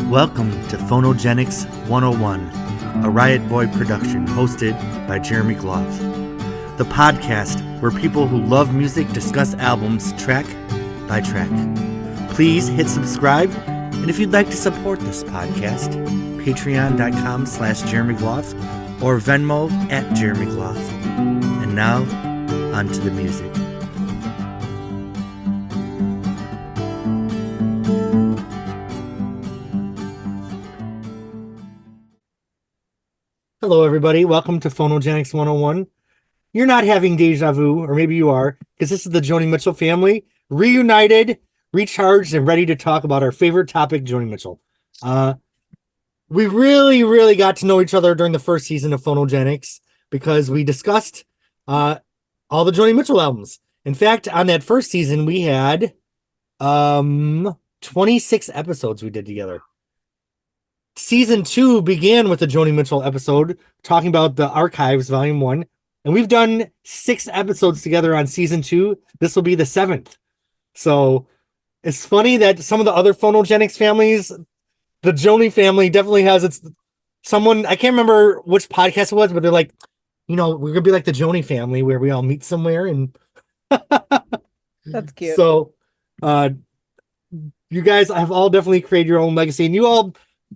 Welcome to Phonogenics 101, a Riotboy production hosted by Jeremy Gloff. The podcast where people who love music discuss albums track by track. Please hit subscribe, and if you'd like to support this podcast, patreon.com/Jeremy Gloff or Venmo @Jeremy Gloff. And now, on to the music. Hello, everybody. Welcome to Phonogenics 101. You're not having deja vu, or maybe you are, because this is the Joni Mitchell family, reunited, recharged, and ready to talk about our favorite topic, Joni Mitchell. We really got to know each other during the first season of Phonogenics because we discussed all the Joni Mitchell albums. In fact, on that first season, we had 26 episodes we did together. Season 2 began with the Joni Mitchell episode talking about the Archives, Volume 1. And we've done 6 episodes together on Season 2. This will be the 7th. So it's funny that some of the other Phonogenics families, the Joni family definitely has someone, I can't remember which podcast it was, but they're like, we're going to be like the Joni family where we all meet somewhere. And that's cute. So you guys have all definitely created your own legacy, and you all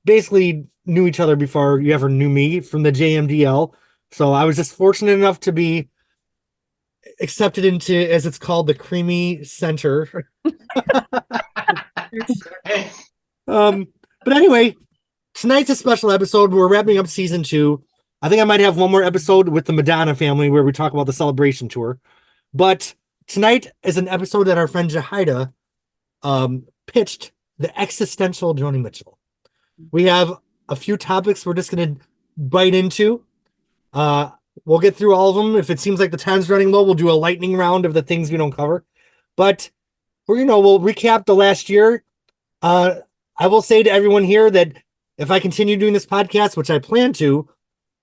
basically knew each other before you ever knew me from the JMDL. So I was just fortunate enough to be accepted into, as it's called, the Creamy Center. But anyway, tonight's a special episode. We're wrapping up Season 2. I think I might have one more episode with the Madonna family where we talk about the Celebration tour. But tonight is an episode that our friend Jahida pitched, the Existential Joni Mitchell. We have a few topics we're just going to bite into. We'll get through all of them. If it seems like the time's running low, we'll do a lightning round of the things we don't cover. But we'll recap the last year. I will say to everyone here that if I continue doing this podcast, which I plan to,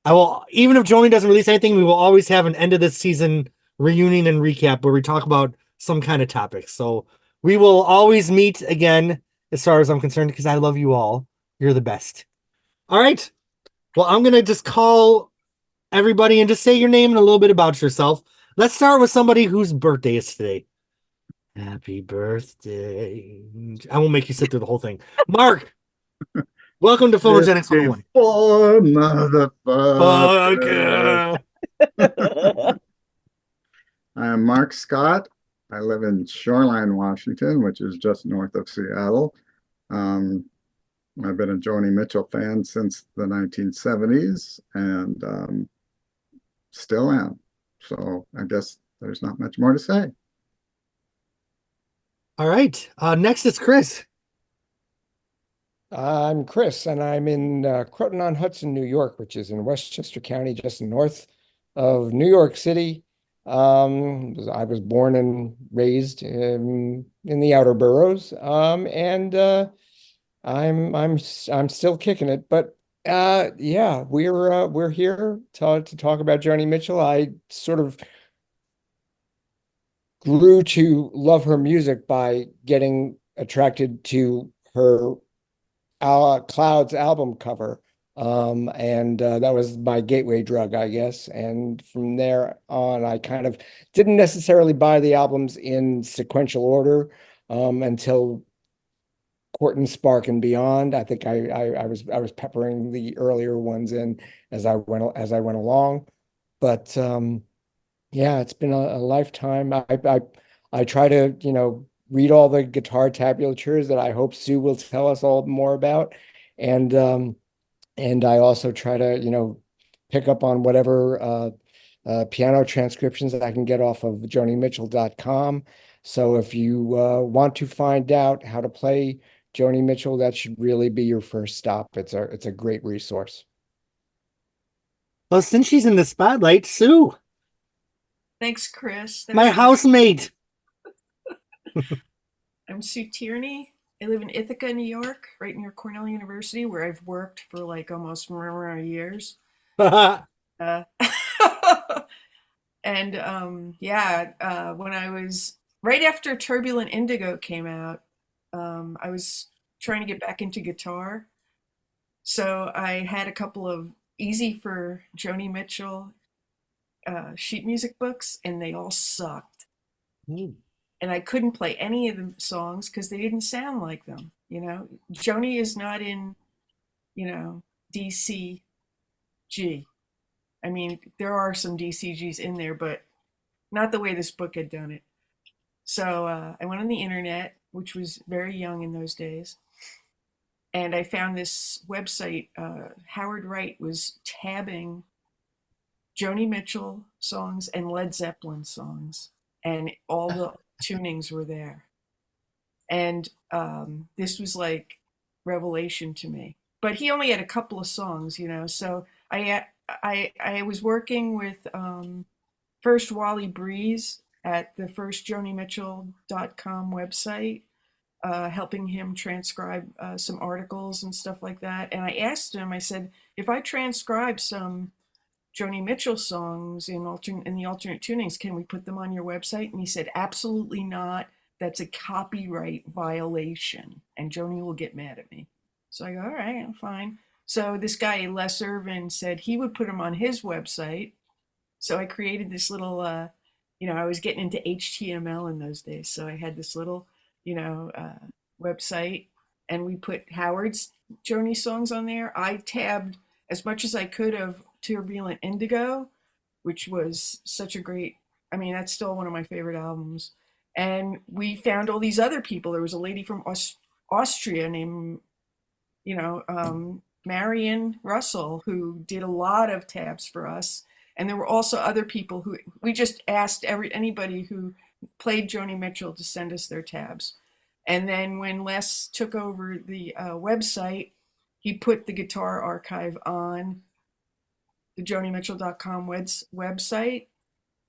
I will, even if Joni doesn't release anything, we will always have an end of this season reunion and recap where we talk about some kind of topic. So we will always meet again, as far as I'm concerned, because I love you all. You're the best. All right. Well, I'm going to just call everybody and just say your name and a little bit about yourself. Let's start with somebody whose birthday is today. Happy birthday. I won't make you sit through the whole thing. Mark, welcome to Phonogenics 101. Motherfucker. I am Mark Scott. I live in Shoreline, Washington, which is just north of Seattle. I've been a Joni Mitchell fan since the 1970s and still am. So I guess there's not much more to say. All right. Next is Chris. I'm Chris, and I'm in Croton-on-Hudson, New York, which is in Westchester County, just north of New York City. I was born and raised in the outer boroughs, and I'm still kicking it. But yeah, we're here to talk about Joni Mitchell. I sort of grew to love her music by getting attracted to her Clouds album cover. And that was my gateway drug, I guess. And from there on, I kind of didn't necessarily buy the albums in sequential order until Court and Spark and Beyond. I think I was peppering the earlier ones in as I went along. But yeah, it's been a lifetime. I try to read all the guitar tablatures that I hope Sue will tell us all more about, and I also try to pick up on whatever piano transcriptions that I can get off of jonimitchell.com. So if you want to find out how to play Joni Mitchell, that should really be your first stop. It's a great resource. Well, since she's in the spotlight, Sue. Thanks, Chris. My housemate. I'm Sue Tierney. I live in Ithaca, New York, right near Cornell University, where I've worked for like almost years. And when I was right after Turbulent Indigo came out, I was trying to get back into guitar, So I had a couple of easy for Joni Mitchell sheet music books, and they all sucked. Mm. And I couldn't play any of the songs because they didn't sound like them. You know, Joni is not in, you know, DCG. I mean, there are some DCGs in there, but not the way this book had done it. So I went on the internet, which was very young in those days, and I found this website. Howard Wright was tabbing Joni Mitchell songs and Led Zeppelin songs, and all the tunings were there. And this was like revelation to me. But he only had a couple of songs, you know. So I was working with first Wally Breeze at the first JoniMitchell.com website, helping him transcribe some articles and stuff like that. And I asked him, I said, if I transcribe some Joni Mitchell songs in the alternate tunings, can we put them on your website? And he said, absolutely not. That's a copyright violation, and Joni will get mad at me. So I go, all right, I'm fine. So this guy, Les Irvin, said he would put them on his website. So I created this little, I was getting into HTML in those days. So I had this little, website, and we put Howard's Joni songs on there. I tabbed as much as I could of Turbulent Indigo, which was such a great, that's still one of my favorite albums. And we found all these other people. There was a lady from Austria named, Marion Russell, who did a lot of tabs for us. And there were also other people who we just asked anybody who played Joni Mitchell to send us their tabs. And then when Les took over the website, he put the guitar archive on the JoniMitchell.com website.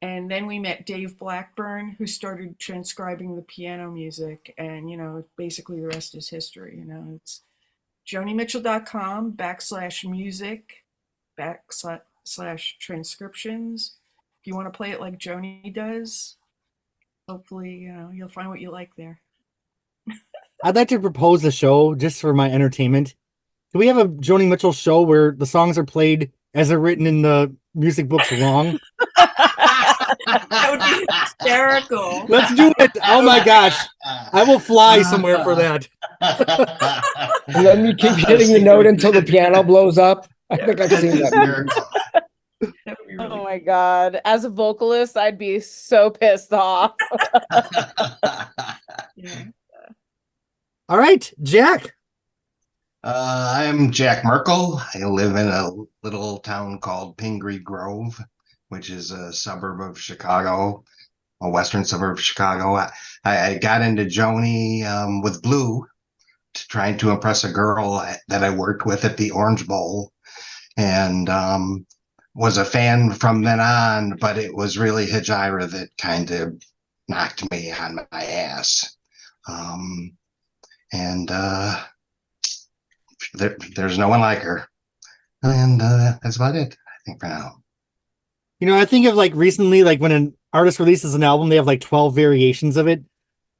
And then we met Dave Blackburn, who started transcribing the piano music. And, basically the rest is history. It's JoniMitchell.com /music / transcriptions. If you want to play it like Joni does, hopefully, you'll find what you like there. I'd like to propose a show just for my entertainment. Do we have a Joni Mitchell show where the songs are played as they're written in the music books wrong? That would be hysterical. Let's do it. Oh my gosh. I will fly somewhere for that. And then you keep hitting the note until the piano blows up. I think I've seen that. Oh my God. As a vocalist, I'd be so pissed off. Yeah. All right, Jack. I'm Jack Merkel. I live in a little town called Pingree Grove, which is a suburb of Chicago, a western suburb of Chicago. I got into Joni with Blue, trying to impress a girl that I worked with at the Orange Bowl, and was a fan from then on, but it was really Hejira that kind of knocked me on my ass. There's no one like her. And that's about it, I think, for now. I think of like recently, like when an artist releases an album, they have like 12 variations of it.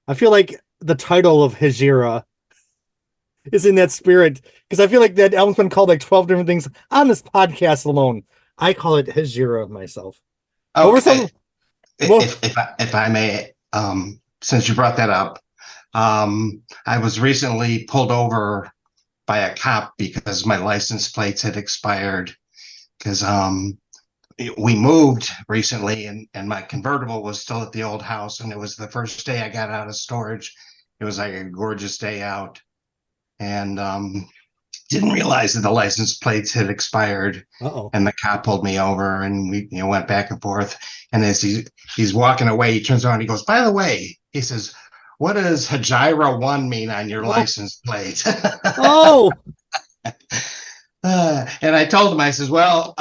I feel like the title of Hejira is in that spirit, because I feel like that album's been called like 12 different things on this podcast alone. I call it Hejira myself. Okay. If I may, since you brought that up, I was recently pulled over by a cop because my license plates had expired, because we moved recently, and my convertible was still at the old house, and it was the first day I got out of storage. It was like a gorgeous day out, and didn't realize that the license plates had expired. Uh-oh. And the cop pulled me over, and we went back and forth. And as he's walking away, he turns around, he goes, by the way, he says, what does Hejira 1 mean on your license plate? Oh. And I told him, I says, well,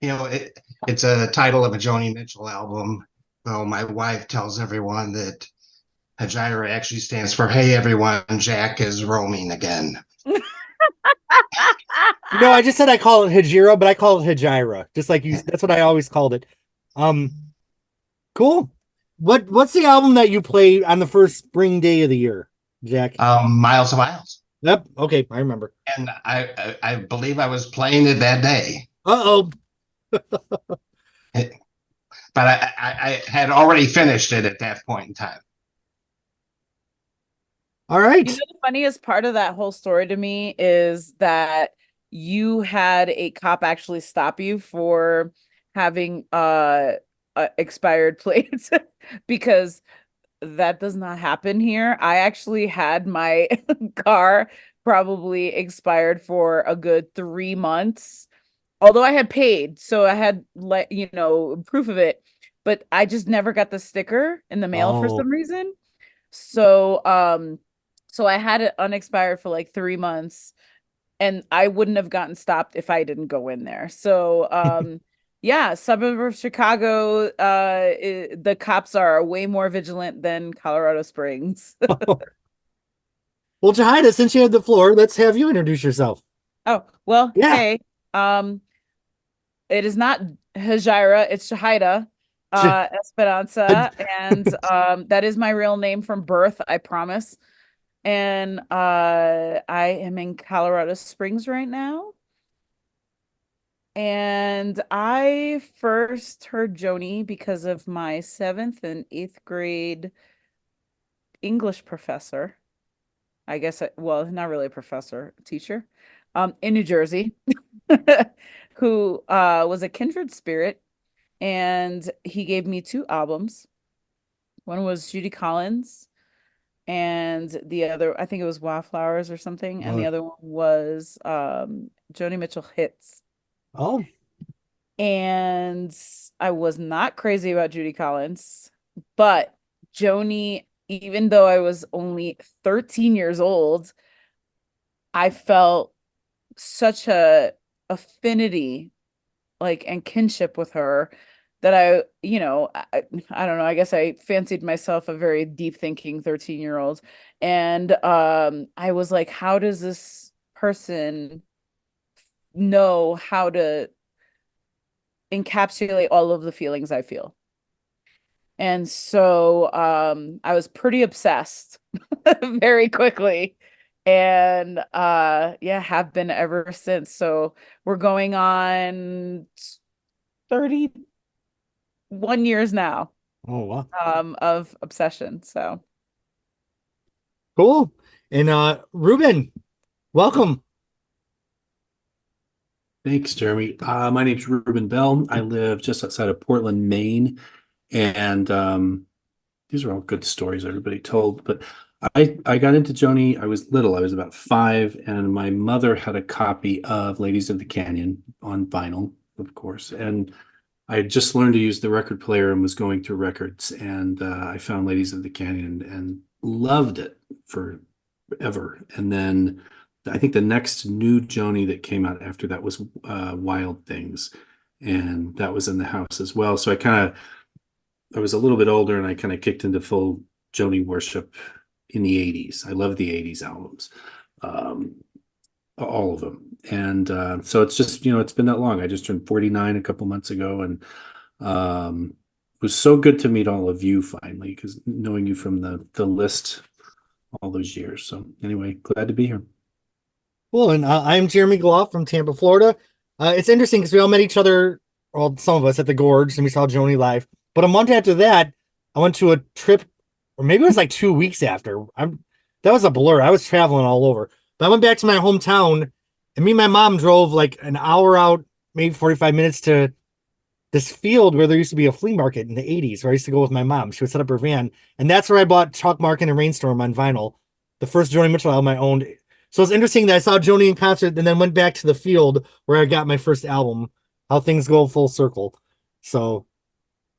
it's a title of a Joni Mitchell album. So my wife tells everyone that Hejira actually stands for, hey, everyone, Jack is roaming again. No, I just said I call it Hejira, but I call it Hejira. Just like you, that's what I always called it. Cool. What's the album that you played on the first spring day of the year, Jack? Miles to Miles. Yep. Okay, I remember. And I believe I was playing it that day. Uh-oh. But I had already finished it at that point in time. All You right. know, the funniest part of that whole story to me is that you had a cop actually stop you for having expired plates because that does not happen here. I actually had my car probably expired for a good 3 months, although I had paid, so I had proof of it, but I just never got the sticker in the mail for Oh. some reason. So I had it unexpired for like 3 months, and I wouldn't have gotten stopped if I didn't go in there. So yeah, suburb of Chicago, the cops are way more vigilant than Colorado Springs. Well, Jahida, since you have the floor, let's have you introduce yourself. Oh, well, Yeah. hey, it is not Hajira, it's Shahida Esperanza, and that is my real name from birth, I promise. And I am in Colorado Springs right now. And I first heard Joni because of my 7th and 8th grade English professor. I guess, well, not really a professor, a teacher, in New Jersey, who was a kindred spirit. And he gave me 2 albums. One was Judy Collins, and the other, I think it was Wildflowers or something, and the other one was Joni Mitchell Hits. Oh. And I was not crazy about Judy Collins, but Joni, even though I was only 13 years old, I felt such a affinity, like, and kinship with her that I don't know, I guess I fancied myself a very deep thinking 13-year-old. And I was like, how does this person know how to encapsulate all of the feelings I feel? And so I was pretty obsessed very quickly. And yeah, have been ever since. So we're going on 31 years now Oh, wow. of obsession. So Cool. And Ruben, welcome. Thanks, Jeremy. My name's Ruben Bell. I live just outside of Portland, Maine, and these are all good stories everybody told. But I got into Joni. I was little. I was about 5, and my mother had a copy of Ladies of the Canyon on vinyl, of course. And I had just learned to use the record player and was going through records, and I found Ladies of the Canyon and loved it forever. And then I think the next new Joni that came out after that was Wild Things, and that was in the house as well. So I was a little bit older, and I kind of kicked into full Joni worship in the 80s. I love the 80s albums, all of them. And so it's just, it's been that long. I just turned 49 a couple months ago, and it was so good to meet all of you finally, because knowing you from the list all those years. So anyway, glad to be here. Cool. And I'm Jeremy Gloff from Tampa, Florida. It's interesting because we all met each other, well, some of us at the Gorge, and we saw Joni live. But a month after that, I went to a trip, or maybe it was like 2 weeks after. That was a blur. I was traveling all over. But I went back to my hometown, and me and my mom drove like an hour out, maybe 45 minutes, to this field where there used to be a flea market in the 80s, where I used to go with my mom. She would set up her van. And that's where I bought Chalk Mark and a Rainstorm on vinyl, the first Joni Mitchell album I owned. So it's interesting that I saw Joni in concert and then went back to the field where I got my first album, how things go full circle. So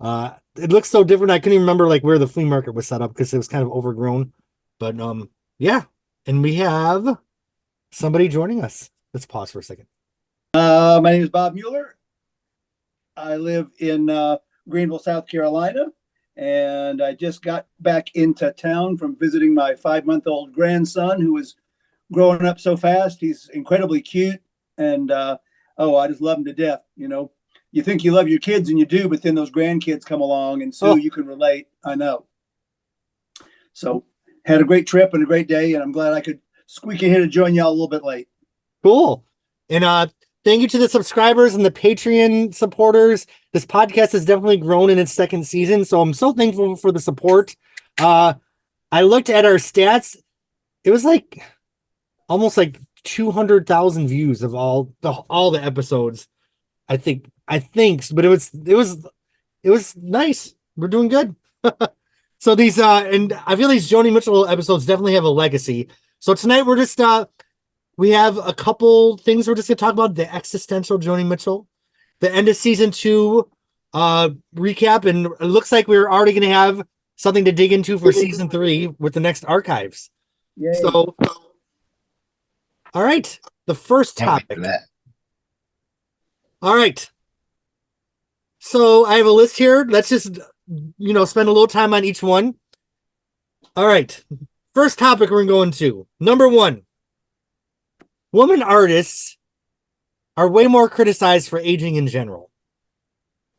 it looks so different. I couldn't even remember like where the flea market was set up because it was kind of overgrown. But yeah. And we have somebody joining us. Let's pause for a second. My name is Bob Mueller. I live in Greenville, South Carolina, and I just got back into town from visiting my 5-month-old grandson who is growing up so fast. He's incredibly cute, and I just love him to death. You think you love your kids, and you do, but then those grandkids come along, and so you can relate. I know. So had a great trip and a great day, and I'm glad I could squeaking here to join y'all a little bit late. Cool. And thank you to the subscribers and the Patreon supporters. This podcast has definitely grown in its second season, so I'm so thankful for the support. I looked at our stats. It was like almost like 200,000 views of all the episodes. I think, but it was nice. We're doing good. So these and I feel these Joni Mitchell episodes definitely have a legacy. So tonight we're just we have a couple things we're just gonna talk about: the existential Joni Mitchell, the end of season 2 recap, and it looks like we're already gonna have something to dig into for season 3 with the next archives. Yay. So, all right, the first Can't wait topic. for that. All right. So I have a list here. Let's just, spend a little time on each one. All right. First topic we're going to. Number 1. Women artists are way more criticized for aging in general.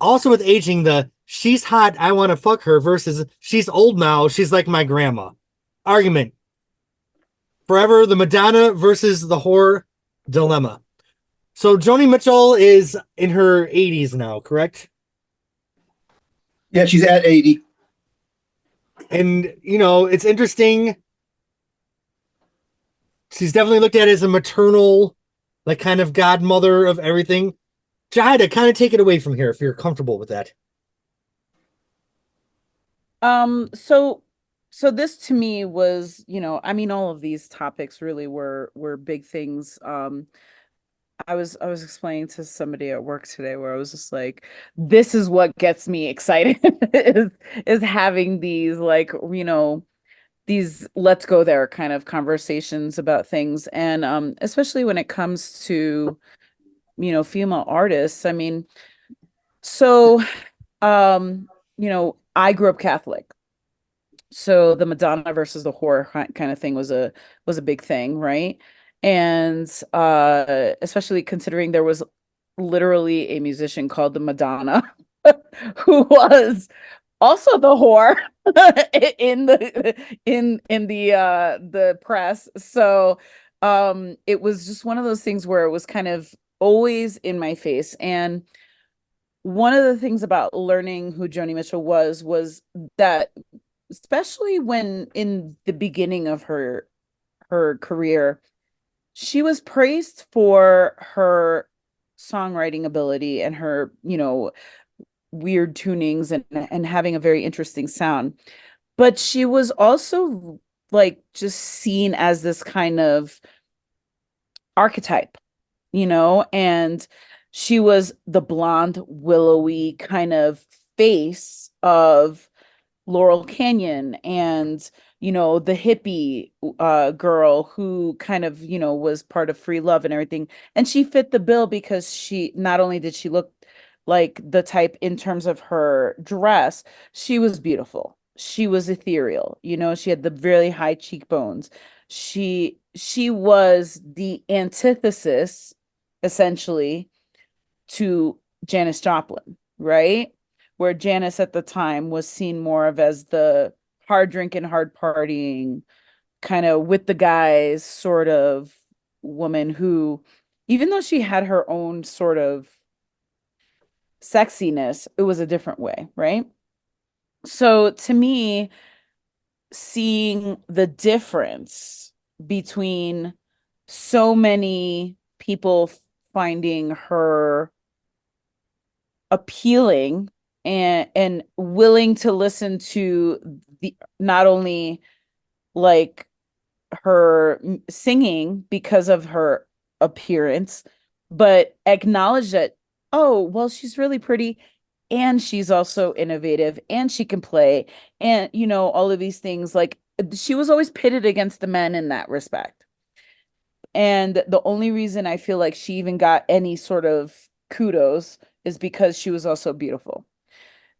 Also with aging, the she's hot, I want to fuck her versus she's old now, she's like my grandma argument. Forever the Madonna versus the whore dilemma. So Joni Mitchell is in her 80s now, correct? Yeah, she's at 80. And, it's interesting. She's definitely looked at as a maternal, like kind of godmother of everything. Jahida, kind of take it away from here if you're comfortable with that. So this to me was, all of these topics really were big things. I was explaining to somebody at work today where I was just like, this is what gets me excited is having these these let's go there kind of conversations about things. And especially when it comes to, female artists. I mean, so I grew up Catholic. So the Madonna versus the whore kind of thing was a big thing, right? And especially considering there was literally a musician called the Madonna who was also the whore in the press. So it was just one of those things where it was kind of always in my face. And one of the things about learning who Joni Mitchell was that especially when in the beginning of her career, she was praised for her songwriting ability and her, weird tunings and having a very interesting sound. But she was also like just seen as this kind of archetype, and she was the blonde, willowy kind of face of Laurel Canyon and the hippie girl who kind of was part of free love and everything, and she fit the bill because she not only did she look like the type in terms of her dress, she was beautiful, she was ethereal, she had the really high cheekbones, she was the antithesis essentially to Janis Joplin, right? Where Janis at the time was seen more of as the hard drinking, hard partying, kind of with the guys sort of woman who, even though she had her own sort of sexiness, it was a different way, right? So to me, seeing the difference between so many people finding her appealing and willing to listen to the not only like her singing because of her appearance, but acknowledge that, oh, well, she's really pretty and she's also innovative and she can play and all of these things. Like she was always pitted against the men in that respect. And the only reason I feel like she even got any sort of kudos is because she was also beautiful.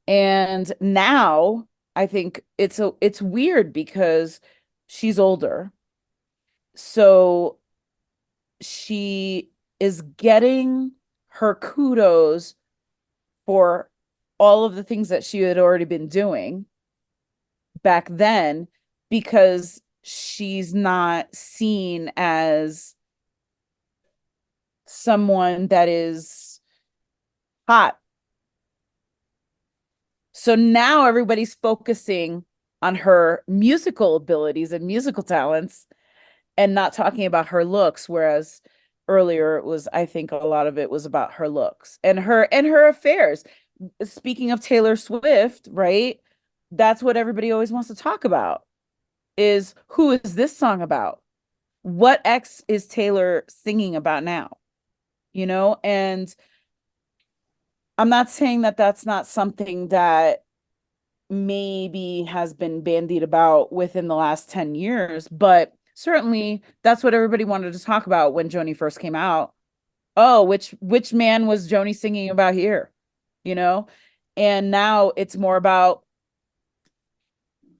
And now I think it's weird because she's older. So she is getting her kudos for all of the things that she had already been doing back then because she's not seen as someone that is hot. So now everybody's focusing on her musical abilities and musical talents and not talking about her looks, whereas earlier it was, I think a lot of it was about her looks and her affairs. Speaking of Taylor Swift, right? That's what everybody always wants to talk about, is who is this song about? What ex is Taylor singing about now? And I'm not saying that that's not something that maybe has been bandied about within the last 10 years, but certainly that's what everybody wanted to talk about when Joni first came out. Oh, which man was Joni singing about here? And now it's more about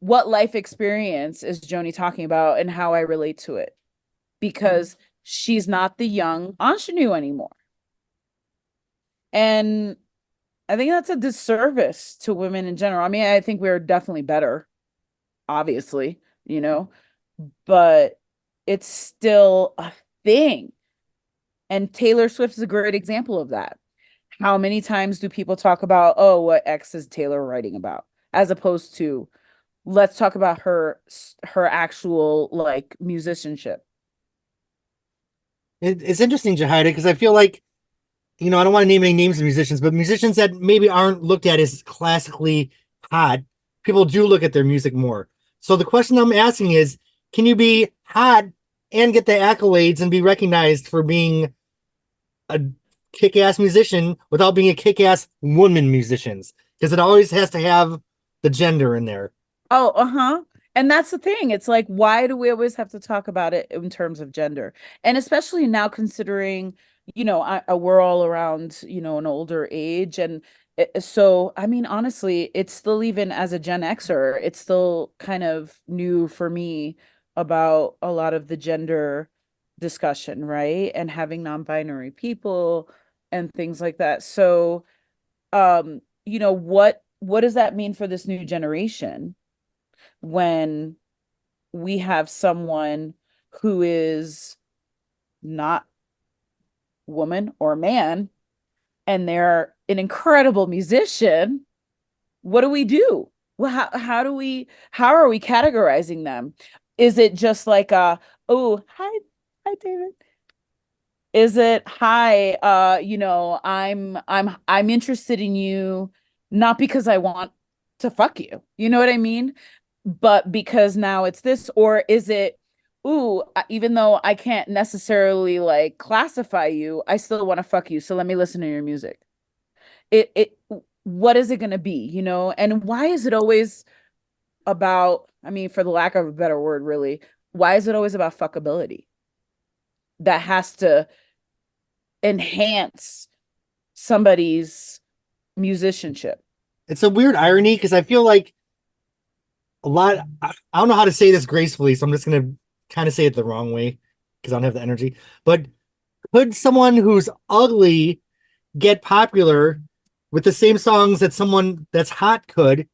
what life experience is Joni talking about and how I relate to it, because she's not the young ingenue anymore. And I think that's a disservice to women in general. I mean, I think we're definitely better, obviously, but it's still a thing. And Taylor Swift is a great example of that. How many times do people talk about, oh, what ex is Taylor writing about? As opposed to, let's talk about her actual like musicianship. It's interesting, Jahida, because I feel like, I don't want to name any names of musicians, but musicians that maybe aren't looked at as classically hot, people do look at their music more. So the question I'm asking is, can you be hot and get the accolades and be recognized for being a kick-ass musician without being a kick-ass woman musicians? Because it always has to have the gender in there. Oh, uh-huh. And that's the thing. It's like, why do we always have to talk about it in terms of gender? And especially now considering, we're all around, an older age. And so, I mean, honestly, it's still, even as a Gen Xer, it's still kind of new for me about a lot of the gender discussion, right? And having non-binary people and things like that. So, what does that mean for this new generation when we have someone who is not woman or man and they're an incredible musician? What do we do? Well, how are we categorizing them? Is it just like oh, hi David? Is it, hi, I'm interested in you not because I want to fuck you, you know what I mean? But because now it's this, or is it, ooh, even though I can't necessarily like classify you, I still want to fuck you, so let me listen to your music. It what is it going to be, and why is it always about, I mean, for the lack of a better word, really, why is it always about fuckability that has to enhance somebody's musicianship? It's a weird irony because I feel like I don't know how to say this gracefully, so I'm just going to kind of say it the wrong way because I don't have the energy. But could someone who's ugly get popular with the same songs that someone that's hot could?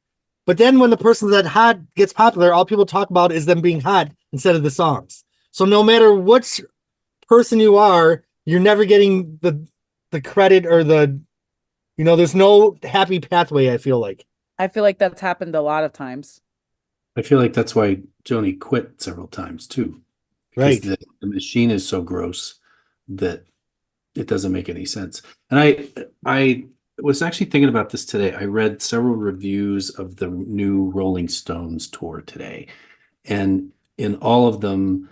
But then when the person that's hot gets popular, all people talk about is them being hot instead of the songs. So no matter which person you are, you're never getting the credit or there's no happy pathway, I feel like. I feel like that's happened a lot of times. I feel like that's why Joni quit several times too. Because Right. the machine is so gross that it doesn't make any sense. And I was actually thinking about this today. I read several reviews of the new Rolling Stones tour today. And in all of them,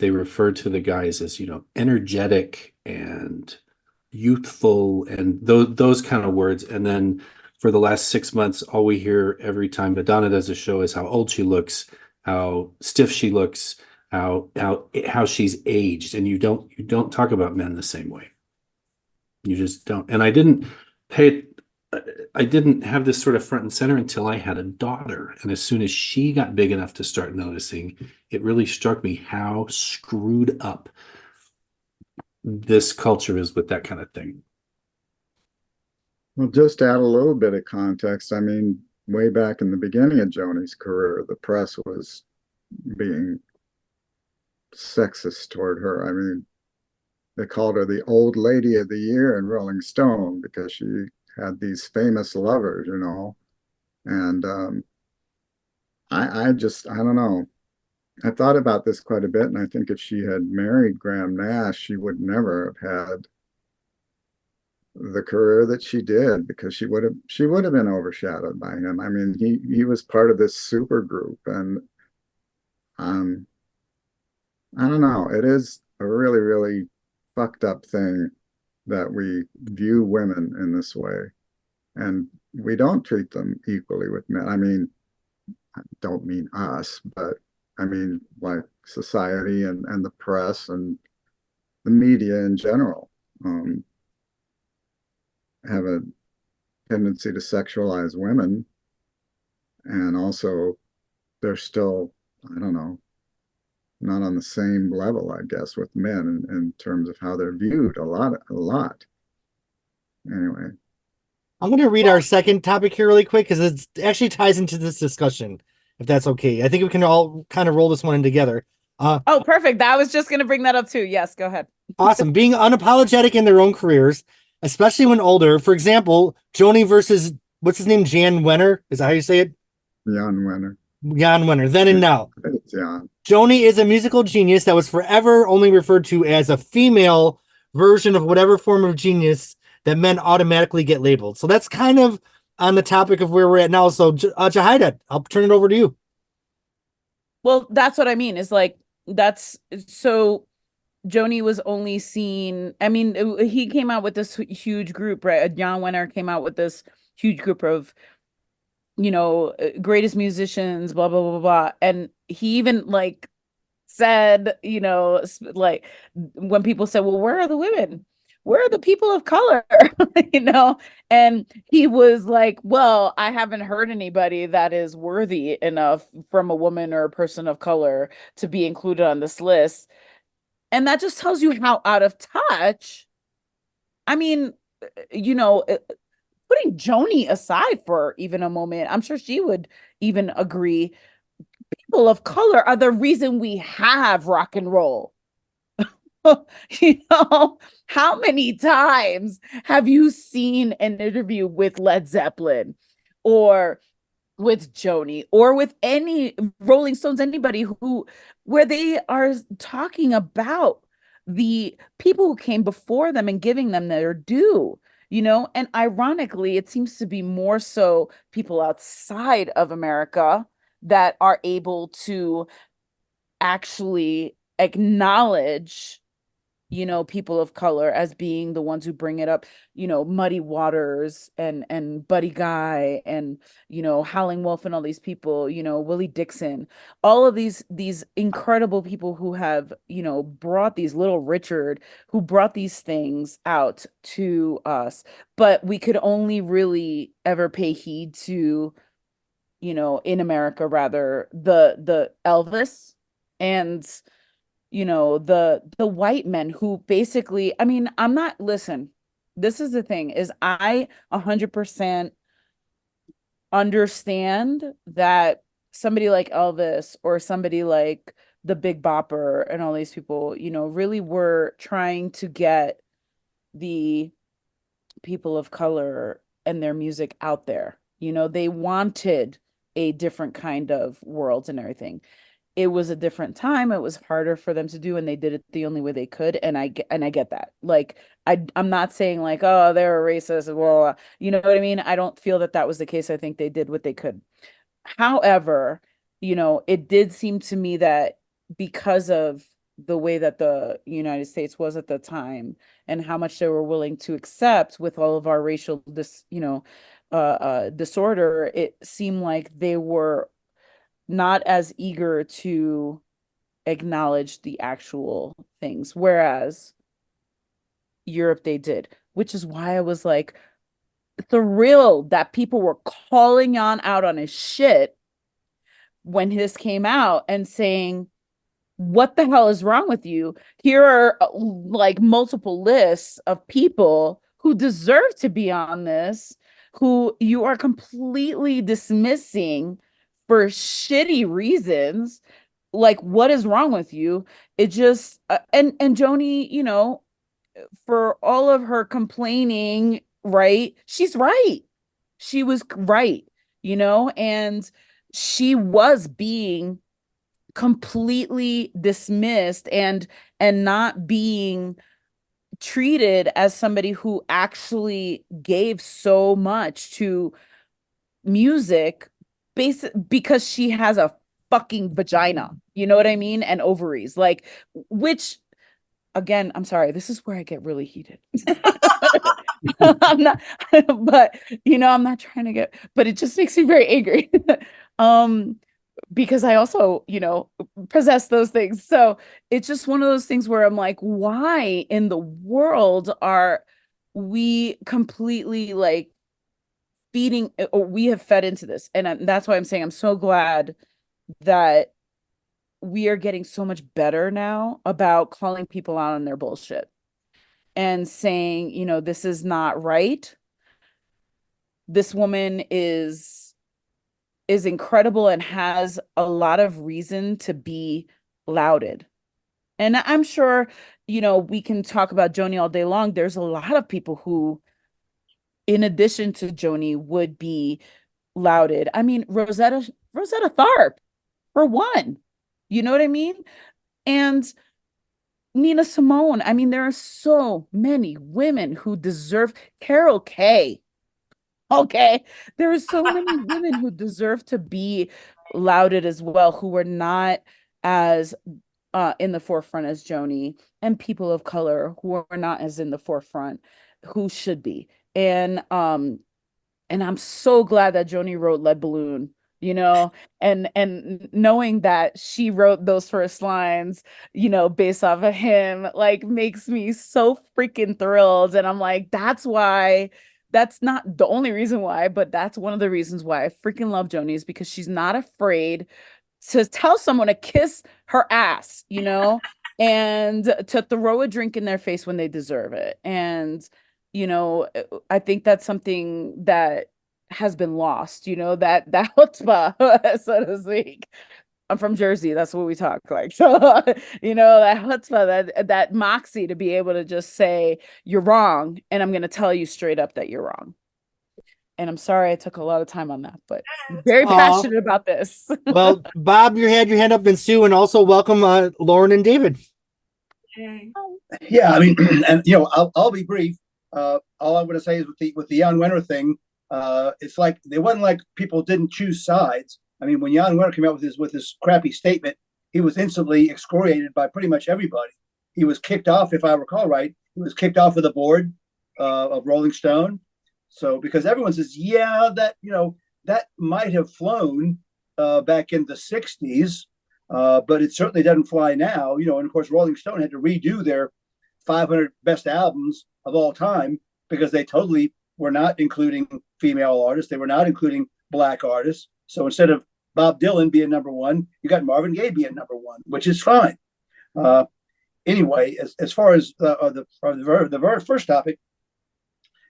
they refer to the guys as, energetic and youthful and those kind of words. And then for the last 6 months, all we hear every time Madonna does a show is how old she looks, how stiff she looks, how she's aged. And you don't talk about men the same way. You just don't. And I didn't have this sort of front and center until I had a daughter. And as soon as she got big enough to start noticing, it really struck me how screwed up this culture is with that kind of thing. Well, just to add a little bit of context, I mean, way back in the beginning of Joni's career, the press was being sexist toward her. I mean, they called her the old lady of the year in Rolling Stone because she had these famous lovers, you know. And I don't know. I thought about this quite a bit, and I think if she had married Graham Nash, she would never have had the career that she did because she would have been overshadowed by him. I mean, he was part of this super group, and um, I don't know. It is a really, really fucked up thing that we view women in this way, and we don't treat them equally with men. I mean, I don't mean us, but I mean like society and the press and the media in general have a tendency to sexualize women, and also they're still, I don't know, not on the same level, I guess, with men in terms of how they're viewed a lot. Anyway, I'm going to read our second topic here really quick because it actually ties into this discussion, if that's okay. I think we can all kind of roll this one in together. Oh, perfect. I was just going to bring that up too. Yes, go ahead. Awesome. Being unapologetic in their own careers, especially when older. For example, Joni versus, what's his name? Jann Wenner? Is that how you say it? Jann Wanner. Jann Wenner, then and now. It's Jann. Joni is a musical genius that was forever only referred to as a female version of whatever form of genius that men automatically get labeled. So that's kind of on the topic of where we're at now. So, Jahida, I'll turn it over to you. Well, that's what I mean. Is like, that's so Joni was only seen. I mean, he came out with this huge group, right? Jann Wenner came out with this huge group of, greatest musicians, blah, blah, blah, blah. And he even like said, like when people said, well, where are the women? Where are the people of color? And he was like, well, I haven't heard anybody that is worthy enough from a woman or a person of color to be included on this list. And that just tells you how out of touch. I mean, putting Joni aside for even a moment, I'm sure she would even agree. People of color are the reason we have rock and roll. How many times have you seen an interview with Led Zeppelin or with Joni or with any Rolling Stones, anybody where they are talking about the people who came before them and giving them their due, and ironically, it seems to be more so people outside of America that are able to actually acknowledge people of color as being the ones who bring it up, Muddy Waters and Buddy Guy and, Howling Wolf and all these people, Willie Dixon, all of these incredible people who have, brought these, Little Richard, who brought these things out to us. But we could only really ever pay heed to, in America, rather, the Elvis and the white men who basically, I mean, listen, this is the thing, is I 100% understand that somebody like Elvis or somebody like the Big Bopper and all these people, really were trying to get the people of color and their music out there. They wanted a different kind of world and everything. It was a different time. It was harder for them to do, and they did it the only way they could. And I get that. Like, I'm not saying like, oh, they're a racist. Well, you know what I mean? I don't feel that was the case. I think they did what they could. However, it did seem to me that because of the way that the United States was at the time and how much they were willing to accept with all of our racial disorder, it seemed like they were not as eager to acknowledge the actual things, whereas Europe, they did, which is why I was like thrilled that people were calling out on his shit when this came out and saying, what the hell is wrong with you? Here are like multiple lists of people who deserve to be on this, who you are completely dismissing for shitty reasons. like, what is wrong with you? It just and Joni, you know, for all of her complaining, right? She's right. She was right, you know, and she was being completely dismissed and not being treated as somebody who actually gave so much to music because she has a fucking vagina, you know what I mean, and ovaries, like, which, again, I'm sorry, this is where I get really heated. I'm not, but you know, I'm not trying to get, but it just makes me very angry. um because I also, you know, possess those things. So it's just one of those things where I'm like, why in the world are we completely like feeding, or we have fed into this? And that's why I'm saying I'm so glad that we are getting so much better now about calling people out on their bullshit and saying, you know, this is not right. This woman is incredible and has a lot of reason to be lauded. And I'm sure, you know, we can talk about Joni all day long. There's a lot of people who, in addition to Joni, would be lauded. I mean, Rosetta Tharpe, for one. You know what I mean? And Nina Simone. I mean, there are so many women who deserve. Carol Kay. Okay. There are so many women who deserve to be lauded as well, who were not as in the forefront as Joni, and people of color who are not as in the forefront, who should be. And I'm so glad that Joni wrote Lead Balloon, you know, and knowing that she wrote those first lines, you know, based off of him, like, makes me so freaking thrilled. And I'm like, that's not the only reason why, but that's one of the reasons why I freaking love Joni, is because she's not afraid to tell someone to kiss her ass, you know, and to throw a drink in their face when they deserve it. And, you know, I think that's something that has been lost, you know, that chutzpah, so to speak. I'm from Jersey. That's what we talk like. So, you know, that chutzpah, that moxie to be able to just say, you're wrong, and I'm going to tell you straight up that you're wrong. And I'm sorry I took a lot of time on that, but I'm very passionate about this. Well, Bob, you had your hand up, and Sue, and also welcome Lauren and David. Yay. Yeah, I mean, and you know, I'll be brief. All I want to say is with the Jann Wenner thing, it's like it wasn't like people didn't choose sides. I mean, when Jann Wenner came out with his crappy statement, he was instantly excoriated by pretty much everybody. He was kicked off, if I recall right. He was kicked off of the board of Rolling Stone. So because everyone says, yeah, that, you know, that might have flown back in the 60s, but it certainly doesn't fly now. You know, and of course, Rolling Stone had to redo their 500 best albums of all time because they totally were not including female artists. They were not including black artists. So instead of Bob Dylan being number one, you got Marvin Gaye being number one, which is fine. Anyway, as far as the first topic,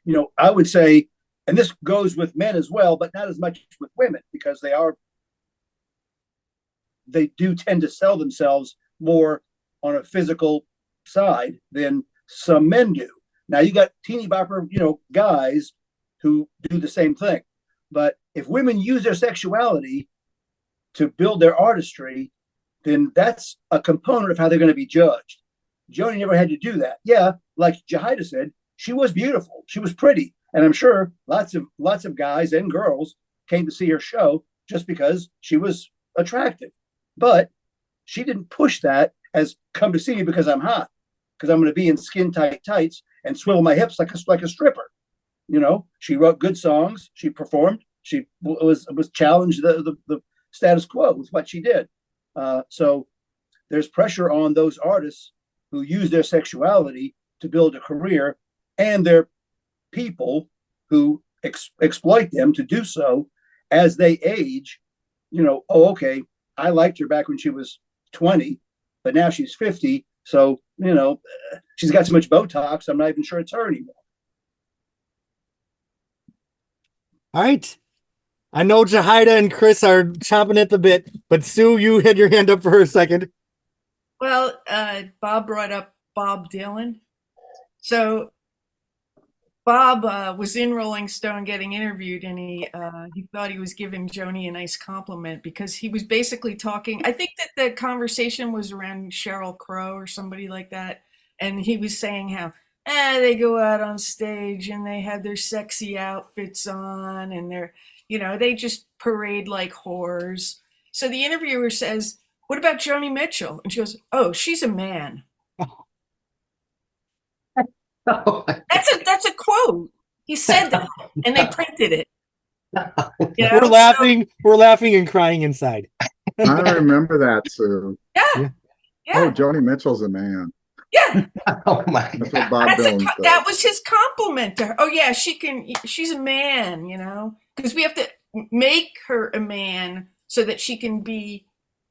you know, I would say, and this goes with men as well, but not as much with women, because they do tend to sell themselves more on a physical side than some men do. Now you got teeny bopper, you know, guys who do the same thing. But if women use their sexuality to build their artistry, then that's a component of how they're going to be judged. Joni never had to do that. Yeah, like Jahida said, she was beautiful. She was pretty. And I'm sure lots of guys and girls came to see her show just because she was attractive. But she didn't push that as come to see me because I'm hot, because I'm going to be in skin tight tights and swivel my hips like a stripper. You know, she wrote good songs. She performed. She was challenged the status quo with what she did. So there's pressure on those artists who use their sexuality to build a career, and their people who exploit them to do so as they age. You know, oh, okay, I liked her back when she was 20, but now she's 50. So, you know, she's got so much Botox, I'm not even sure it's her anymore. All right. I know Jahida and Chris are chomping at the bit, but Sue, you had your hand up for a second. Well, Bob brought up Bob Dylan. So Bob was in Rolling Stone getting interviewed, and he thought he was giving Joni a nice compliment because he was basically talking. I think that the conversation was around Sheryl Crow or somebody like that, and he was saying how they go out on stage and they have their sexy outfits on, and they just parade like whores. So the interviewer says, "What about Joni Mitchell?" And she goes, "Oh, she's a man." That's a quote. He said that, and they printed it. We're laughing and crying inside. I remember that, Sue. Yeah. Oh, Joni Mitchell's a man. Yeah. Oh my That's God. what Bob Dylan said. That was his compliment to her. Oh yeah, she's a man, because we have to make her a man so that she can be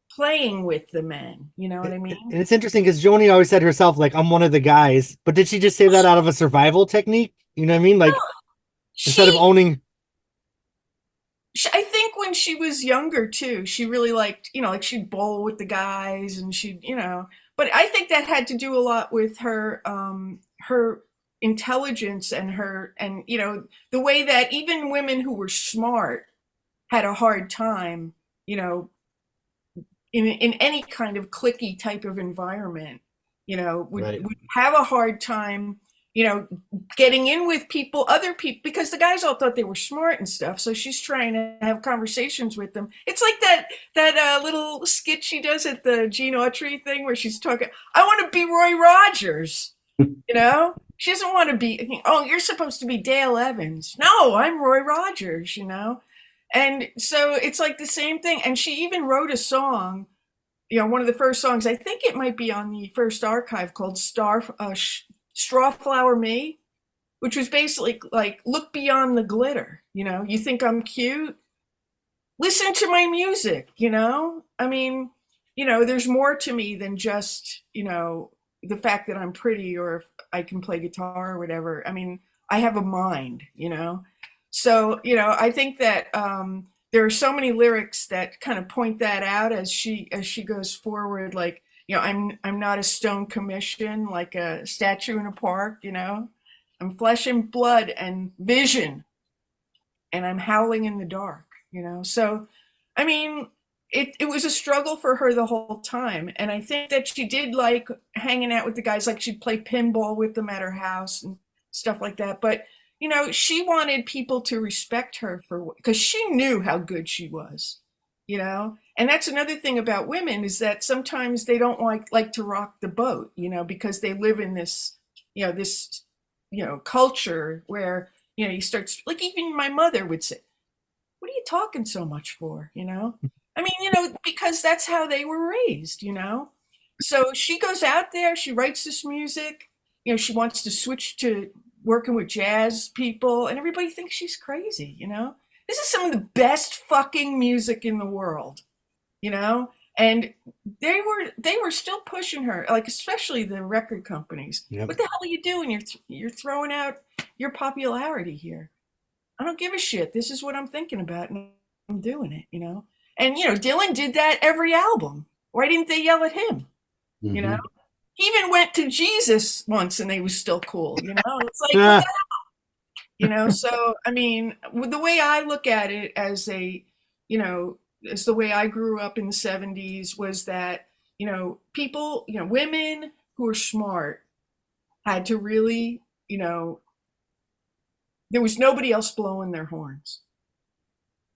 playing with the men. You know what I mean? And it's interesting because Joni always said herself, like, I'm one of the guys. But did she just say that out of a survival technique? You know what I mean? Like, instead of owning. I think when she was younger too, she really liked, like she'd bowl with the guys and but I think that had to do a lot with her, her intelligence and the way that even women who were smart had a hard time, in any kind of cliquey type of environment, would have a hard time, getting in with other people, because the guys all thought they were smart and stuff. So she's trying to have conversations with them. It's like that little skit she does at the Gene Autry thing where she's talking, I want to be Roy Rogers, She doesn't want to be, oh, you're supposed to be Dale Evans. No, I'm Roy Rogers, And so it's like the same thing. And she even wrote a song, one of the first songs, I think it might be on the first archive, called Strawflower Me, which was basically like, look beyond the glitter. You think I'm cute? Listen to my music, I mean, there's more to me than just, the fact that I'm pretty or if I can play guitar or whatever. I mean, I have a mind, So, I think that there are so many lyrics that kind of point that out as she goes forward, like, I'm not a stone commission, like a statue in a park, I'm flesh and blood and vision, and I'm howling in the dark, So, I mean, it was a struggle for her the whole time. And I think that she did like hanging out with the guys, like she'd play pinball with them at her house and stuff like that. But, she wanted people to respect her because she knew how good she was, And that's another thing about women, is that sometimes they don't like to rock the boat, because they live in this, this, culture where, you start, like, even my mother would say, what are you talking so much for? I mean, because that's how they were raised, So she goes out there, she writes this music, she wants to switch to working with jazz people, and everybody thinks she's crazy, This is some of the best fucking music in the world, And they were still pushing her, like, especially the record companies. Yep. What the hell are you doing? You're throwing out your popularity here. I don't give a shit. This is what I'm thinking about, and I'm doing it, And, Dylan did that every album. Why didn't they yell at him? Mm-hmm. He even went to Jesus once and they was still cool, It's like, what the hell? So, I mean, the way I look at it as as the way I grew up in the 70s was that, people, women who are smart had to really, there was nobody else blowing their horns.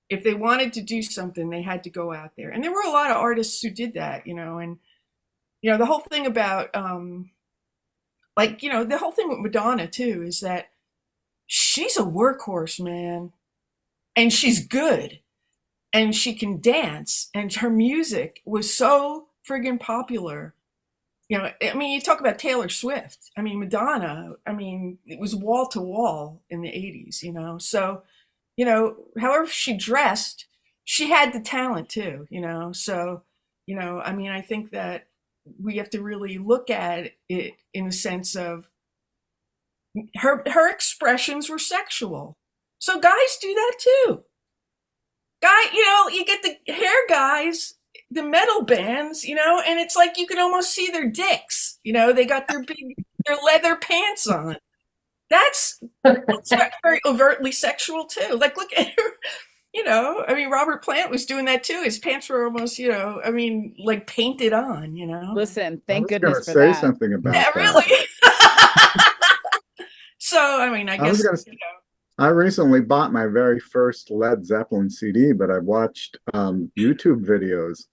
If they wanted to do something, they had to go out there. And there were a lot of artists who did that, and, the whole thing about, the whole thing with Madonna too, is that she's a workhorse, man. And she's good. And she can dance. And her music was so friggin' popular. I mean, you talk about Taylor Swift. I mean, Madonna, it was wall to wall in the 80s, So, however she dressed, she had the talent too, So, I think that we have to really look at it in the sense of her expressions were sexual. So guys do that too. guy, you get the hair guys, the metal bands, and it's like you can almost see their dicks. They got their leather pants on. That's very overtly sexual too. Like, look at Robert Plant was doing that too. His pants were almost, like painted on. Listen, I thank was going goodness to for say that. something about Yeah, that. really. So, I guess, I recently bought my very first Led Zeppelin CD, but I watched YouTube videos,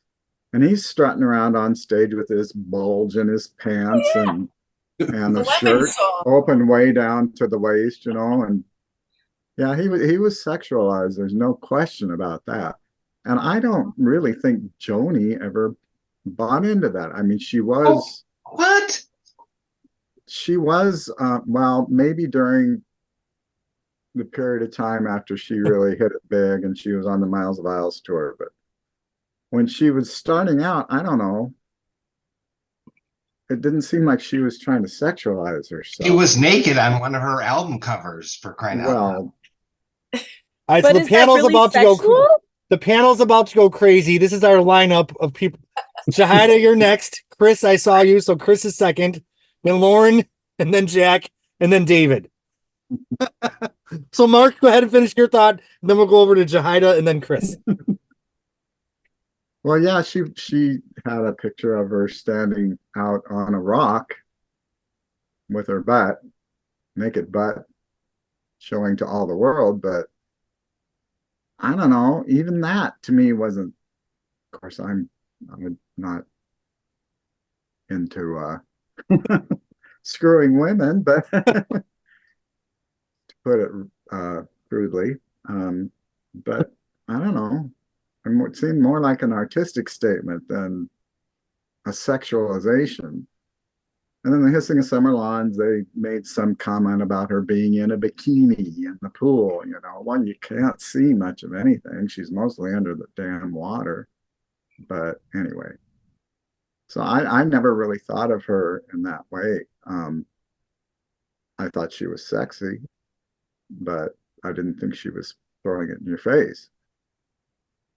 and he's strutting around on stage with his bulge in his pants and the the Lemon shirt song. open way down to the waist, and yeah, he was sexualized. There's no question about that. And I don't really think Joni ever bought into that. I mean, What? she was well, maybe during the period of time after she really hit it big and she was on the Miles of Isles tour, but when she was starting out, I don't know, it didn't seem like she was trying to sexualize herself. She was naked on one of her album covers, for crying out loud. Well, All right, But so is that really sexual? the panel's about to go crazy. This is our lineup of people. Shahida, you're next. Chris, I saw you, so Chris is second. Then Lauren, and then Jack, and then David. So Mark, go ahead and finish your thought, and then we'll go over to Jahida and then Chris. well, yeah, she had a picture of her standing out on a rock with her butt, naked butt, showing to all the world, but I don't know, even that to me wasn't, of course, I'm not into screwing women, but to put it crudely. But I don't know. It seemed more like an artistic statement than a sexualization. And then the Hissing of Summer Lawns, they made some comment about her being in a bikini in the pool. One, you can't see much of anything. She's mostly under the damn water. But anyway, so I never really thought of her in that way. I thought she was sexy, but I didn't think she was throwing it in your face.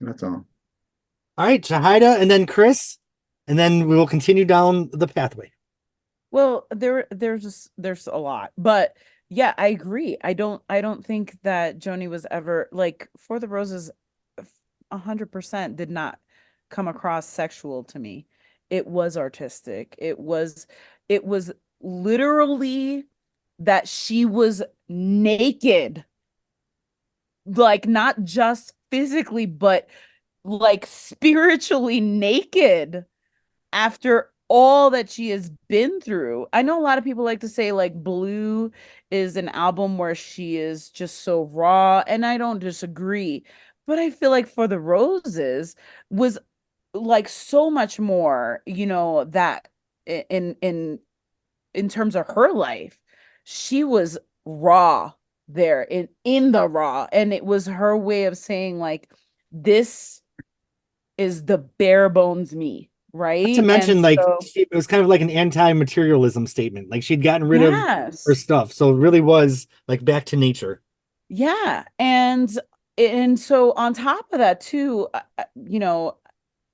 That's all. All right, Jahida and then Chris, and then we will continue down the pathway. Well, there's a lot, but yeah, I agree. I don't think that Joni was ever like For the Roses. 100% did not come across sexual to me. It was artistic. It was literally that she was naked, like not just physically, but like spiritually naked after all that she has been through. I know a lot of people like to say like Blue is an album where she is just so raw, and I don't disagree, but I feel like For the Roses was like so much more, that in terms of her life, she was raw there in the raw, and it was her way of saying like, this is the bare bones me. Right. Not to mention, And like, so, it was kind of like an anti-materialism statement. Like, she'd gotten rid of yes. her stuff. So it really was like back to nature. Yeah. And so on top of that too,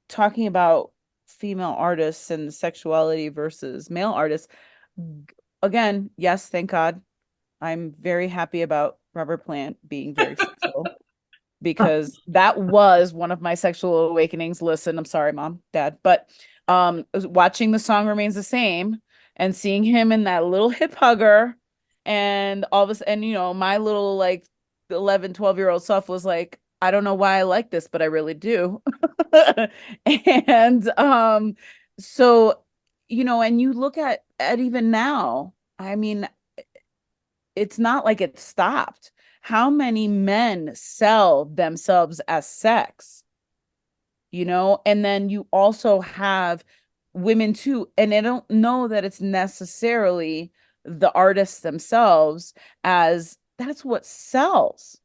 talking about female artists and sexuality versus male artists, again, yes, thank God. I'm very happy about Robert Plant being very sexual. Because that was one of my sexual awakenings. Listen, I'm sorry, Mom, Dad, but watching The Song Remains the Same and seeing him in that little hip hugger, and all of a sudden, my little like 11, 12-year-old self was like, I don't know why I like this, but I really do. And so, and you look at even now, I mean, it's not like it stopped. How many men sell themselves as sex? And then you also have women too. And I don't know that it's necessarily the artists themselves as that's what sells.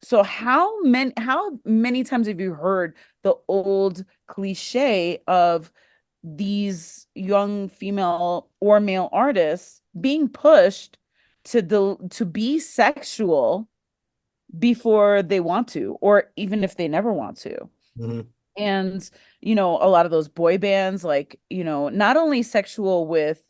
So how many times have you heard the old cliche of these young female or male artists being pushed to be sexual before they want to, or even if they never want to. Mhm. And, a lot of those boy bands, like, not only sexual with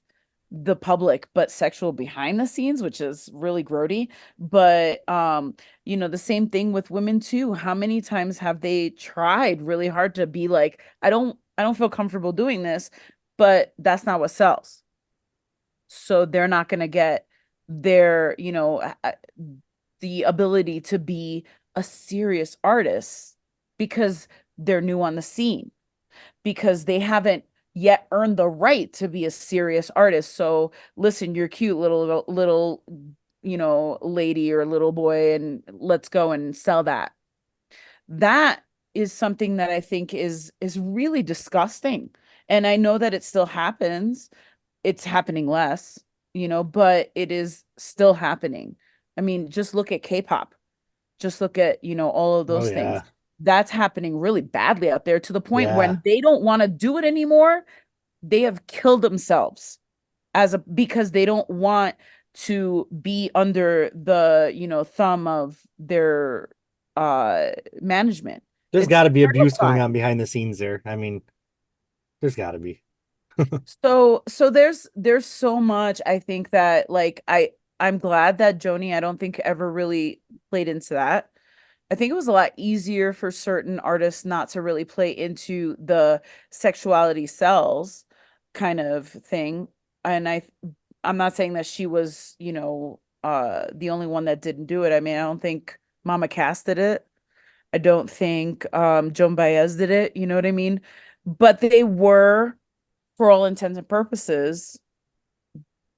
the public, but sexual behind the scenes, which is really grody. But, the same thing with women too. How many times have they tried really hard to be like, I don't feel comfortable doing this, but that's not what sells. So they're not going to get their, the ability to be a serious artist because they're new on the scene, because they haven't yet earned the right to be a serious artist. So listen, you're cute little lady or little boy, and let's go and sell that. That is something that I think is really disgusting. And I know that it still happens. It's happening less, but it is still happening. I mean, just look at K-pop. Just look at, all of Oh those things. yeah. That's happening really badly out there, to the point Yeah. when they don't want to do it anymore. They have killed themselves because they don't want to be under the, thumb of their management. There's It's got to be abuse going terrifying. on behind the scenes there. I mean, there's got to be. So there's so much, I think, that, like, I'm glad that Joni, I don't think, ever really played into that. I think it was a lot easier for certain artists not to really play into the sexuality sells kind of thing. And I'm not saying that she was, the only one that didn't do it. I mean, I don't think Mama Cass did it. I don't think Joan Baez did it, you know what I mean? But they were, for all intents and purposes,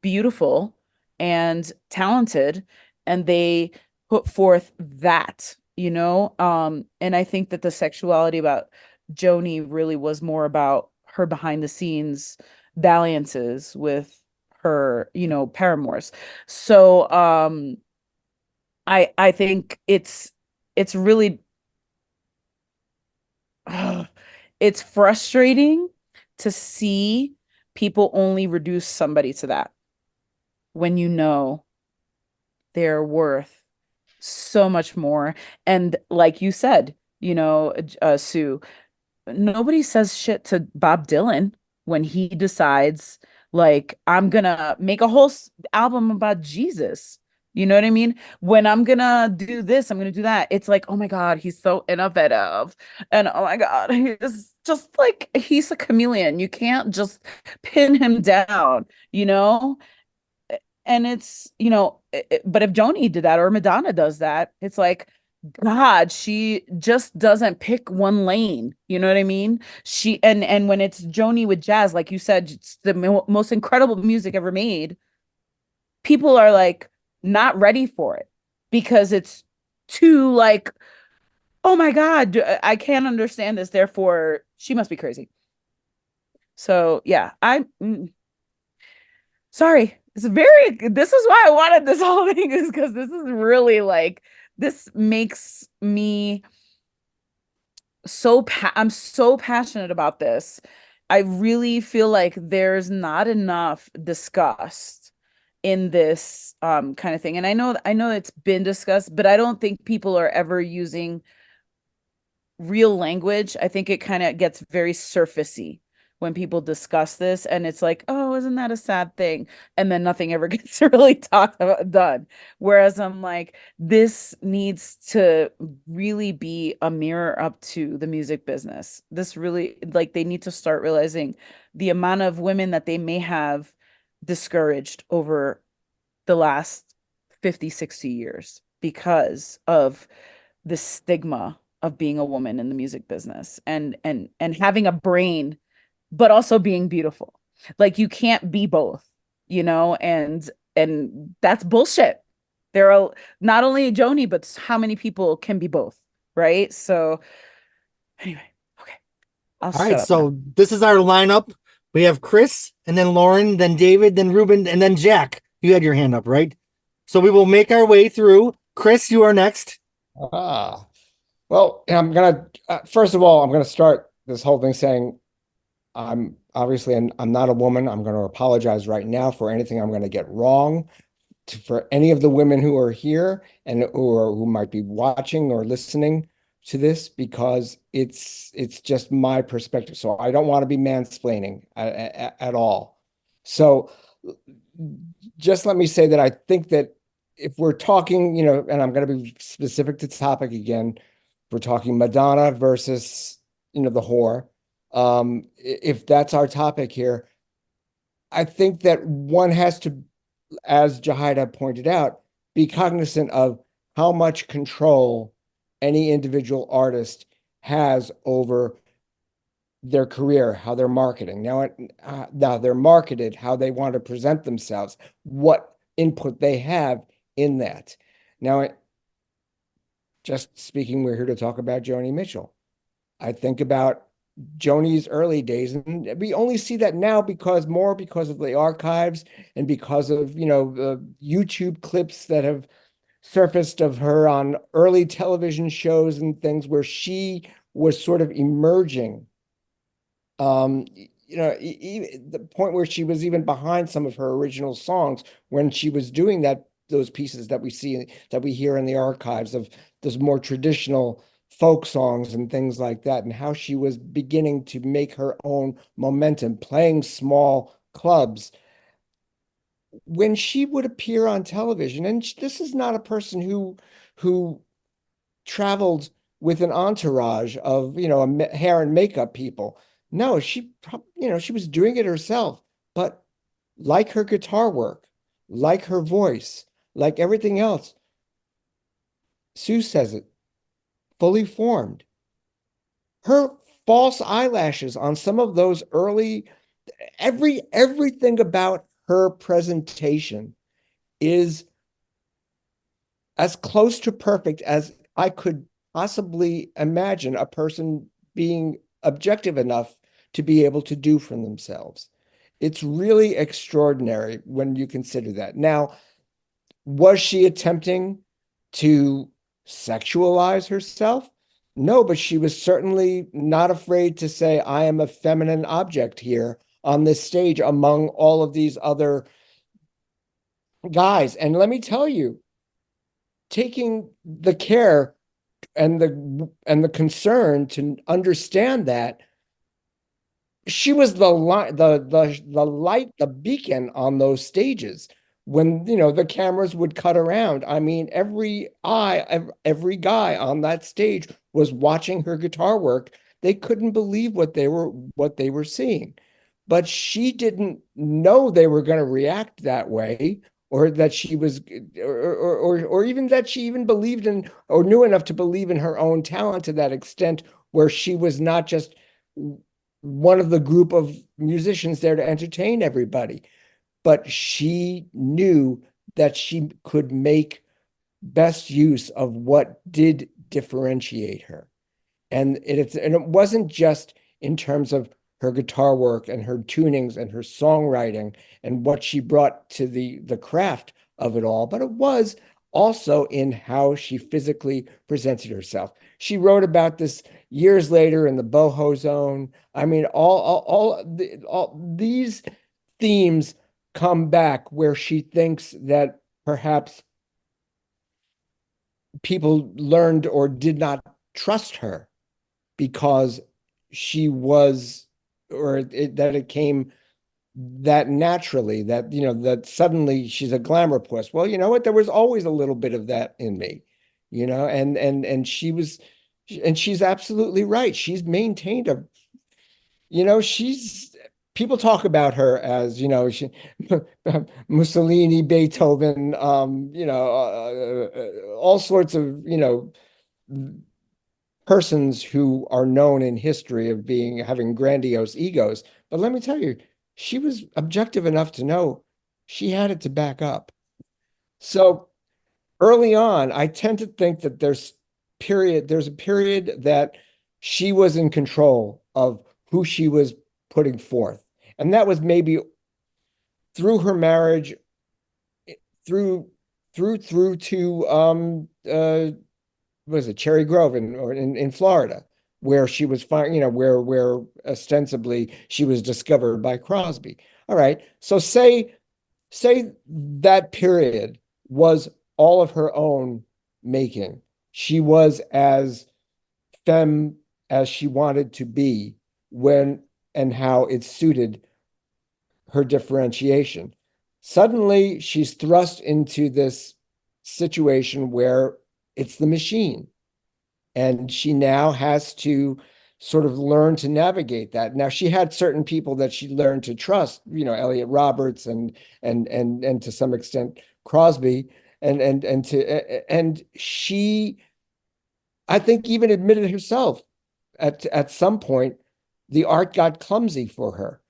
beautiful and talented, and they put forth that, and I think that the sexuality about Joni really was more about her behind the scenes dalliances with her, paramours. So I think it's really it's frustrating to see people only reduce somebody to that when they're worth so much more. And like you said, Sue, nobody says shit to Bob Dylan when he decides, like, I'm gonna make a whole album about Jesus. You know what I mean? When I'm gonna do this, I'm gonna do that. It's like, oh my God, he's so innovative. And oh my God, he's just like, he's a chameleon. You can't just pin him down, you know? And it's, but if Joni did that, or Madonna does that, it's like, God, she just doesn't pick one lane. You know what I mean? And when it's Joni with jazz, like you said, it's the most incredible music ever made. People are like not ready for it because it's too, like, oh my God, I can't understand this. Therefore, she must be crazy. So yeah, sorry. This is why I wanted this whole thing, is because this is really, like, this makes me I'm so passionate about this. I really feel like there's not enough discussed in this kind of thing. And I know it's been discussed, but I don't think people are ever using real language. I think it kind of gets very surfacey when people discuss this, and it's like, oh, isn't that a sad thing? And then nothing ever gets really talked about, done. Whereas I'm like, this needs to really be a mirror up to the music business. This really, like, they need to start realizing the amount of women that they may have discouraged over the last 50, 60 years because of the stigma of being a woman in the music business, and having a brain but also being beautiful. Like, you can't be both, and that's bullshit. There are not only Joni, but how many people can be both, right? So anyway, okay, I'll All shut right, up now. so this is our lineup. We have Chris, and then Lauren, then David, then Ruben, and then Jack. You had your hand up, right? So we will make our way through. Chris, you are next. Well, I'm gonna first of all, I'm gonna start this whole thing saying I'm not a woman. I'm going to apologize right now for anything I'm going to get wrong for any of the women who are here and or who might be watching or listening to this, because it's just my perspective. So I don't want to be mansplaining at all. So just let me say that I think that if we're talking, and I'm going to be specific to topic again, we're talking Madonna versus, the whore. If that's our topic here, I think that one has to, as Jahida pointed out, be cognizant of how much control any individual artist has over their career, how they're marketing. Now they're marketed, how they want to present themselves, what input they have in that. Now, just speaking, we're here to talk about Joni Mitchell. I think about Joni's early days, and we only see that now because of the archives and because of, the YouTube clips that have surfaced of her on early television shows and things where she was sort of emerging. The point where she was even behind some of her original songs when she was doing those pieces that we hear in the archives of those more traditional folk songs and things like that, and how she was beginning to make her own momentum, playing small clubs. When she would appear on television, and this is not a person who traveled with an entourage of, hair and makeup people. No, she was doing it herself, but like her guitar work, like her voice, like everything else, Sue says it, fully formed. Her false eyelashes on some of those early, everything about her presentation is as close to perfect as I could possibly imagine a person being objective enough to be able to do for themselves. It's really extraordinary when you consider that. Now, was she attempting to sexualize herself? No, but she was certainly not afraid to say, I am a feminine object here on this stage among all of these other guys. And let me tell you, taking the care and the concern to understand that she was the light, the beacon on those stages. When the cameras would cut around, I mean, every guy on that stage was watching her guitar work. They couldn't believe what they were seeing, but she didn't know they were going to react that way, or that she was, or even that she even believed in or knew enough to believe in her own talent to that extent, where she was not just one of the group of musicians there to entertain everybody, but she knew that she could make best use of what did differentiate her. And it wasn't just in terms of her guitar work and her tunings and her songwriting and what she brought to the craft of it all, but it was also in how she physically presented herself. She wrote about this years later in the Boho Zone. I mean, all these themes come back where she thinks that perhaps people learned or did not trust her because she was, that it came that naturally, that that suddenly she's a glamour puss. Well, you know what? There was always a little bit of that in me, and she was, and she's absolutely right. She's maintained she's, people talk about her as, Mussolini, Beethoven, all sorts of, persons who are known in history of having grandiose egos. But let me tell you, she was objective enough to know she had it to back up. So early on, I tend to think that there's a period that she was in control of who she was putting forth. And that was maybe through her marriage, through to was it Cherry Grove in Florida, where she was where ostensibly she was discovered by Crosby. All right. So say say that period was all of her own making. She was as femme as she wanted to be when and how it suited her differentiation. Suddenly, she's thrust into this situation where it's the machine, and she now has to sort of learn to navigate that. Now, she had certain people that she learned to trust, Elliot Roberts and to some extent Crosby, and she, I think, even admitted herself at some point the art got clumsy for her,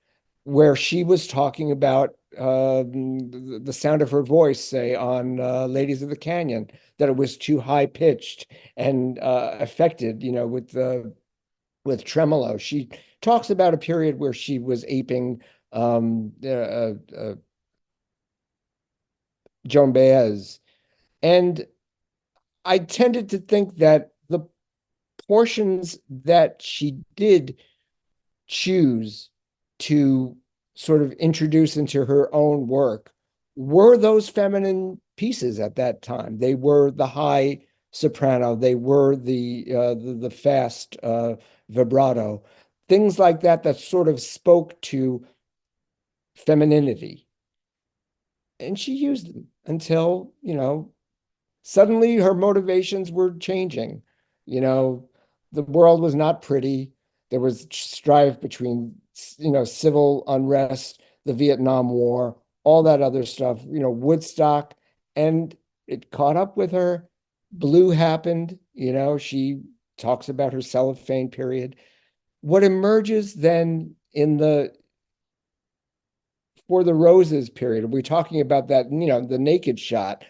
where she was talking about the sound of her voice, say on Ladies of the Canyon, that it was too high pitched and affected, with tremolo. She talks about a period where she was aping Joan Baez, and I tended to think that the portions that she did choose to sort of introduce into her own work were those feminine pieces at that time. They were the high soprano, they were the fast vibrato, things like that that sort of spoke to femininity. And she used them until, suddenly her motivations were changing. The world was not pretty. There was strife between, civil unrest, the Vietnam War, all that other stuff, Woodstock, and it caught up with her. Blue happened, she talks about her cellophane period. What emerges then in the For the Roses period, we're talking about that, the naked shot.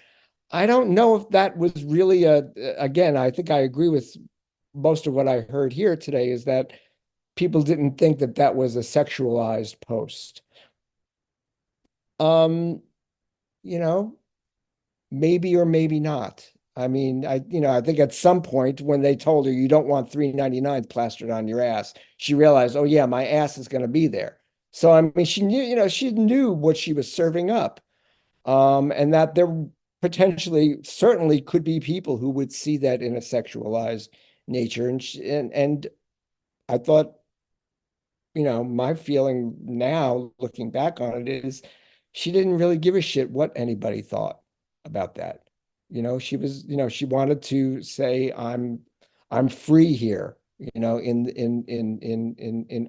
I don't know if that was really again, I think I agree with most of what I heard here today, is that people didn't think that that was a sexualized post. You know, maybe or maybe not. I mean, I think at some point when they told her you don't want 399 plastered on your ass, she realized, oh yeah, my ass is going to be there. So I mean, she knew what she was serving up, and that there potentially, certainly, could be people who would see that in a sexualized nature, and I thought, my feeling now, looking back on it, is she didn't really give a shit what anybody thought about that. She was, she wanted to say, I'm free here, in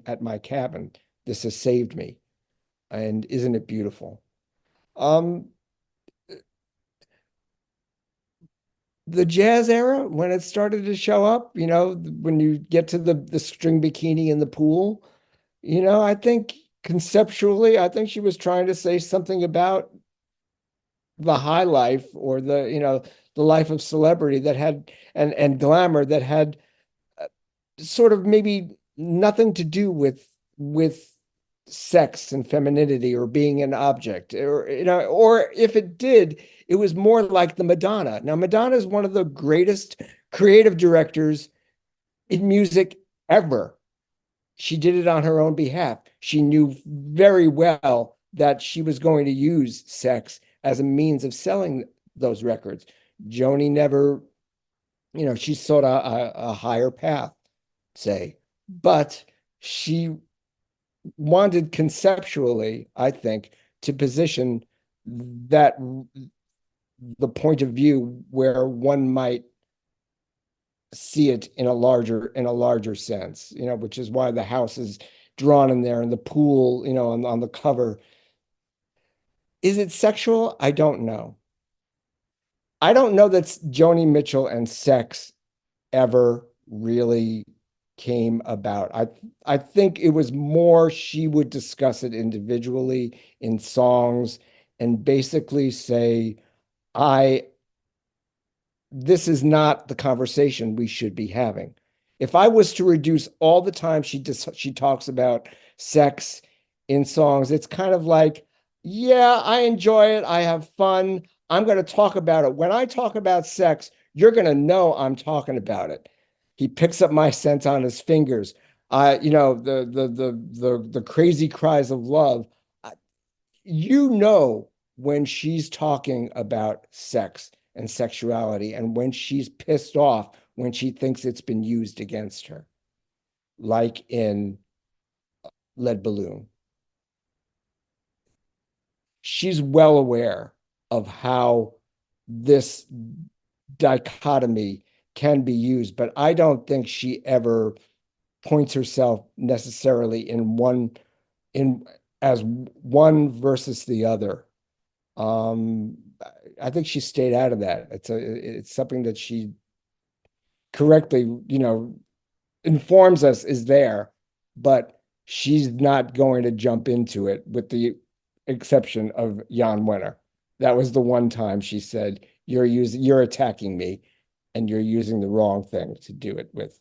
at my cabin. This has saved me. And isn't it beautiful? Um, the jazz era, when it started to show up, when you get to the string bikini in the pool, I think conceptually, I think she was trying to say something about the high life, or the life of celebrity that had, and glamour that had sort of maybe nothing to do with sex and femininity or being an object, or if it did, it was more like the Madonna. Now, Madonna is one of the greatest creative directors in music ever. She did it on her own behalf. She knew very well that she was going to use sex as a means of selling those records. Joni never, she sought a higher path, say, but she wanted conceptually, I think, to position that the point of view where one might see it in a larger sense, which is why the house is drawn in there, and the pool, on the cover. Is it sexual? I don't know. I don't know that Joni Mitchell and sex ever really came about. I think it was more she would discuss it individually in songs and basically say, this is not the conversation we should be having. If I was to reduce all the time she talks about sex in songs, it's kind of like, yeah, I enjoy it. I have fun. I'm going to talk about it. When I talk about sex, you're going to know I'm talking about it. He picks up my scent on his fingers. The crazy cries of love. You know when she's talking about sex and sexuality, and when she's pissed off when she thinks it's been used against her, like in Lead Balloon. She's well aware of how this dichotomy can be used, but I don't think she ever points herself necessarily as one versus the other. I think she stayed out of that. It's something that she correctly, informs us is there, but she's not going to jump into it, with the exception of Jann Wanner. That was the one time she said, you're attacking me and you're using the wrong thing to do it with.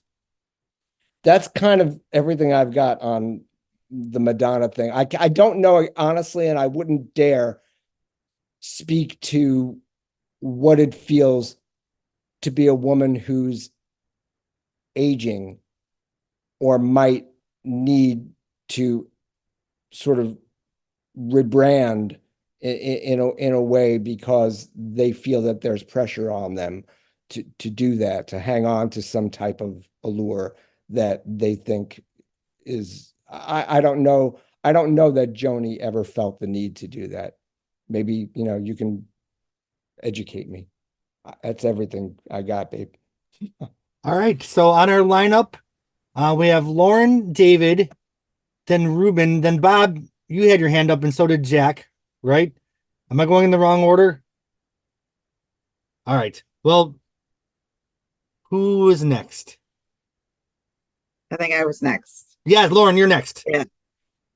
That's kind of everything I've got on the Madonna thing. I don't know, honestly, and I wouldn't dare speak to what it feels to be a woman who's aging or might need to sort of rebrand in a way, because they feel that there's pressure on them to do that, to hang on to some type of allure that they think is, I don't know. I don't know that Joni ever felt the need to do that. Maybe, you can educate me. That's everything I got, babe. All right. So on our lineup, we have Lauren, David, then Ruben, then Bob. You had your hand up, and so did Jack, right? Am I going in the wrong order? All right. Well, who is next? I think I was next. Yeah, Lauren, you're next. Yeah.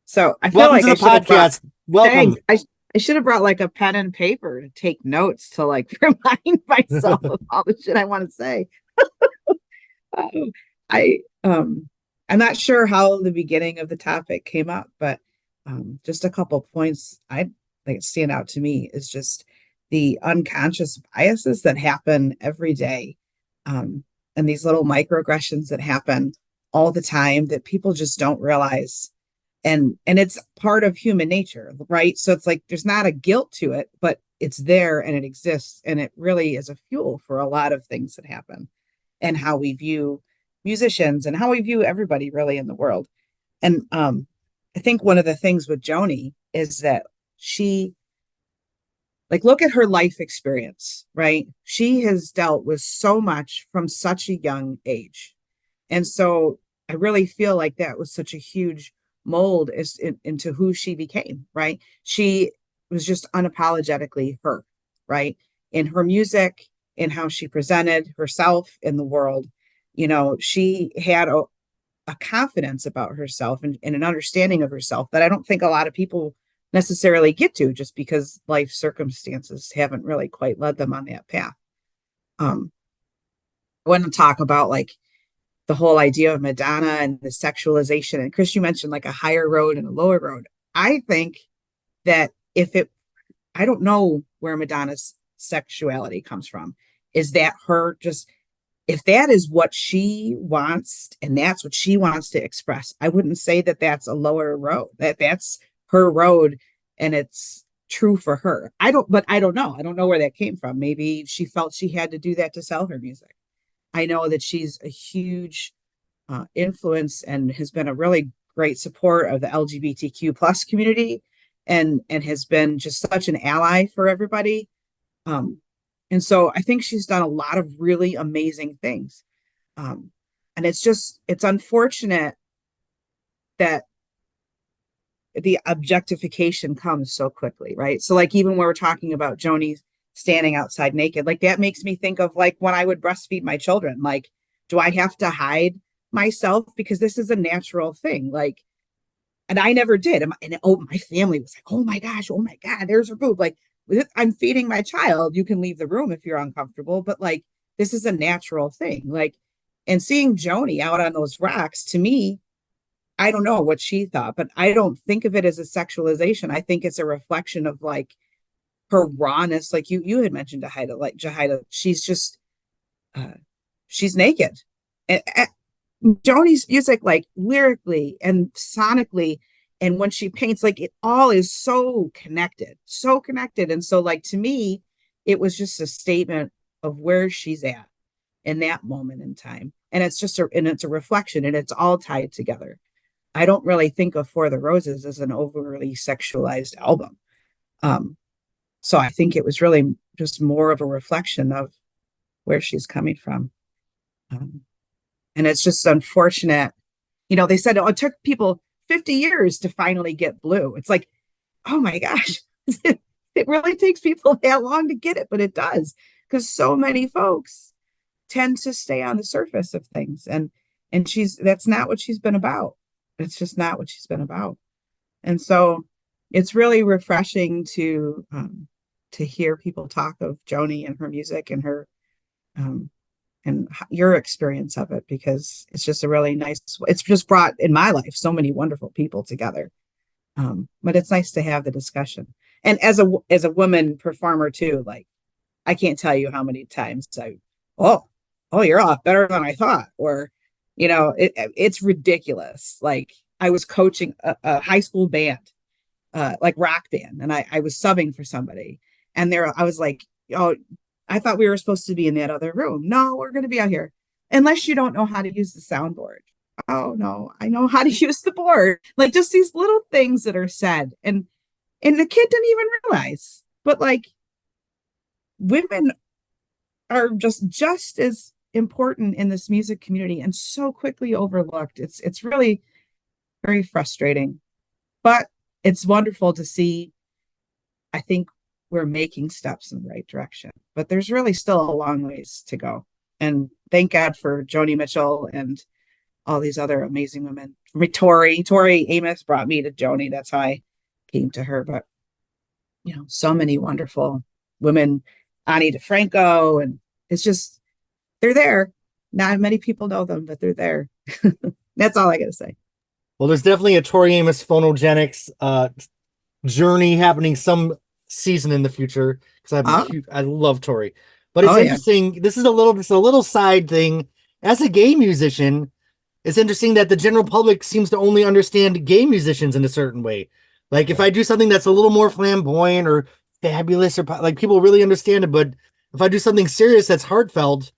So I feel Welcome like to the podcast. Welcome. Thanks. I should have brought like a pen and paper to take notes, to like remind myself of all the shit I want to say. I'm not sure how the beginning of the topic came up, but just a couple points I think stand out to me is just the unconscious biases that happen every day, and these little microaggressions that happen all the time that people just don't realize. And it's part of human nature, right? So it's like there's not a guilt to it, but it's there and it exists, and it really is a fuel for a lot of things that happen, and how we view musicians and how we view everybody really in the world. And I think one of the things with Joni is that she, like, look at her life experience, right? She has dealt with so much from such a young age. And so I really feel like that was such a huge mold into who she became, right? She was just unapologetically her, right? In her music, in how she presented herself in the world. She had a confidence about herself and an understanding of herself that I don't think a lot of people necessarily get to, just because life circumstances haven't really quite led them on that path. I want to talk about like the whole idea of Madonna and the sexualization. And Chris, you mentioned like a higher road and a lower road. I think that I don't know where Madonna's sexuality comes from. Is that her just, if that is what she wants and that's what she wants to express, I wouldn't say that that's a lower road, that's her road and it's true for her. I don't know. I don't know where that came from. Maybe she felt she had to do that to sell her music. I know that she's a huge influence and has been a really great support of the LGBTQ plus community, and has been just such an ally for everybody. And so I think she's done a lot of really amazing things. And it's unfortunate that the objectification comes so quickly, right? So like even when we're talking about Joni standing outside naked, like that makes me think of like when I would breastfeed my children, like, do I have to hide myself because this is a natural thing? Like, and I never did. And my family was like, oh my gosh, oh my God, there's her boob. Like, I'm feeding my child. You can leave the room if you're uncomfortable, but like, this is a natural thing. Like, and seeing Joni out on those rocks, to me, I don't know what she thought, but I don't think of it as a sexualization. I think it's a reflection of like her rawness. Like you had mentioned Jahida, she's just, she's naked. And Joni's music, like lyrically and sonically, And when she paints, like it all is so connected, so connected. And so like to me, it was just a statement of where she's at in that moment in time. And it's a reflection, and it's all tied together. I don't really think of For the Roses as an overly sexualized album. So I think it was really just more of a reflection of where she's coming from. And it's just unfortunate. You know, they said, oh, it took people 50 years to finally get Blue. It's like, oh my gosh, it really takes people that long to get it, but it does, because so many folks tend to stay on the surface of things. And that's not what she's been about. It's just not what she's been about. And so it's really refreshing to hear people talk of Joni and her music and her and your experience of it, because it's just a really nice, it's just brought in my life so many wonderful people together. But it's nice to have the discussion. And as a woman performer too, like I can't tell you how many times oh, you're off better than I thought. Or, you know, it's ridiculous. Like I was coaching a high school band, like rock band, and I was subbing for somebody, and I was like, oh, I thought we were supposed to be in that other room. No, we're going to be out here. Unless you don't know how to use the soundboard. Oh no, I know how to use the board. Like just these little things that are said. And the kid didn't even realize. But like women are just as important in this music community and so quickly overlooked. It's really very frustrating. But it's wonderful to see. I think we're making steps in the right direction, but there's really still a long ways to go. And thank God for Joni Mitchell and all these other amazing women. For me, Tori Amos brought me to Joni. That's how I came to her. But, you know, so many wonderful women, Ani DeFranco, and it's just, they're there. Not many people know them, but they're there. That's all I got to say. Well, there's definitely a Tori Amos Phonogenics journey happening some season in the future, because I love Tori. But it's interesting. Yeah. This is a little side thing. As a gay musician, it's interesting that the general public seems to only understand gay musicians in a certain way. Like if I do something that's a little more flamboyant or fabulous, or like people really understand it, but if I do something serious that's heartfelt,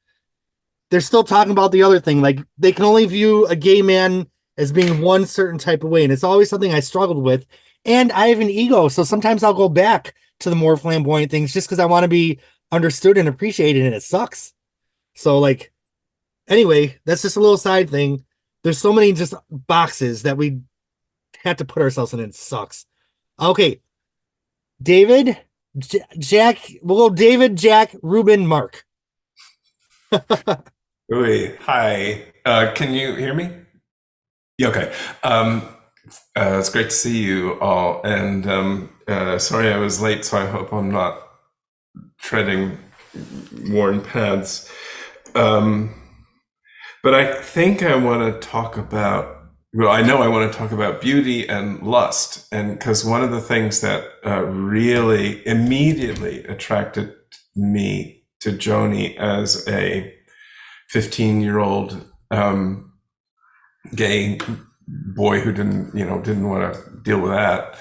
they're still talking about the other thing. Like they can only view a gay man as being one certain type of way. And it's always something I struggled with. And I have an ego, so sometimes I'll go back to the more flamboyant things just because I want to be understood and appreciated, and it sucks. So, like, anyway, that's just a little side thing. There's so many just boxes that we have to put ourselves in, and it sucks. Okay. David, Jack, we'll go David, Jack, Ruben, Mark. Oi, hi. Can you hear me? Yeah, okay. It's great to see you all, and sorry I was late, so I hope I'm not treading worn paths. But I think I want to talk about, well, I know I want to talk about beauty and lust, and because one of the things that really immediately attracted me to Joni as a 15-year-old gay boy who didn't want to deal with that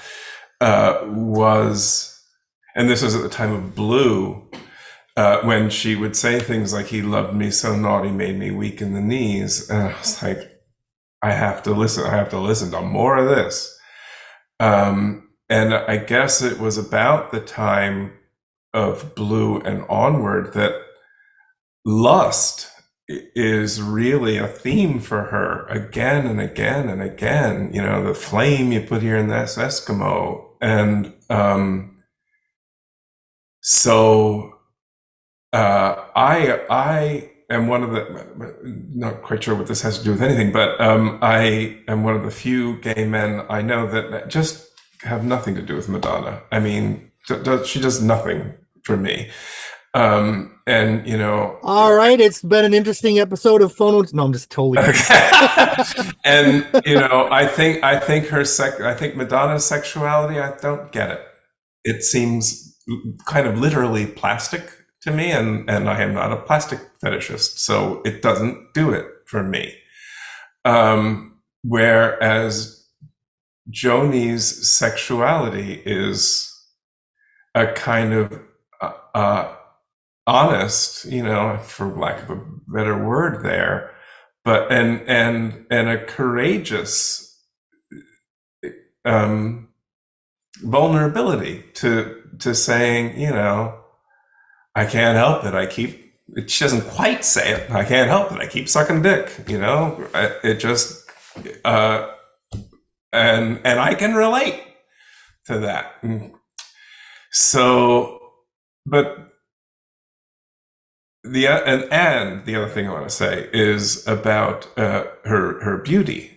was, and this was at the time of Blue, when she would say things like, he loved me so naughty, made me weak in the knees. And I was like, I have to listen to more of this. And I guess it was about the time of Blue and onward that lust is really a theme for her again and again and again. You know, the flame you put here in this Eskimo. And so I am one of the, not quite sure what this has to do with anything, but I am one of the few gay men I know that just have nothing to do with Madonna. I mean, she does nothing for me. And you know, all right, it's been an interesting episode of Phono. No, I'm just totally and you know, I think Madonna's sexuality, I don't get it. It seems kind of literally plastic to me, and I am not a plastic fetishist, so it doesn't do it for me. Whereas Joni's sexuality is a kind of honest, for lack of a better word there, but and a courageous vulnerability to saying, I can't help it. She doesn't quite say it. I can't help it. I keep sucking dick. It just, and I can relate to that. So, but the other thing I want to say is about her beauty.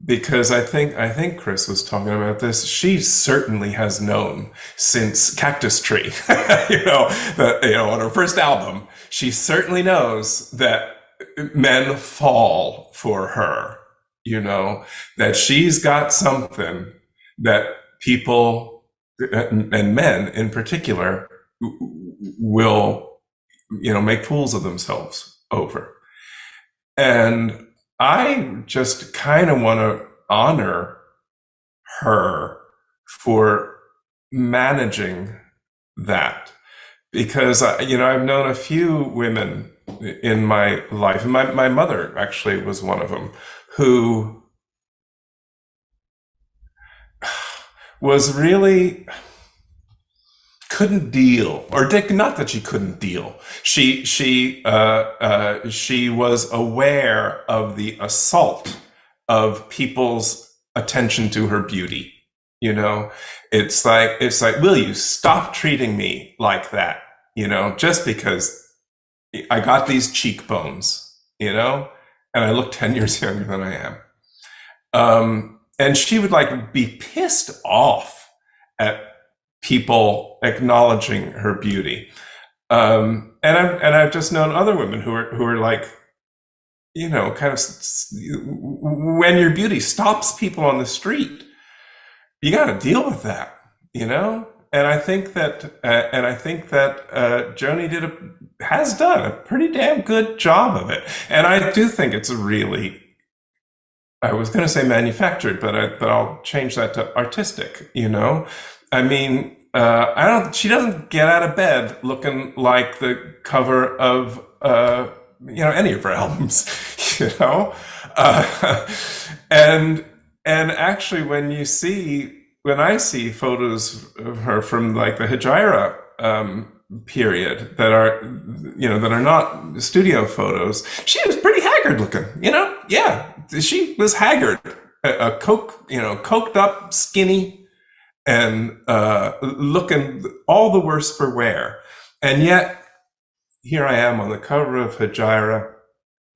Because I think Chris was talking about this. She certainly has known since Cactus Tree, on her first album, she certainly knows that men fall for her, that she's got something that people and men in particular will, make fools of themselves over. And I just kind of want to honor her for managing that, because I've known a few women in my life, and my mother actually was one of them, who was really couldn't deal, or not that she couldn't deal. She was aware of the assault of people's attention to her beauty. It's like, will you stop treating me like that? Just because I got these cheekbones, and I look 10 years younger than I am. And she would be pissed off at people acknowledging her beauty. And I've just known other women who are like, kind of, when your beauty stops people on the street, you got to deal with that, And I think that Joni has done a pretty damn good job of it. And I do think it's I was going to say manufactured, but I'll change that to artistic, I mean, she doesn't get out of bed looking like the cover of, any of her albums, and actually when I see photos of her from the Hijira, period that are not studio photos, she was pretty haggard looking, yeah, she was haggard, coked up, skinny, and looking all the worse for wear. And yet, here I am on the cover of Hijira,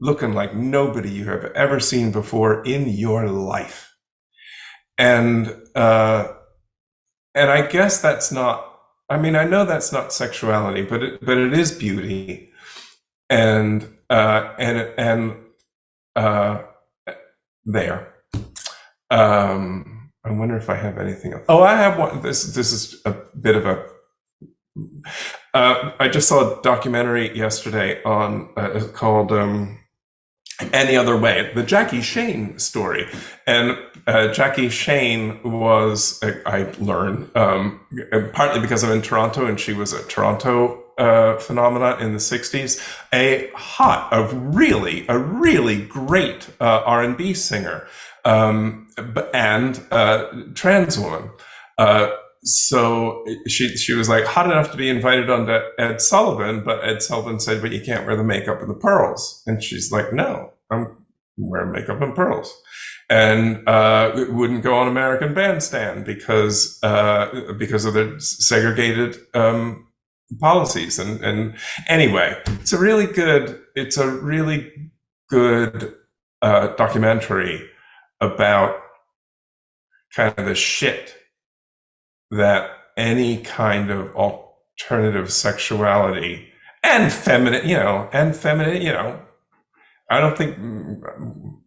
looking like nobody you have ever seen before in your life. And I guess that's not, I know that's not sexuality, but it is beauty. And there. I wonder if I have anything else. Oh, I have one. This is a bit of a. I just saw a documentary yesterday on called "Any Other Way," the Jackie Shane story, and Jackie Shane was, I learned, partly because I'm in Toronto, and she was a Toronto phenomena in the '60s, a really great R&B singer. And trans woman. So she was hot enough to be invited on to Ed Sullivan, but Ed Sullivan said, but you can't wear the makeup and the pearls. And she's like, no, I'm wearing makeup and pearls. And wouldn't go on American Bandstand because of the segregated policies. And anyway, it's a really good documentary about kind of the shit that any kind of alternative sexuality and feminine, I don't think,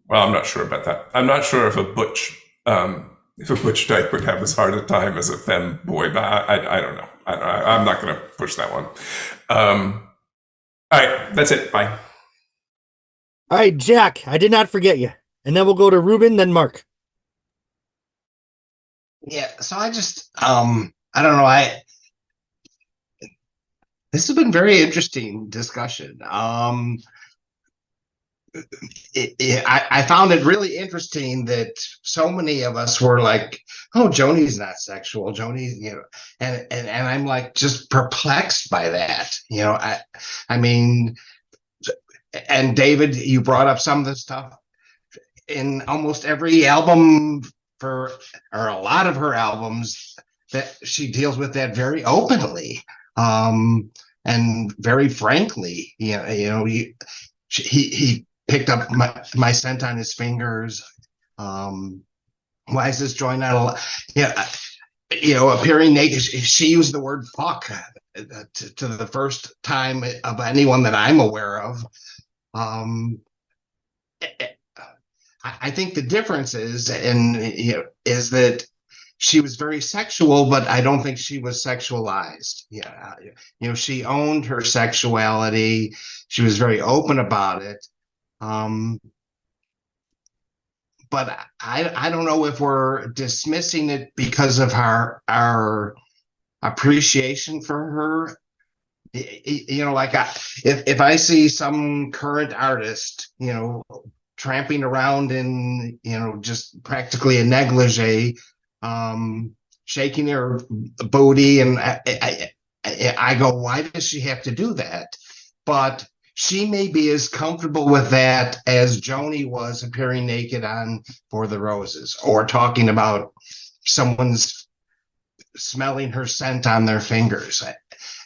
well, I'm not sure about that. I'm not sure if a butch dyke would have as hard a time as a femme boy, but I don't know. I'm not going to push that one. All right, that's it. Bye. All right, Jack, I did not forget you. And then we'll go to Ruben, then Mark. Yeah, so I don't know. This has been very interesting discussion. I found it really interesting that so many of us were like, "Oh, Joni's not sexual. Joni, and I'm like just perplexed by that. I mean, and David, you brought up some of the stuff in almost every album or a lot of her albums that she deals with that very openly, and very frankly. He picked up my scent on his fingers. Why is this joint not allowed? Yeah, appearing naked. She used the word fuck to the first time of anyone that I'm aware of. Um, I think the difference is, is that she was very sexual, but I don't think she was sexualized. Yeah, she owned her sexuality. She was very open about it. But I don't know if we're dismissing it because of our appreciation for her. Like if I see some current artist, tramping around in, just practically a negligee, shaking her booty, and I go, why does she have to do that? But she may be as comfortable with that as Joni was appearing naked on For the Roses, or talking about someone's smelling her scent on their fingers.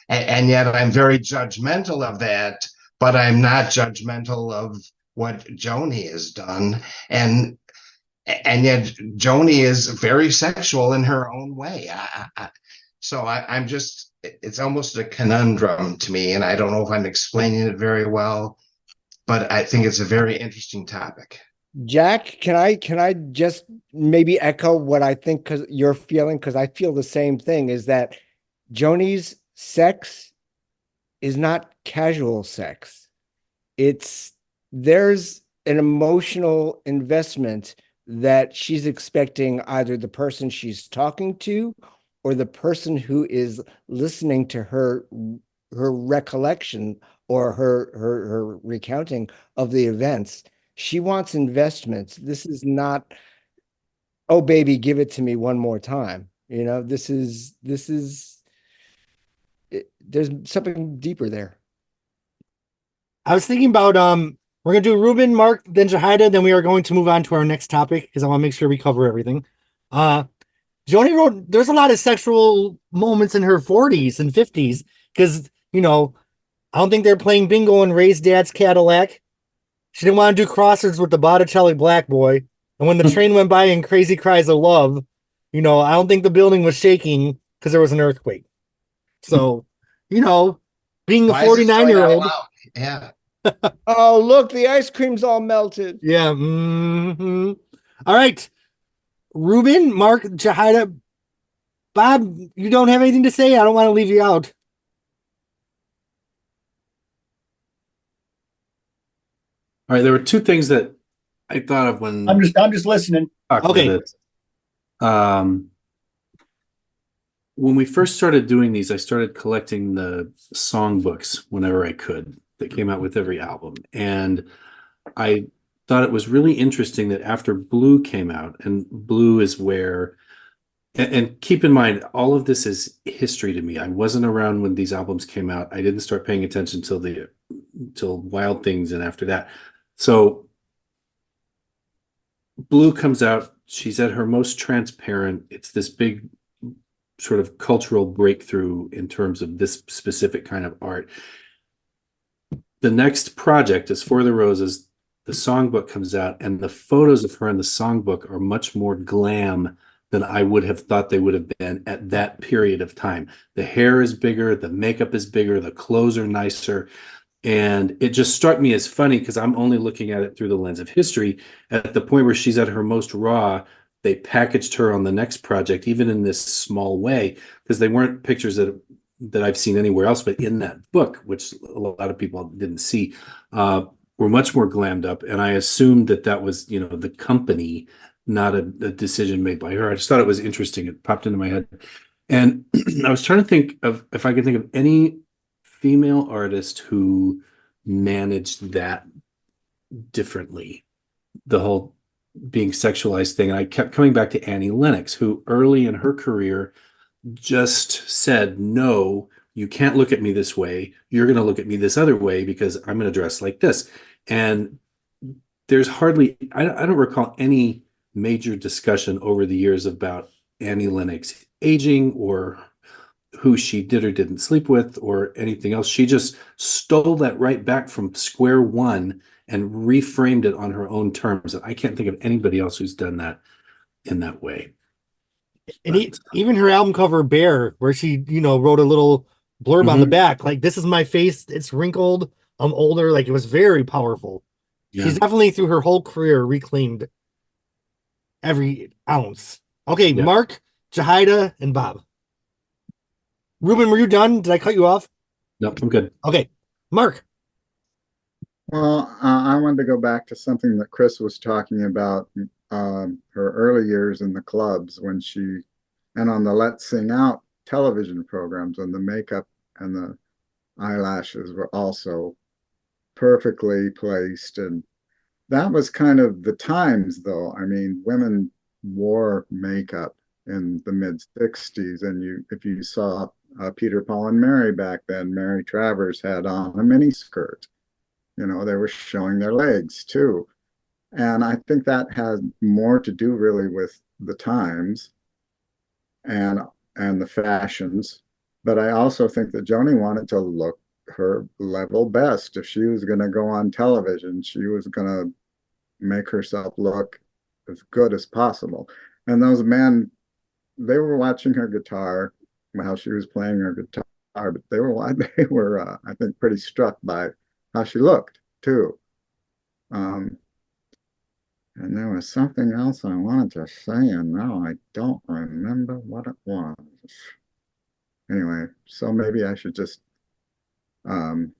And yet I'm very judgmental of that, but I'm not judgmental of what Joni has done. And yet Joni is very sexual in her own way. I'm just, it's almost a conundrum to me, and I don't know if I'm explaining it very well, but I think it's a very interesting topic. Jack, can I just maybe echo what I think, because you're feeling, because I feel the same thing, is that Joni's sex is not casual sex. There's an emotional investment that she's expecting either the person she's talking to or the person who is listening to her recollection or her recounting of the events. She wants investments. This is not, oh baby, give it to me one more time. This is there's something deeper there. I was thinking about we're gonna do Ruben, Mark, then Jahida, then we are going to move on to our next topic because I want to make sure we cover everything. Joni wrote, there's a lot of sexual moments in her 40s and 50s because I don't think they're playing bingo in Ray's dad's Cadillac. She didn't want to do crosswords with the Botticelli Black Boy. And when the train went by in Crazy Cries of Love, I don't think the building was shaking because there was an earthquake. So, being a 49-year-old. Yeah. Oh, look, the ice cream's all melted. Yeah. Mm-hmm. All right. Ruben, Mark, Jahida, Bob, you don't have anything to say? I don't want to leave you out. All right, there were two things that I thought of when I'm just listening. Okay. When we first started doing these, I started collecting the songbooks whenever I could that came out with every album. And I thought it was really interesting that after Blue came out, and Blue is where, and keep in mind, all of this is history to me. I wasn't around when these albums came out. I didn't start paying attention till Wild Things and after that. So Blue comes out, she's at her most transparent. It's this big sort of cultural breakthrough in terms of this specific kind of art. The next project is For the Roses. The songbook comes out, and the photos of her in the songbook are much more glam than I would have thought they would have been at that period of time. The hair is bigger, the makeup is bigger, the clothes are nicer. And it just struck me as funny because I'm only looking at it through the lens of history. At the point where she's at her most raw, they packaged her on the next project, even in this small way, because they weren't pictures that I've seen anywhere else, but in that book, which a lot of people didn't see, were much more glammed up. And I assumed that was, the company not a decision made by her. I just thought it was interesting. It popped into my head. And I was trying to think of if I could think of any female artist who managed that differently, the whole being sexualized thing. And I kept coming back to Annie Lennox, who early in her career just said, no, you can't look at me this way. You're going to look at me this other way because I'm going to dress like this. And there's hardly, I don't recall any major discussion over the years about Annie Lennox aging or who she did or didn't sleep with or anything else. She just stole that right back from square one and reframed it on her own terms. And I can't think of anybody else who's done that in that way. And even her album cover Bear, where she, wrote a little blurb on the back, like, this is my face, it's wrinkled, I'm older. Like, it was very powerful. Yeah. She's definitely through her whole career reclaimed every ounce. Okay, Yeah. Mark, Jahida, and Bob. Ruben, were you done? Did I cut you off? Nope, I'm good. Okay, Mark. Well, I wanted to go back to something that Chris was talking about, her early years in the clubs when and on the Let's Sing Out television programs, and the makeup and the eyelashes were also perfectly placed. And that was kind of the times, though. I mean, women wore makeup in the mid 60s, and if you saw Peter, Paul, and Mary back then, Mary Travers had on a mini skirt. They were showing their legs too. And I think that has more to do really with the times and the fashions. But I also think that Joni wanted to look her level best. If she was going to go on television, she was going to make herself look as good as possible. And those men, they were watching her guitar while she was playing her guitar, but they were I think pretty struck by how she looked too. And there was something else I wanted to say, and now I don't remember what it was. Anyway, so maybe I should just move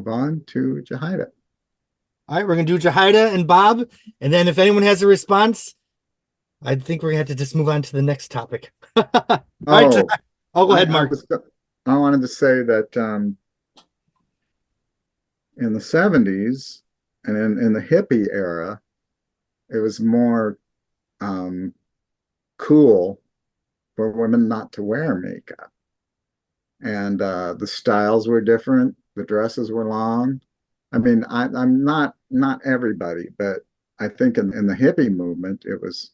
on to Jahida. All right, we're going to do Jahida and Bob. And then if anyone has a response, I think we're going to have to just move on to the next topic. All right, go ahead, Mark. I wanted to say that in the 70s and in the hippie era, it was more cool for women not to wear makeup. And the styles were different. The dresses were long. I mean, I'm not everybody, but I think in the hippie movement, it was,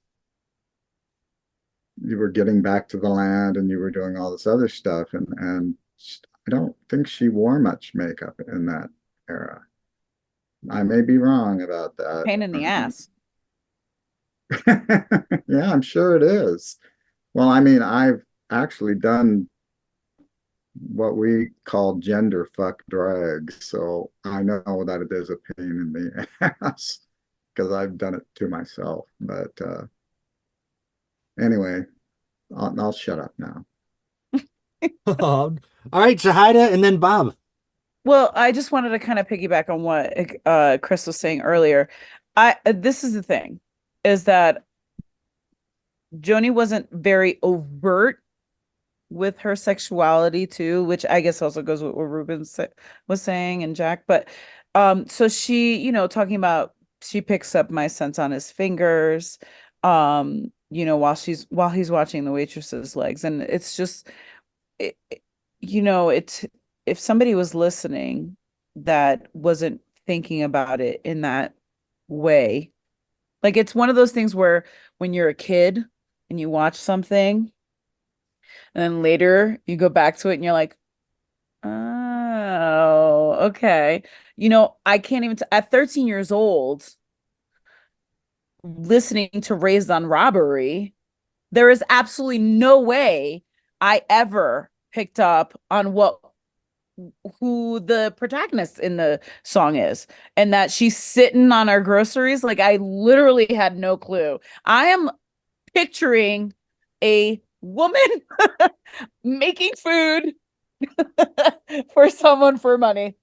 you were getting back to the land and you were doing all this other stuff. And I don't think she wore much makeup in that era. I may be wrong about that. Pain in the ass. Yeah, I'm sure it is. Well, I mean, I've actually done what we call gender fuck drag, so I know that it is a pain in the ass because I've done it to myself. But anyway, I'll shut up now. All right, Jahida and then Bob. Well, I just wanted to kind of piggyback on what Chris was saying earlier. This is the thing, is that Joni wasn't very overt with her sexuality too, which I guess also goes with what Ruben was saying and Jack. But so she, talking about, she picks up my scent on his fingers, while he's watching the waitress's legs, and it's just, it's, if somebody was listening that wasn't thinking about it in that way, like, it's one of those things where when you're a kid and you watch something and then later you go back to it and you're like, oh, okay. I can't even, at 13 years old, listening to Raised on Robbery, there is absolutely no way I ever picked up on who the protagonist in the song is, and that she's sitting on our groceries. Like, I literally had no clue. I am picturing a woman making food for someone for money.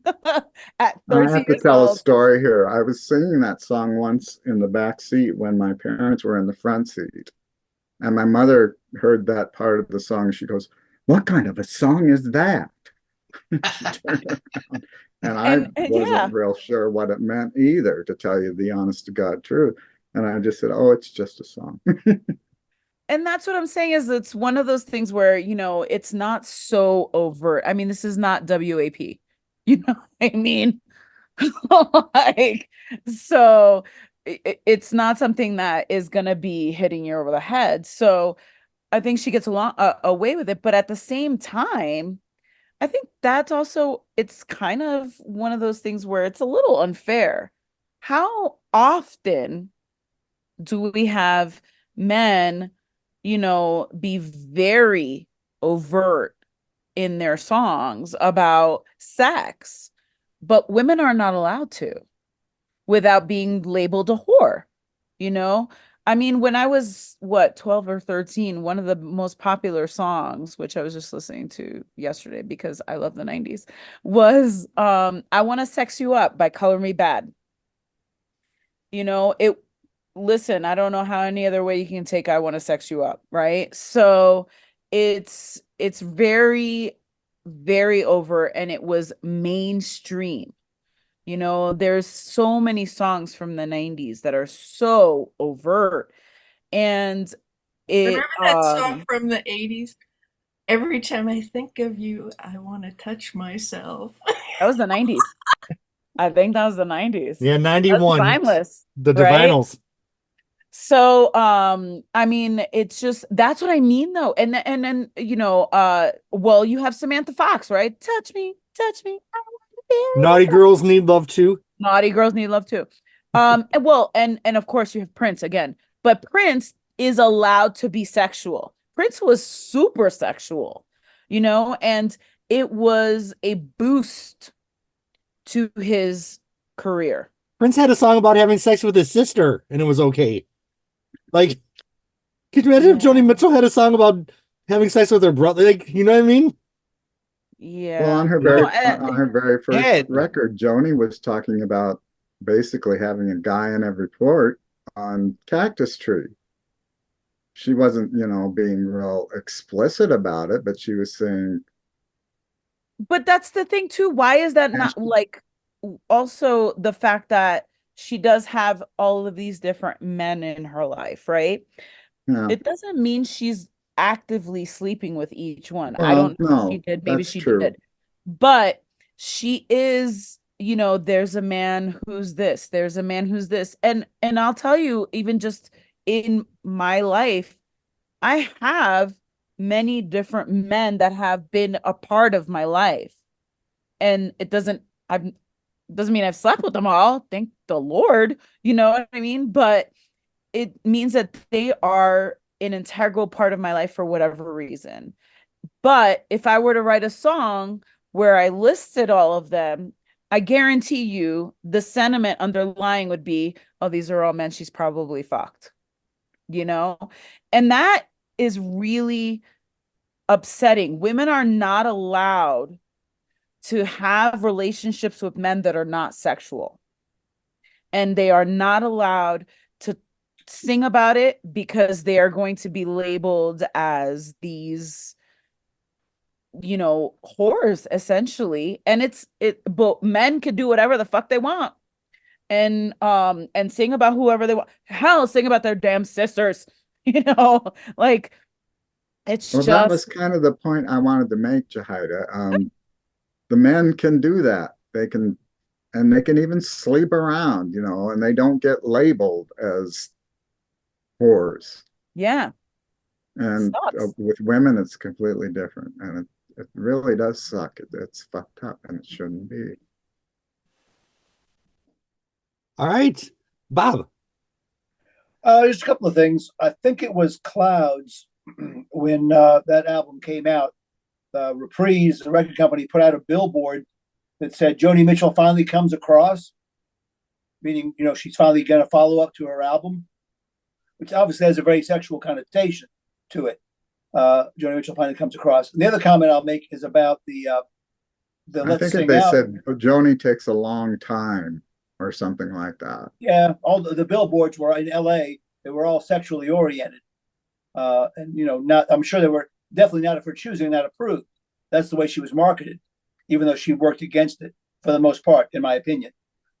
at I 13 have to years tell a old. story here. I was singing that song once in the back seat when my parents were in the front seat. And my mother heard that part of the song. She goes, "What kind of a song is that?" She turned around, and I And wasn't yeah, real sure what it meant either, to tell you the honest to God truth. And I just said, "Oh, it's just a song." and that's what I'm saying is it's one of those things where, you know, it's not so overt. I mean, this is not WAP. You know what I mean? Like, so it's not something that is going to be hitting you over the head. So I think she gets along away with it, but at the same time, I think that's also it's kind of one of those things where it's a little unfair. How often do we have men, you know, be very overt in their songs about sex, but women are not allowed to without being labeled a whore, you know? I mean, when I was what, 12 or 13, one of the most popular songs, which I was just listening to yesterday because I love the 90s, was I Want to Sex You Up by Color Me Bad. You know, it listen, I don't know how any other way you can take I Want to Sex You Up, right? So it's very, very over and it was mainstream. You know, there's so many songs from the 90s that are so overt and Remember it that song from the 80s? Every time I think of you, I want to touch myself. that was the 90s. I think that was the 90s. Yeah, That's 91. timeless, The right? Divinals. So I mean it's just that's what I mean though. And then you know, well you have Samantha Fox, right? Touch me, touch me. I want to feel Naughty your Girls Need Love Too. Naughty Girls Need Love Too. And well, and of course you have Prince again, but Prince is allowed to be sexual. Prince was super sexual, you know, and it was a boost to his career. Prince had a song about having sex with his sister, and it was okay. Like, could you imagine if Joni Mitchell had a song about having sex with her brother? Like, you know what I mean? Well, Yeah. No, on her very first Ed. record, Joni was talking about basically having a guy in every port on Cactus Tree. She wasn't, being real explicit about it, but she was saying, But that's the thing too. Why is that and not like also the fact that she does have all of these different men in her life, right? yeah, It doesn't mean she's actively sleeping with each one. I don't well, know if she no, did, maybe that's she true. did. But she is, you know, there's a man who's this, there's a man who's this. And I'll tell you, even just in my life, I have many different men that have been a part of my life. And I've doesn't mean I've slept with them all, thank the Lord, you know what I mean? But it means that they are an integral part of my life for whatever reason. But if I were to write a song where I listed all of them, I guarantee you the sentiment underlying would be, oh, these are all men she's probably fucked, you know? And that is really upsetting. Women are not allowed to have relationships with men that are not sexual. And they are not allowed to sing about it because they are going to be labeled as these, you know, whores essentially. And but men could do whatever the fuck they want and sing about whoever they want. Hell, sing about their damn sisters, you know, like it's Well, that was just kind of the point I wanted to make, Jahida. The men can do that. And they can even sleep around, and they don't get labeled as whores. yeah, And sucks. with women, it's completely different. And it really does suck. It's fucked up and it shouldn't be. All right, Bob. Just a couple of things. I think it was Clouds when that album came out. Reprise, the record company, put out a billboard that said Joni Mitchell finally comes across, meaning, she's finally going to follow up to her album, which obviously has a very sexual connotation to it. Joni Mitchell finally comes across. And the other comment I'll make is about the the I Let's think Sing they Out. said Joni takes a long time or something like that. Yeah, all the billboards were in L.A. They were all sexually oriented, and not. I'm sure they were definitely not of her choosing, not approved. That's the way she was marketed, even though she worked against it for the most part, in my opinion.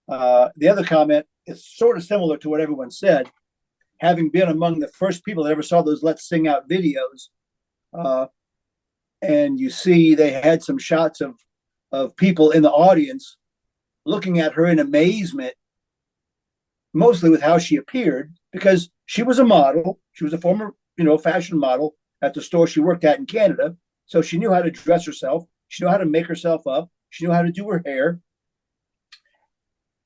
The other comment is sort of similar to what everyone said. Having been among the first people that ever saw those Let's Sing Out videos, and you see they had some shots of people in the audience looking at her in amazement, mostly with how she appeared, because she was a model. She was a former, fashion model at the store she worked at in Canada. So she knew how to dress herself. She knew how to make herself up. She knew how to do her hair.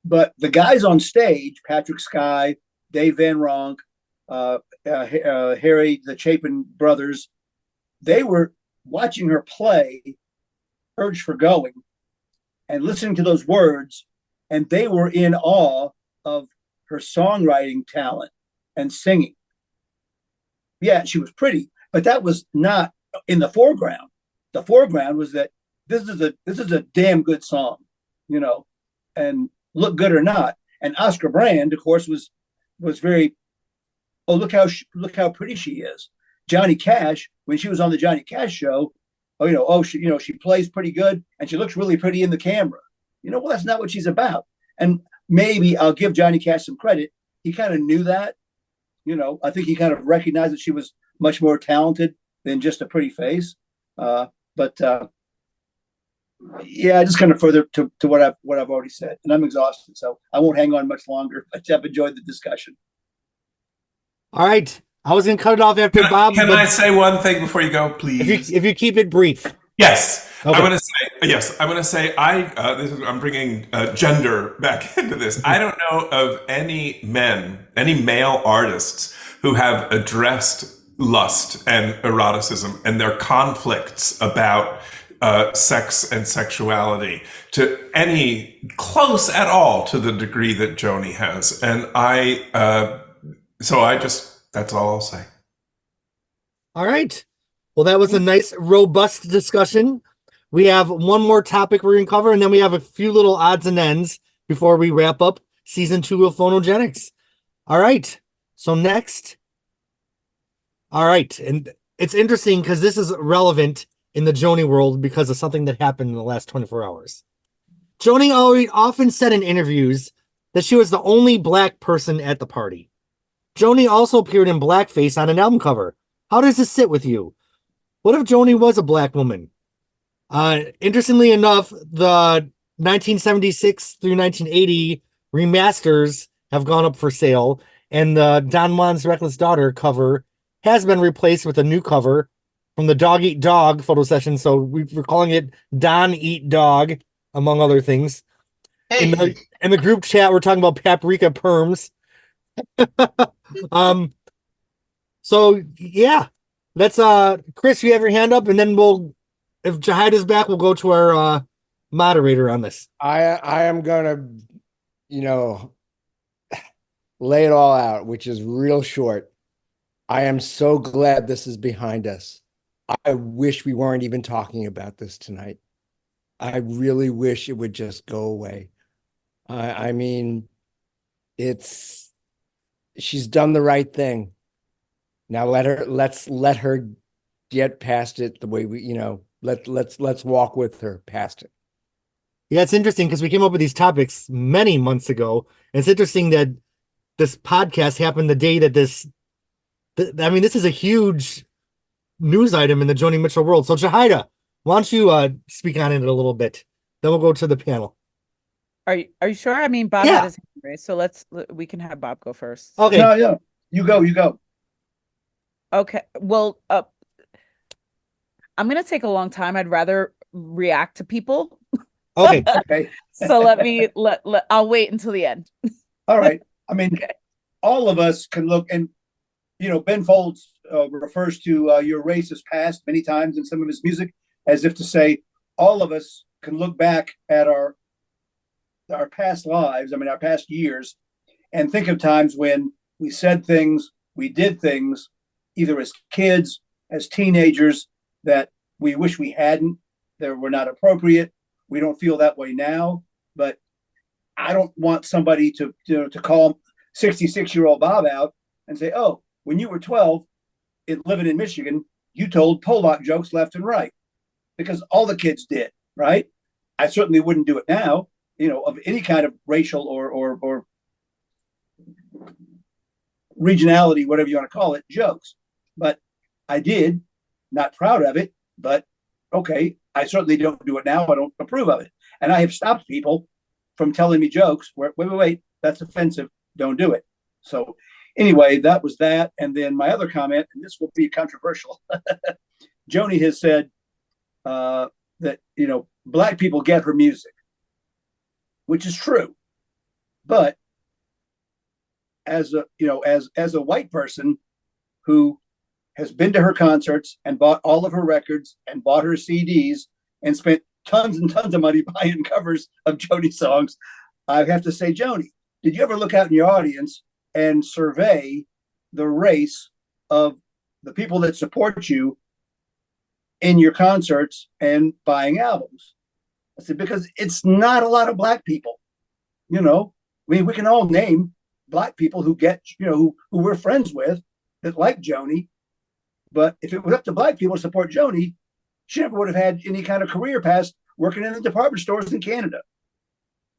But the guys on stage, Patrick Skye, Dave Van Ronk, Harry, the Chapin brothers, they were watching her play Urge for Going and listening to those words, and they were in awe of her songwriting talent and singing. Yeah, she was pretty, but that was not in the foreground. The foreground was that this is a damn good song, and look good or not. And Oscar Brand, of course, was very, oh, look how pretty she is. Johnny Cash, when she was on the Johnny Cash show, she plays pretty good and she looks really pretty in the camera. Well, that's not what she's about. And maybe I'll give Johnny Cash some credit. He kind of knew that. I think he kind of recognized that she was much more talented than just a pretty face. But yeah, just kind of further to what I've already said, and I'm exhausted, so I won't hang on much longer. But I've enjoyed the discussion. All right. I was going to cut it off after Bob. Can I say one thing before you go, please? If you keep it brief. Yes. Okay. I want to say I'm bringing gender back into this. I don't know of any male artists who have addressed lust and eroticism and their conflicts about sex and sexuality to any close at all to the degree that Joni has. And that's all I'll say. All right. Well, that was a nice, robust discussion. We have one more topic we're going to cover, and then we have a few little odds and ends before we wrap up season 2 of Phonogenics. All right. So next. All right. And it's interesting because this is relevant in the Joni world because of something that happened in the last 24 hours. Joni often said in interviews that she was the only black person at the party. Joni also appeared in blackface on an album cover. How does this sit with you? What if Joni was a black woman? Interestingly enough, the 1976 through 1980 remasters have gone up for sale, and the Don Juan's Reckless Daughter cover has been replaced with a new cover from the Dog Eat Dog photo session. So we're calling it Don Eat Dog, among other things. Hey. In the group chat, we're talking about paprika perms. So yeah, let's Chris, you have your hand up, and then if Jahida's back, we'll go to our moderator on this. I am gonna lay it all out, which is real short. I am so glad this is behind us. I wish we weren't even talking about this tonight. I really wish it would just go away. I mean, she's done the right thing. Now let's let her get past it the way let's walk with her past it. Yeah, it's interesting because we came up with these topics many months ago. And it's interesting that this podcast happened the day that this is a huge news item in the Joni Mitchell world. So Jahida, why don't you speak on it a little bit? Then we'll go to the panel. Are you sure? I mean, Bob had his hand raised, so we can have Bob go first. Okay. Yeah. You go. Okay. Well, I'm gonna take a long time. I'd rather react to people. Okay. Okay. So I'll wait until the end. All right. I mean, all of us can look, and Ben Folds refers to your racist past many times in some of his music, as if to say all of us can look back at our past lives, our past years, and think of times when we said things, we did things, either as kids, as teenagers, that we wish we hadn't, that were not appropriate, We don't feel that way now, but I don't want somebody to call 66-year-old Bob out and say, "Oh, when you were 12, living in Michigan, you told Pollock jokes left and right," because all the kids did, right? I certainly wouldn't do it now, of any kind of racial or regionality, whatever you want to call it, jokes. But I did, not proud of it, but okay, I certainly don't do it now. I don't approve of it. And I have stopped people from telling me jokes where, wait, that's offensive. Don't do it. So anyway, that was that. And then my other comment, and this will be controversial. Joni has said that, Black people get her music, which is true. But as a white person who has been to her concerts and bought all of her records and bought her CDs and spent tons and tons of money buying covers of Joni songs, I have to say, Joni, did you ever look out in your audience and survey the race of the people that support you in your concerts and buying albums? I said, because it's not a lot of Black people. I mean, we can all name Black people who get, who we're friends with that like Joni. But if it was up to Black people to support Joni, she never would have had any kind of career past working in the department stores in Canada.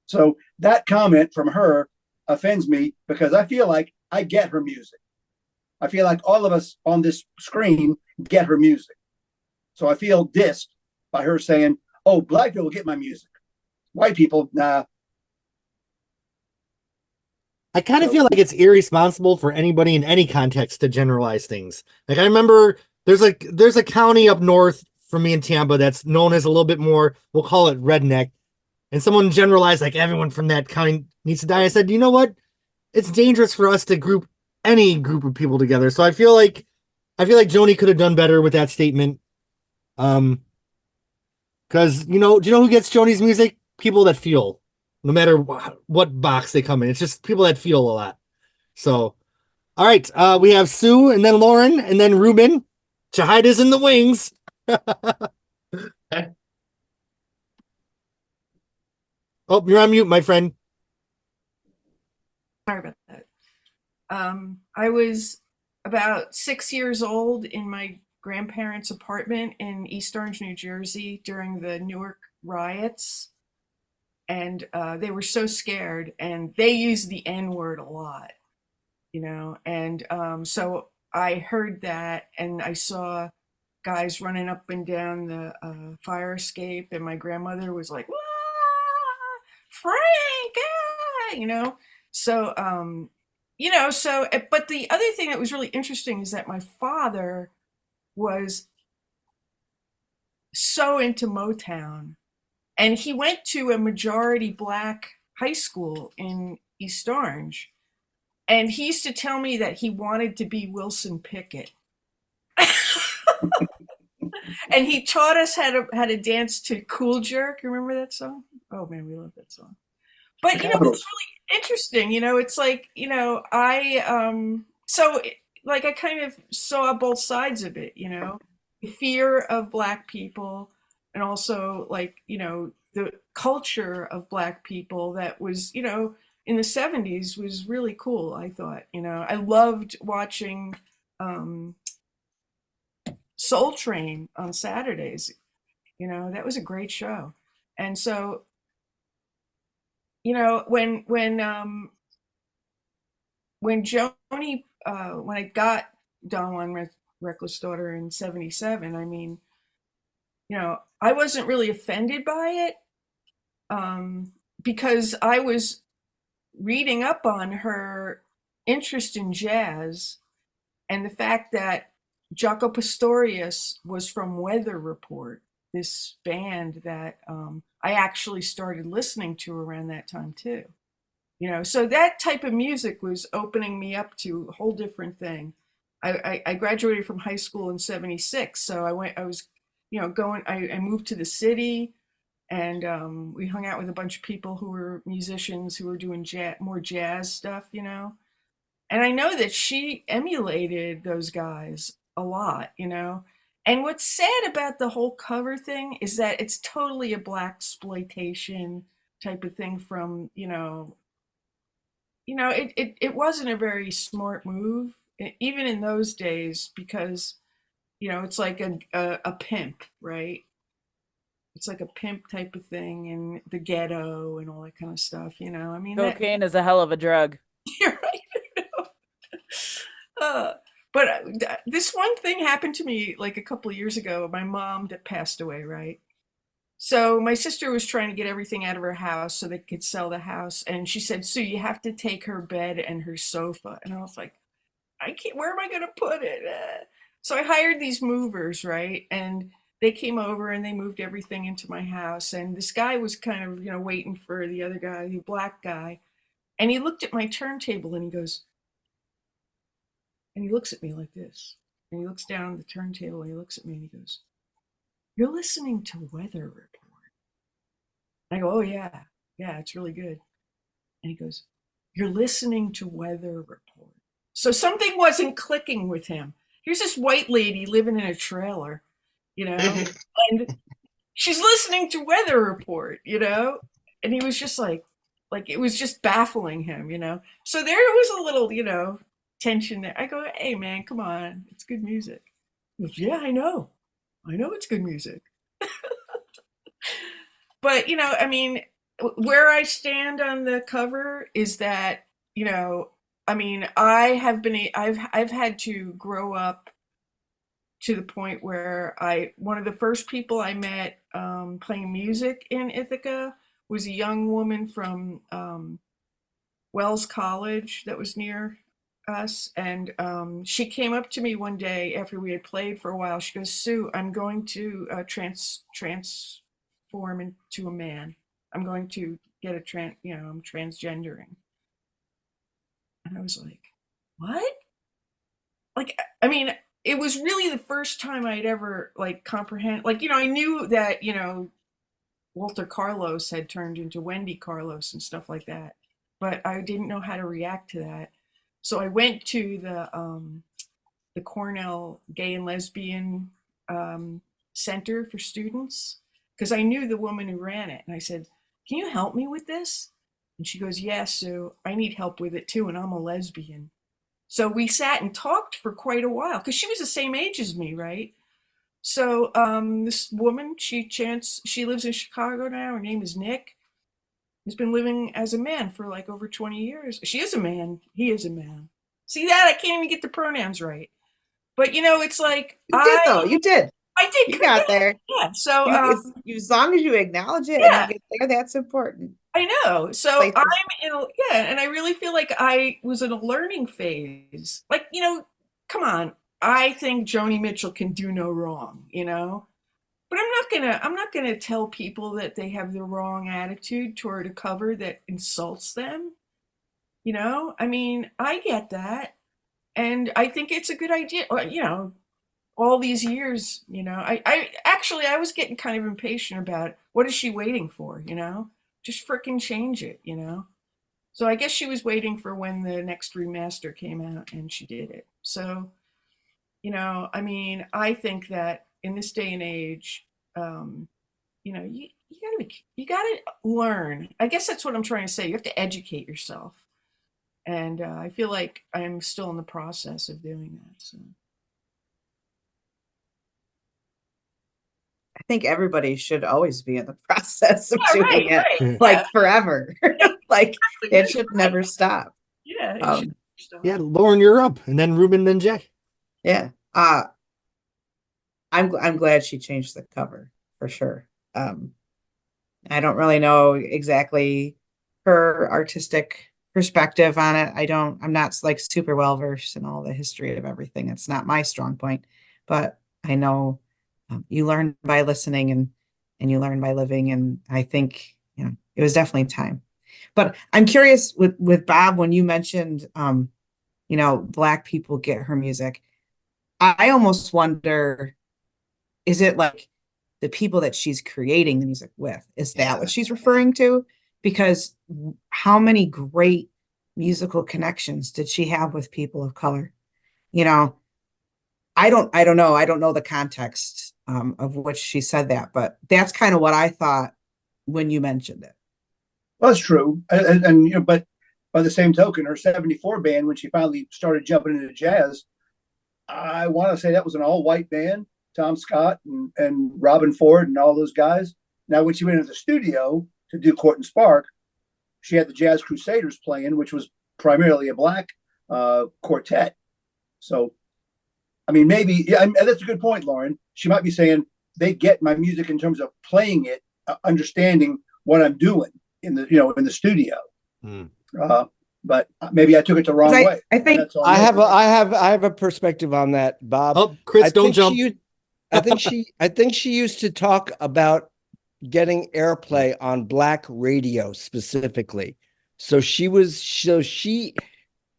So that comment from her offends me because I feel like I get her music. I feel like all of us on this screen get her music. So I feel dissed by her saying, "Oh, Black people get my music. White people, nah." I kind of feel like it's irresponsible for anybody in any context to generalize things. Like I remember there's a county up north from me in Tampa that's known as a little bit more, we'll call it redneck. And someone generalized like everyone from that county needs to die. I said, you know what? It's dangerous for us to group any group of people together. So I feel like Joni could have done better with that statement. Because do you know who gets Joni's music? People that feel. No matter what box they come in. It's just people that feel a lot. So, all right. We have Sue and then Lauren and then Ruben. Jahida's in the wings. Oh, you're on mute, my friend. Sorry about that. I was about 6 years old in my grandparents' apartment in East Orange, New Jersey during the Newark riots. And they were so scared, and they used the N-word a lot, and so I heard that, and I saw guys running up and down the fire escape, and my grandmother was like, Frank, so but the other thing that was really interesting is that my father was so into Motown. And he went to a majority Black high school in East Orange. And he used to tell me that he wanted to be Wilson Pickett. And he taught us how to dance to Cool Jerk. Remember that song? Oh man, we love that song. But it's really interesting. It's like, I kind of saw both sides of it, the fear of Black people, and also the culture of Black people that was, in the 70s was really cool, I thought. I loved watching Soul Train on Saturdays. That was a great show. And so, when Joni, when I got Don Juan Reckless Daughter in 77, I mean, I wasn't really offended by it because I was reading up on her interest in jazz and the fact that Jaco Pastorius was from Weather Report, this band that I actually started listening to around that time too. So that type of music was opening me up to a whole different thing. I graduated from high school in 76, so I moved to the city, and we hung out with a bunch of people who were musicians who were doing more jazz stuff, And I know that she emulated those guys a lot, And what's sad about the whole cover thing is that it's totally a black exploitation type of thing from, it wasn't a very smart move, even in those days, because, it's like a pimp, right? It's like a pimp type of thing in the ghetto and all that kind of stuff, I mean, Cocaine is a hell of a drug. you're right. uh, but this one thing happened to me like a couple of years ago. My mom that passed away, right? So my sister was trying to get everything out of her house so they could sell the house. And she said, Sue, you have to take her bed and her sofa. And I was like, I can't, where am I going to put it? So I hired these movers, right? And they came over and they moved everything into my house. And this guy was kind of, waiting for the other guy, the black guy. And he looked at my turntable and he goes, and he looks at me like this. And he looks down at the turntable and he looks at me and he goes, you're listening to Weather Report. I go, oh, yeah, it's really good. And he goes, you're listening to Weather Report. So something wasn't clicking with him. Here's this white lady living in a trailer, and she's listening to Weather Report, and he was just like it was just baffling him, So there was a little, tension there. I go, hey, man, come on. It's good music. He goes, yeah, I know it's good music. But, I mean, where I stand on the cover is that, I mean, I've had to grow up to the point where one of the first people I met playing music in Ithaca was a young woman from Wells College that was near us. And she came up to me one day after we had played for a while. She goes, Sue, I'm going to transform into a man. I'm going to get I'm transgendering. And I was like, what? Like, I mean, it was really the first time I'd ever comprehend, I knew that, Walter Carlos had turned into Wendy Carlos and stuff like that, but I didn't know how to react to that. So I went to the Cornell Gay and Lesbian Center for Students, because I knew the woman who ran it. And I said, can you help me with this? And she goes, yeah, Sue, I need help with it too, and I'm a lesbian. So we sat and talked for quite a while, because she was the same age as me, right? So this woman, she lives in Chicago now. Her name is Nick. He's been living as a man for over 20 years. She is a man. He is a man. See that? I can't even get the pronouns right. But, it's like... You did, though. You did. I did. You got there. Yeah. So... as long as you acknowledge it and you get there, that's important. I know. So and I really feel like I was in a learning phase. Come on. I think Joni Mitchell can do no wrong, but I'm not gonna tell people that they have the wrong attitude toward a cover that insults them. I mean, I get that, and I think it's a good idea. All these years, I was getting kind of impatient about what is she waiting for, just frickin' change it, So I guess she was waiting for when the next remaster came out, and she did it. So, I mean, I think that in this day and age, you gotta learn. I guess that's what I'm trying to say. You have to educate yourself, and I feel like I'm still in the process of doing that. So. I think everybody should always be in the process of doing it, forever. It should never stop. Yeah. Yeah, Lauren, you're up, and then Ruben, then Jack. Yeah. I'm glad she changed the cover for sure. I don't really know exactly her artistic perspective on it. I'm not super well versed in all the history of everything. It's not my strong point, but I know you learn by listening and you learn by living. And I think, it was definitely time. But I'm curious with Bob, when you mentioned, Black people get her music, I almost wonder, is it like the people that she's creating the music with? Is that what she's referring to? Because how many great musical connections did she have with people of color? I don't know. I don't know the context of which she said that, but that's kind of what I thought when you mentioned it. Well, that's true. And you know, but by the same token, her 74 band, when she finally started jumping into jazz, I want to say that was an all-white band, Tom Scott and Robin Ford and all those guys. Now, when she went into the studio to do Court and Spark, she had the Jazz Crusaders playing, which was primarily a black quartet. So, I mean, maybe, yeah, that's a good point, Lauren. She might be saying they get my music in terms of playing it, understanding what I'm doing in the, in the studio. But maybe I took it the wrong way. I think I have a perspective on that, Bob. Oh, Chris, don't jump. I think she used to talk about getting airplay on black radio specifically. So she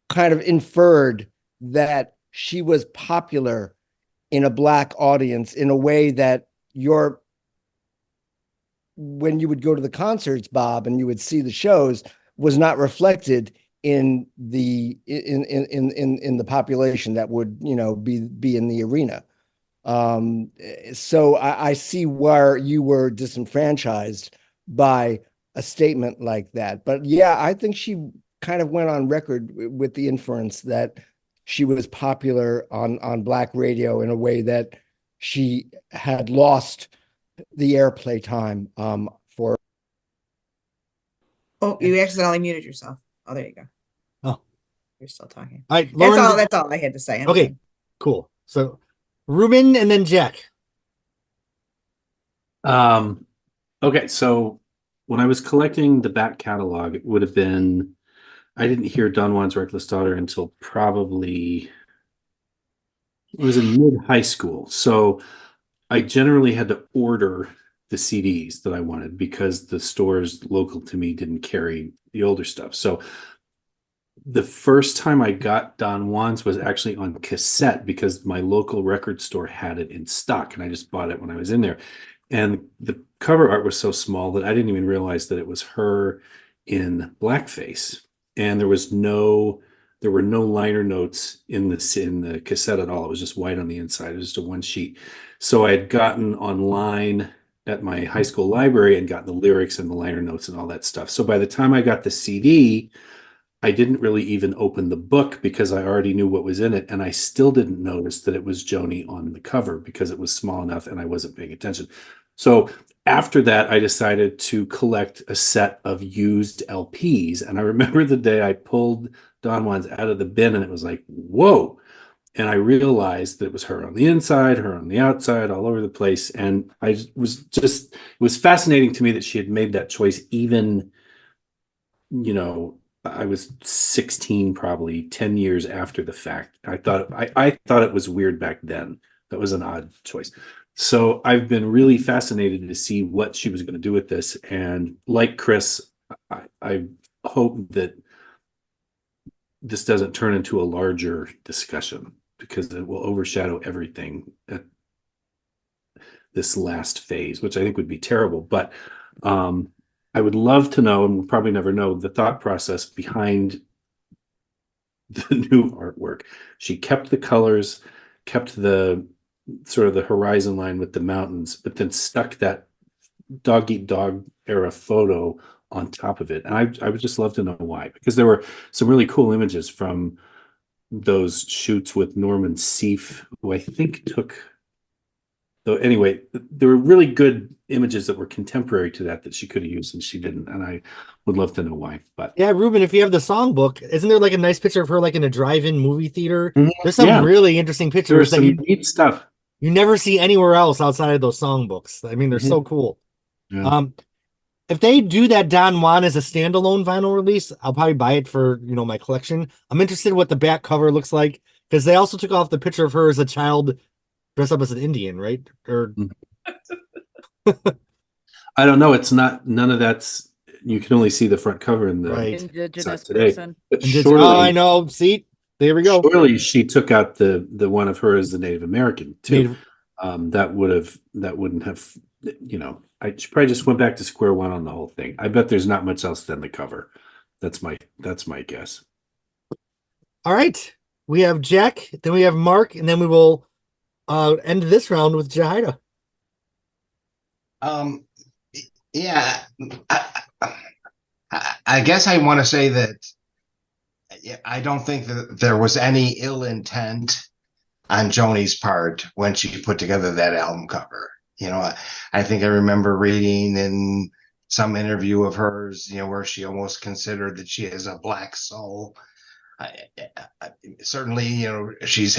kind of inferred that she was popular in a black audience in a way that when you would go to the concerts, Bob, and you would see the shows, was not reflected in the population that would be in the arena. So I see where you were disenfranchised by a statement like that. But yeah, I think she kind of went on record with the inference that she was popular on black radio in a way that she had lost the airplay time for. Oh, you accidentally muted yourself. Oh, there you go. Oh, you're still talking. All right, Lauren, that's all I had to say. Okay, cool. So Ruben and then Jack. Okay, so when I was collecting the back catalog, it would have been, I didn't hear Don Juan's Reckless Daughter until probably, it was in mid-high school. So I generally had to order the CDs that I wanted because the stores local to me didn't carry the older stuff. So the first time I got Don Juan's was actually on cassette because my local record store had it in stock, and I just bought it when I was in there. And the cover art was so small that I didn't even realize that it was her in blackface. And there were no liner notes in the cassette at all. It was just white on the inside. It was just a one sheet. So I had gotten online at my high school library and gotten the lyrics and the liner notes and all that stuff. So by the time I got the CD, I didn't really even open the book because I already knew what was in it. And I still didn't notice that it was Joni on the cover because it was small enough and I wasn't paying attention. So after that, I decided to collect a set of used LPs. And I remember the day I pulled Don Juan's out of the bin and it was like, whoa. And I realized that it was her on the inside, her on the outside, all over the place. And it was fascinating to me that she had made that choice even, I was 16, probably 10 years after the fact. I thought it was weird back then. That was an odd choice. So I've been really fascinated to see what she was going to do with this. And like Chris, I hope that this doesn't turn into a larger discussion because it will overshadow everything at this last phase, which I think would be terrible. But I would love to know, and we'll probably never know, the thought process behind the new artwork. She kept the colors, kept the sort of the horizon line with the mountains, but then stuck that dog eat dog era photo on top of it. And I would just love to know why, because there were some really cool images from those shoots with Norman Seeff, who I think took. So anyway, there were really good images that were contemporary to that she could have used and she didn't. And I would love to know why. But yeah, Ruben, if you have the songbook, isn't there like a nice picture of her like in a drive-in movie theater? Mm-hmm. There's some really interesting pictures that neat stuff you never see anywhere else outside of those songbooks. I mean, they're so cool. Yeah. If they do that Don Juan as a standalone vinyl release, I'll probably buy it for my collection. I'm interested in what the back cover looks like because they also took off the picture of her as a child dressed up as an Indian, right? Or I don't know. It's not. None of that's. You can only see the front cover in the indigenous person. But I know. See, there we go. Surely she took out the one of her as the Native American too. That wouldn't have. She probably just went back to square one on the whole thing. I bet there's not much else than the cover. That's my guess. All right. We have Jack, then we have Mark, and then we will end this round with Jahida. Yeah, I guess I want to say that I don't think that there was any ill intent on Joni's part when she put together that album cover. I think I remember reading in some interview of hers, where she almost considered that she has a black soul. Certainly, she's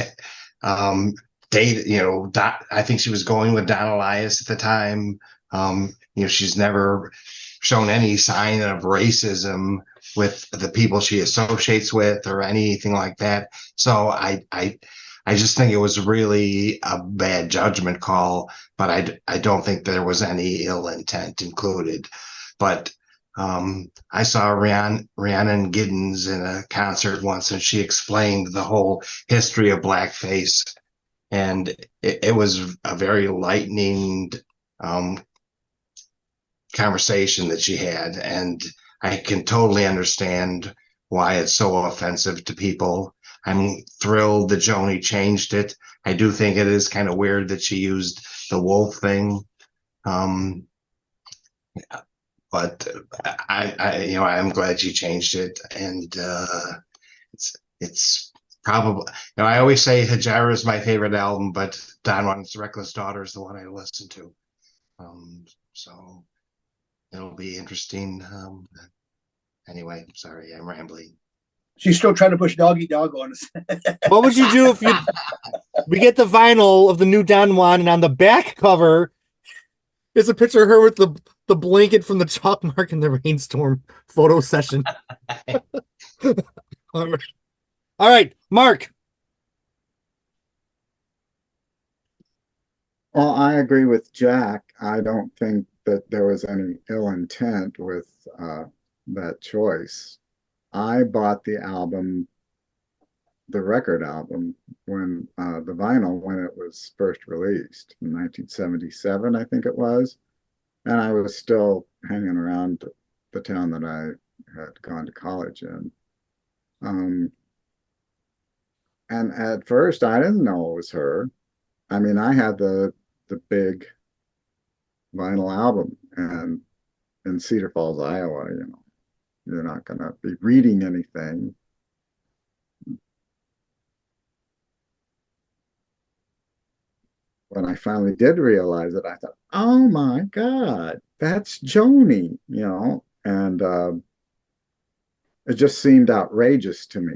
dated, I think she was going with Don Elias at the time. She's never shown any sign of racism with the people she associates with or anything like that. So I just think it was really a bad judgment call, but I don't think there was any ill intent included. But I saw Rhiannon Giddens in a concert once, and she explained the whole history of blackface, and it was a very lightning conversation that she had, and I can totally understand why it's so offensive to people. I'm thrilled that Joni changed it. I do think it is kind of weird that she used the wolf thing. But I'm glad she changed it, and it's probably, I always say Hajira is my favorite album, but Don Juan's Reckless Daughter is the one I listen to. So it'll be interesting. Anyway, sorry, I'm rambling. She's still trying to push Dog Eat Dog on us. What would you do if we get the vinyl of the new Don Juan, and on the back cover is a picture of her with the blanket from the chalk mark in the rainstorm photo session? All right, Mark. Well, I agree with Jack. I don't think that there was any ill intent with that choice. I bought the album, the record album, when the vinyl, when it was first released in 1977, I think it was. And I was still hanging around the town that I had gone to college in. And at first, I didn't know it was her. I mean, I had the big vinyl album, and in Cedar Falls, Iowa, you're not going to be reading anything. When I finally did realize it, I thought, oh my God, that's Joni, and it just seemed outrageous to me.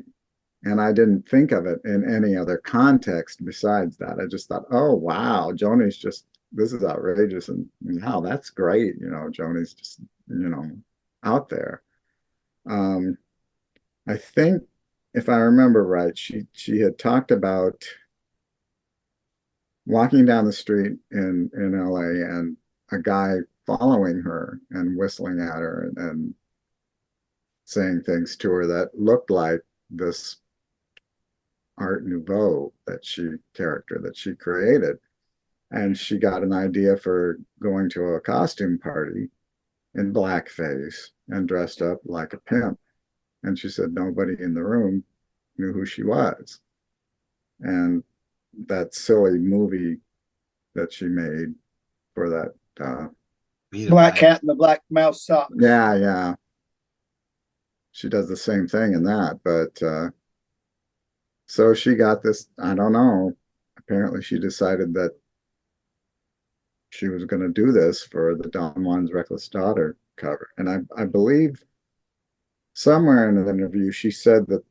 And I didn't think of it in any other context besides that. I just thought, oh, wow, this is outrageous. And wow, that's great. Joni's just, out there. I think, if I remember right, she had talked about walking down the street in LA and a guy following her and whistling at her and saying things to her that looked like this Art Nouveau character that she created. And she got an idea for going to a costume party in blackface and dressed up like a pimp. And she said nobody in the room knew who she was. And that silly movie that she made for that Black Cat and the Black Mouse socks. Yeah. She does the same thing in that, but so she got this, I don't know, apparently she decided that she was going to do this for the Don Juan's Reckless Daughter cover. And I believe somewhere in an interview, she said that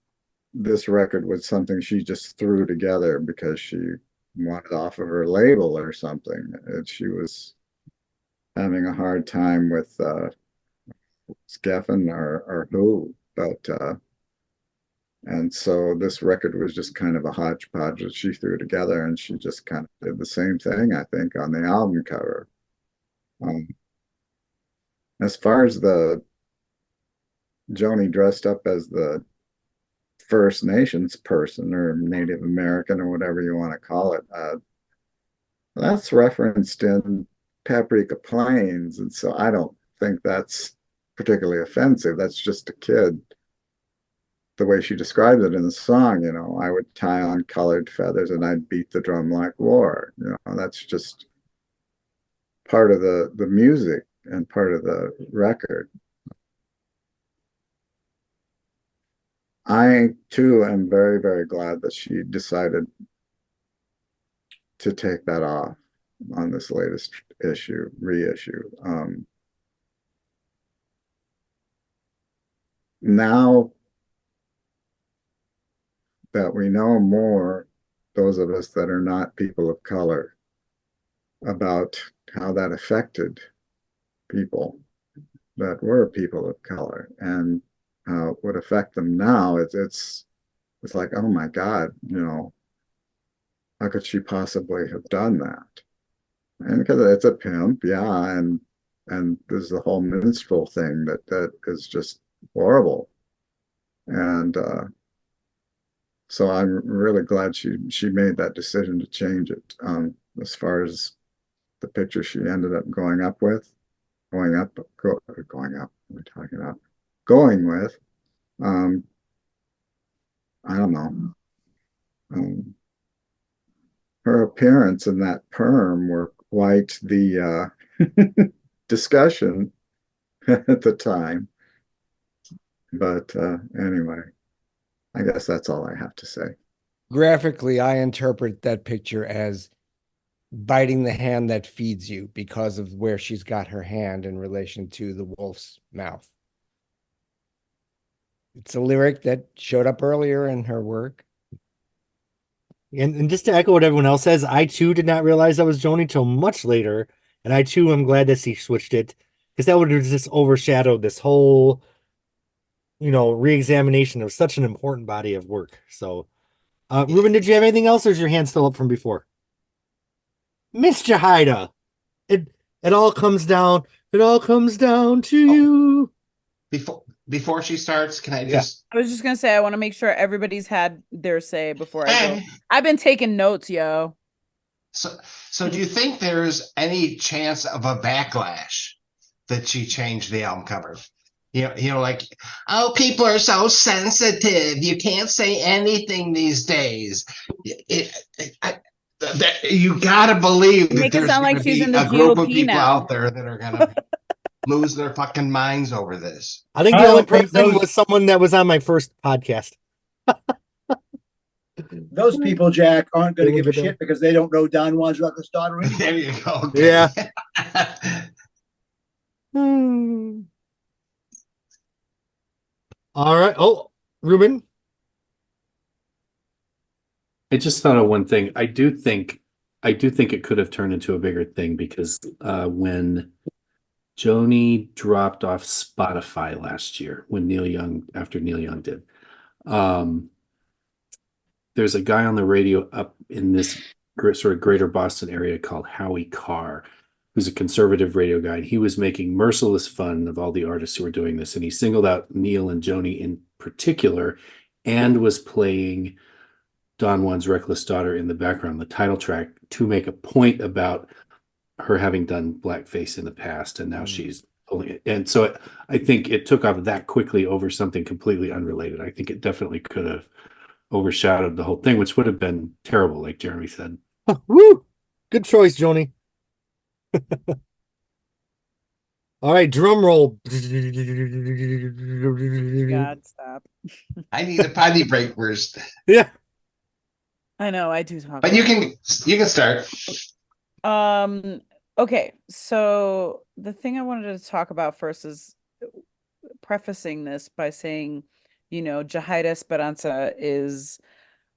this record was something she just threw together because she wanted off of her label or something. And she was having a hard time with Geffen or who, but and so this record was just kind of a hodgepodge that she threw together, and she just kind of did the same thing, I think, on the album cover. As far as the Joni dressed up as the First Nations person or Native American or whatever you want to call it, that's referenced in Paprika Plains, and so I don't think that's particularly offensive. That's just a kid the way she described it in the song, I would tie on colored feathers and I'd beat the drum like war. That's just part of the music and part of the record. I too am very, very glad that she decided to take that off on this latest reissue. Now that we know more, those of us that are not people of color, about how that affected people that were people of color and how it would affect them now, it's like, oh my God, how could she possibly have done that? And because it's a pimp, yeah, and there's the whole minstrel thing that is just horrible. And so I'm really glad she made that decision to change it. As far as the picture she ended up going up, what are we talking about? Going with, I don't know. Her appearance in that perm were quite the discussion at the time. But anyway, I guess that's all I have to say. Graphically, I interpret that picture as biting the hand that feeds you because of where she's got her hand in relation to the wolf's mouth. It's a lyric that showed up earlier in her work. And just to echo what everyone else says, I too did not realize that was Joni till much later. And I too am glad that she switched it, because that would have just overshadowed this whole, re-examination of such an important body of work. So, Ruben, did you have anything else, or is your hand still up from before? Miss Jahida, it all comes down to you. Before she starts, can I just? I was just gonna say, I want to make sure everybody's had their say before I go. I've been taking notes, yo. So do you think there's any chance of a backlash that she changed the album cover? Like, oh, people are so sensitive. You can't say anything these days. You gotta believe that there's going to be a group of people out there that are going to lose their fucking minds over this. I think the only person was someone that was on my first podcast. Those people, Jack, aren't going to give a shit because they don't know Don Juan's Reckless Daughter anyway. There you go. Okay. Yeah. All right. Oh, Ruben. I just thought of one thing. I do think it could have turned into a bigger thing, because when Joni dropped off Spotify last year, after Neil Young did, there's a guy on the radio up in this sort of greater Boston area called Howie Carr, who's a conservative radio guy. And he was making merciless fun of all the artists who were doing this. And he singled out Neil and Joni in particular, and was playing Don Juan's Reckless Daughter in the background, the title track, to make a point about her having done blackface in the past, and now she's pulling it. And so I think it took off that quickly over something completely unrelated. I think it definitely could have overshadowed the whole thing, which would have been terrible, like Jeremy said. Woo! Good choice, Joni. All right, drum roll. God, stop. I need a potty break first. Yeah. I know, I do talk. But you can start. Okay, so the thing I wanted to talk about first is prefacing this by saying, Jahida Esperanza is,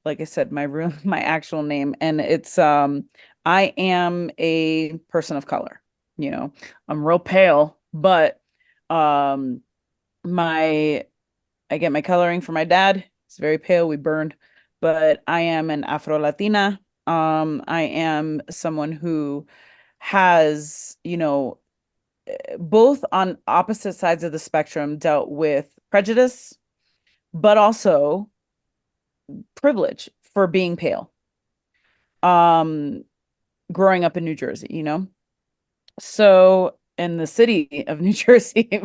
like I said, my actual name, and it's I am a person of color. I'm real pale, but I get my coloring from my dad. It's very pale. We burned, but I am an Afro Latina. I am someone who has, both on opposite sides of the spectrum dealt with prejudice, but also privilege for being pale. Growing up in New Jersey, so in the city of New Jersey.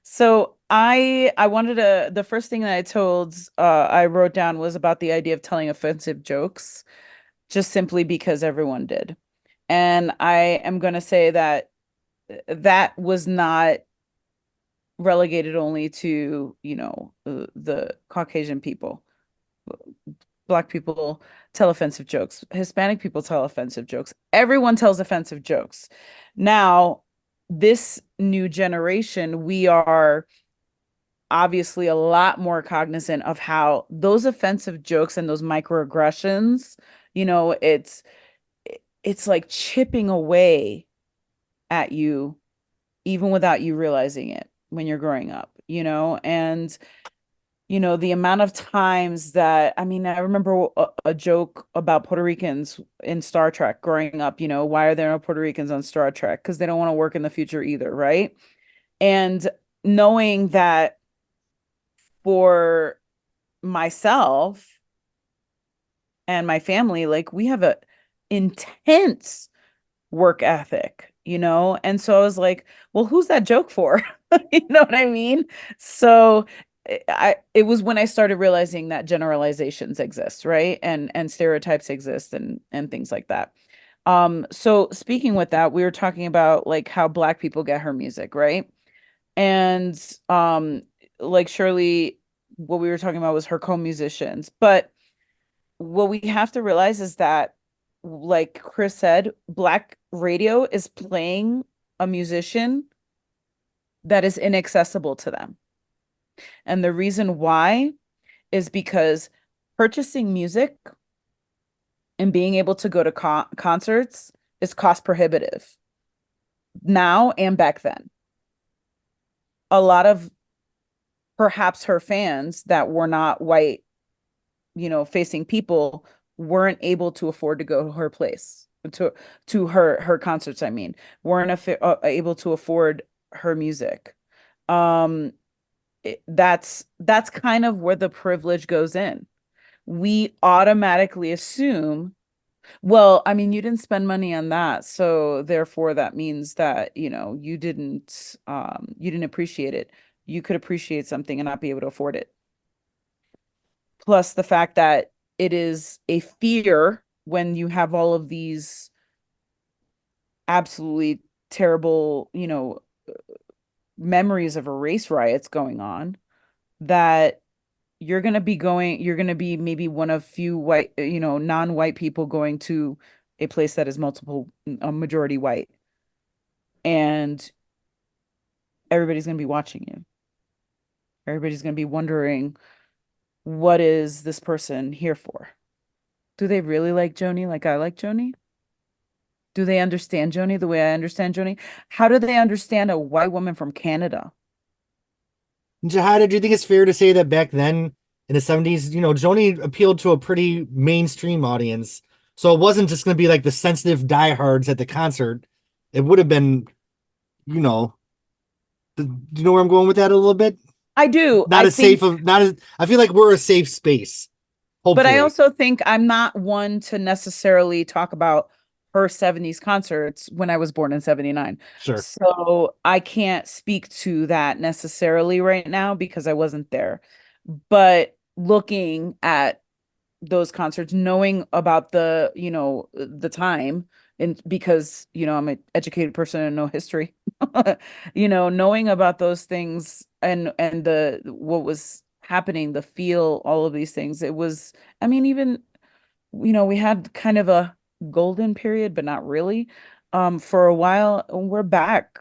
So I wanted to the first thing that I wrote down was about the idea of telling offensive jokes just simply because everyone did. And I am going to say that that was not relegated only to, the Caucasian people. Black people tell offensive jokes. Hispanic people tell offensive jokes. Everyone tells offensive jokes. Now, this new generation, we are obviously a lot more cognizant of how those offensive jokes and those microaggressions, it's like chipping away at you even without you realizing it when you're growing up, and the amount of times that, I mean, I remember a joke about Puerto Ricans in Star Trek growing up, why are there no Puerto Ricans on Star Trek? Because they don't want to work in the future either, right? And knowing that for myself and my family, like we have a intense work ethic, and so I was like, well, who's that joke for? You know what I mean? So it was when I started realizing that generalizations exist, right? And stereotypes exist and things like that. So speaking with that, we were talking about like how Black people get her music, right? And like Shirley, what we were talking about was her co-musicians. But what we have to realize is that, like Chris said, Black radio is playing a musician that is inaccessible to them. And the reason why is because purchasing music and being able to go to concerts is cost prohibitive now and back then. A lot of perhaps her fans that were not white, facing people weren't able to afford to go to her place, to her concerts, I mean, weren't able to afford her music. Um, that's kind of where the privilege goes in. We automatically assume, well, I mean, you didn't spend money on that, so therefore that means that, you didn't appreciate it. You could appreciate something and not be able to afford it. Plus the fact that it is a fear when you have all of these absolutely terrible, memories of race riots going on, that you're going to be maybe one of few white, non-white people going to a place that is a majority white. And everybody's going to be watching you. Everybody's going to be wondering, what is this person here for? Do they really like Joni like I like Joni? Do they understand Joni the way I understand Joni? How do they understand a white woman from Canada? Jahada, do you think it's fair to say that back then in the 70s, Joni appealed to a pretty mainstream audience? So it wasn't just going to be like the sensitive diehards at the concert. It would have been, do you know where I'm going with that a little bit? I do. Not as safe of, not as, I feel like we're a safe space. Hopefully. But I also think I'm not one to necessarily talk about her 70s concerts when I was born in 79. Sure. So I can't speak to that necessarily right now because I wasn't there. But looking at those concerts, knowing about the time, and because, I'm an educated person and know history, knowing about those things and the what was happening, the feel, all of these things, it was, I mean, even, we had kind of a golden period, but not really. For a while, we're back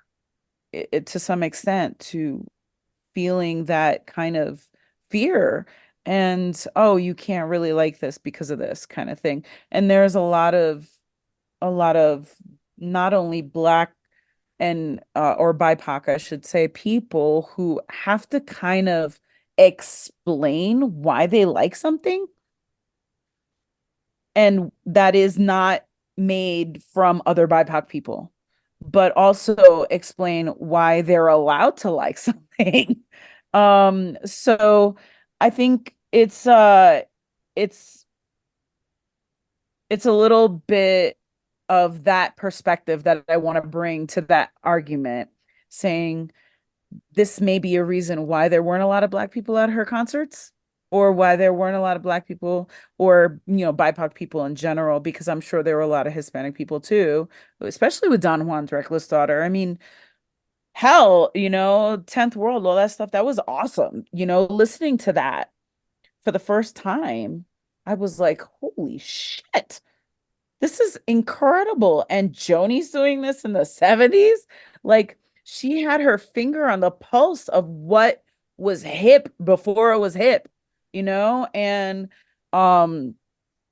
to some extent to feeling that kind of fear and, oh, you can't really like this because of this kind of thing. And there's a lot of not only Black and or BIPOC, I should say, people who have to kind of explain why they like something, and that is not made from other BIPOC people, but also explain why they're allowed to like something. So I think it's it's a little bit of that perspective that I want to bring to that argument, saying this may be a reason why there weren't a lot of Black people at her concerts, or why there weren't a lot of Black people, or, BIPOC people in general, because I'm sure there were a lot of Hispanic people too, especially with Don Juan's Reckless Daughter. I mean, hell, 10th World, all that stuff, that was awesome. Listening to that for the first time, I was like, holy shit, this is incredible. And Joni's doing this in the 70s. Like, she had her finger on the pulse of what was hip before it was hip, And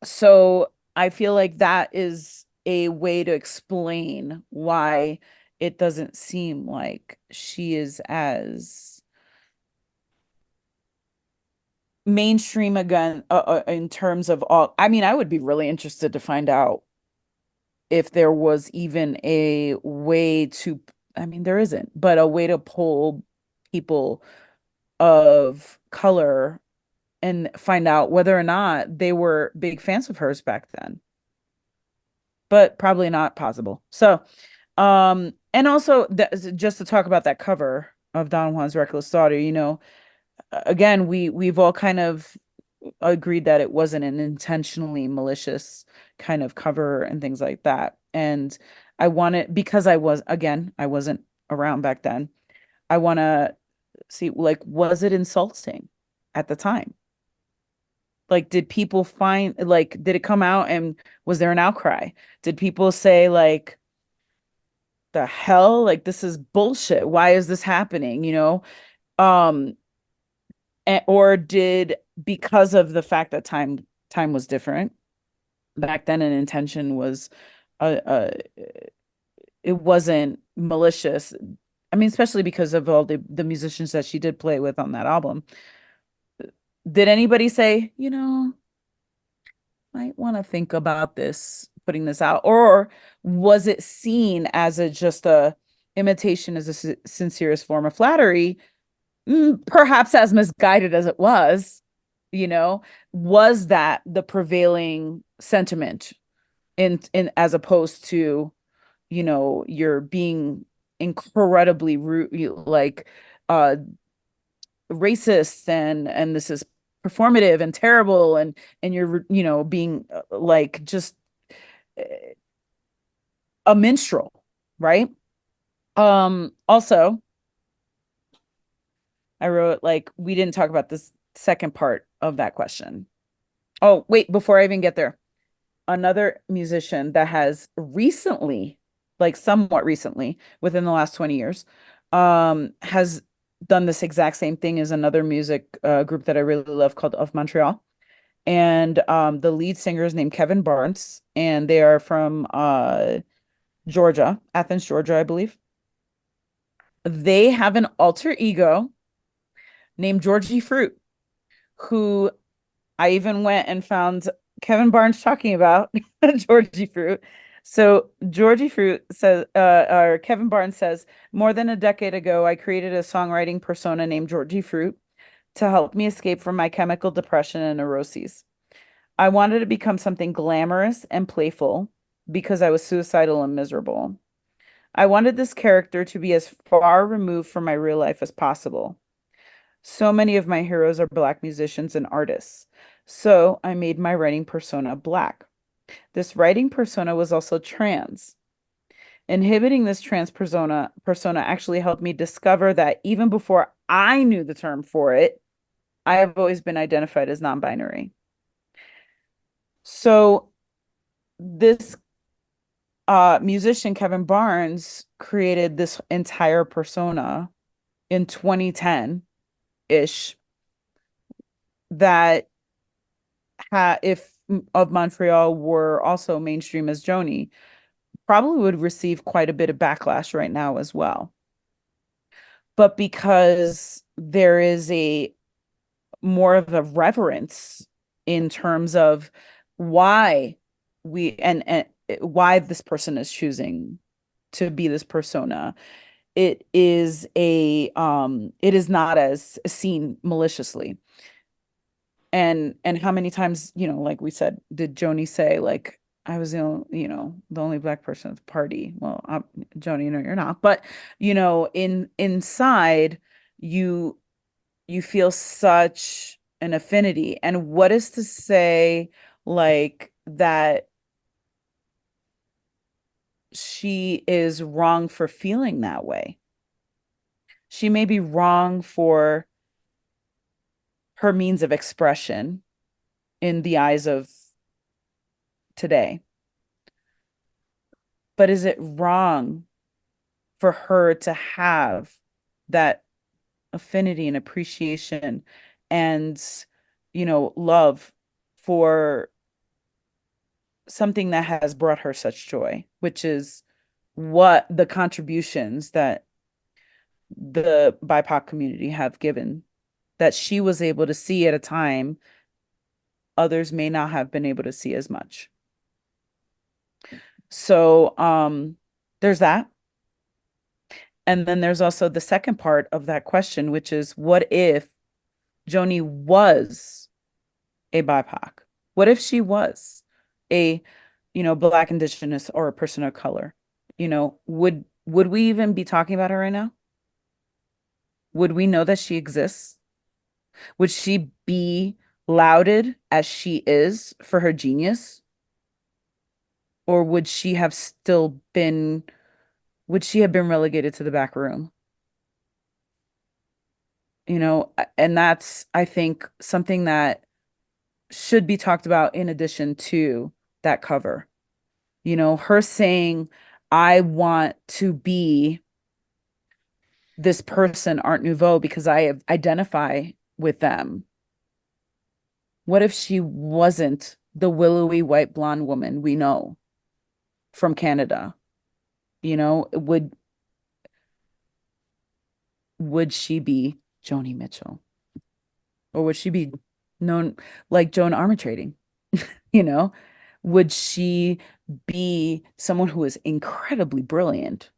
so I feel like that is a way to explain why it doesn't seem like she is as mainstream again, in terms of all. I mean, I would be really interested to find out if there was even a way to, I mean, there isn't, but a way to pull people of color and find out whether or not they were big fans of hers back then. But probably not possible. So, and also just to talk about that cover of Don Juan's Reckless Daughter, again, we've all kind of agreed that it wasn't an intentionally malicious kind of cover and things like that. And I wanted, because I wasn't around back then. I want to see, like, was it insulting at the time? Like, did people did it come out and was there an outcry? Did people say, like, the hell? Like, this is bullshit. Why is this happening? Um, or did, because of the fact that time was different back then, and intention was, it wasn't malicious. I mean, especially because of all the musicians that she did play with on that album. Did anybody say, might want to think about this, putting this out? Or was it seen as just a imitation, as a sincerest form of flattery, perhaps as misguided as it was, was that the prevailing sentiment in as opposed to, you're being incredibly rude, like, racist, and this is performative and terrible, and you're, being, like, just a minstrel, right? Also, I wrote, like, we didn't talk about this second part of that question. Oh, wait, before I even get there, another musician that has recently, like somewhat recently, within the last 20 years, has done this exact same thing as another music group that I really love called Of Montreal. And the lead singer is named Kevin Barnes, and they are from Georgia, Athens, Georgia, I believe. They have an alter ego named Georgie Fruit, who I even went and found Kevin Barnes talking about Georgie Fruit. So Georgie Fruit says, or Kevin Barnes says, more than a decade ago, I created a songwriting persona named Georgie Fruit to help me escape from my chemical depression and neuroses. I wanted to become something glamorous and playful because I was suicidal and miserable. I wanted this character to be as far removed from my real life as possible. So many of my heroes are Black musicians and artists. So I made my writing persona Black. This writing persona was also trans. Inhibiting this trans persona actually helped me discover that even before I knew the term for it, I have always been identified as non-binary. So this musician, Kevin Barnes, created this entire persona in 2010-ish that if Of Montreal were also mainstream as Joni, probably would receive quite a bit of backlash right now as well. But because there is a more of a reverence in terms of why and why this person is choosing to be this persona, it is not as seen maliciously. And how many times, like we said, did Joni say, like, I was the only, the only black person at the party. Well, Joni, you're not, but inside you feel such an affinity. And what is to say like that she is wrong for feeling that way? She may be wrong for her means of expression in the eyes of today. But is it wrong for her to have that affinity and appreciation and, love for something that has brought her such joy, which is what the contributions that the BIPOC community have given, that she was able to see at a time others may not have been able to see as much. So there's that. And then there's also the second part of that question, which is, what if Joni was a BIPOC? What if she was a, Black, Indigenous, or a person of color? Would we even be talking about her right now? Would we know that she exists? Would she be lauded as she is for her genius? Or would she have been relegated to the back room? And that's, I think, something that should be talked about in addition to that cover. Her saying, I want to be this person, Art Nouveau, because I identify with them. What if she wasn't the willowy white blonde woman we know from Canada? Would she be Joni Mitchell? Or would she be known like Joan Armatrading? Would she be someone who is incredibly brilliant?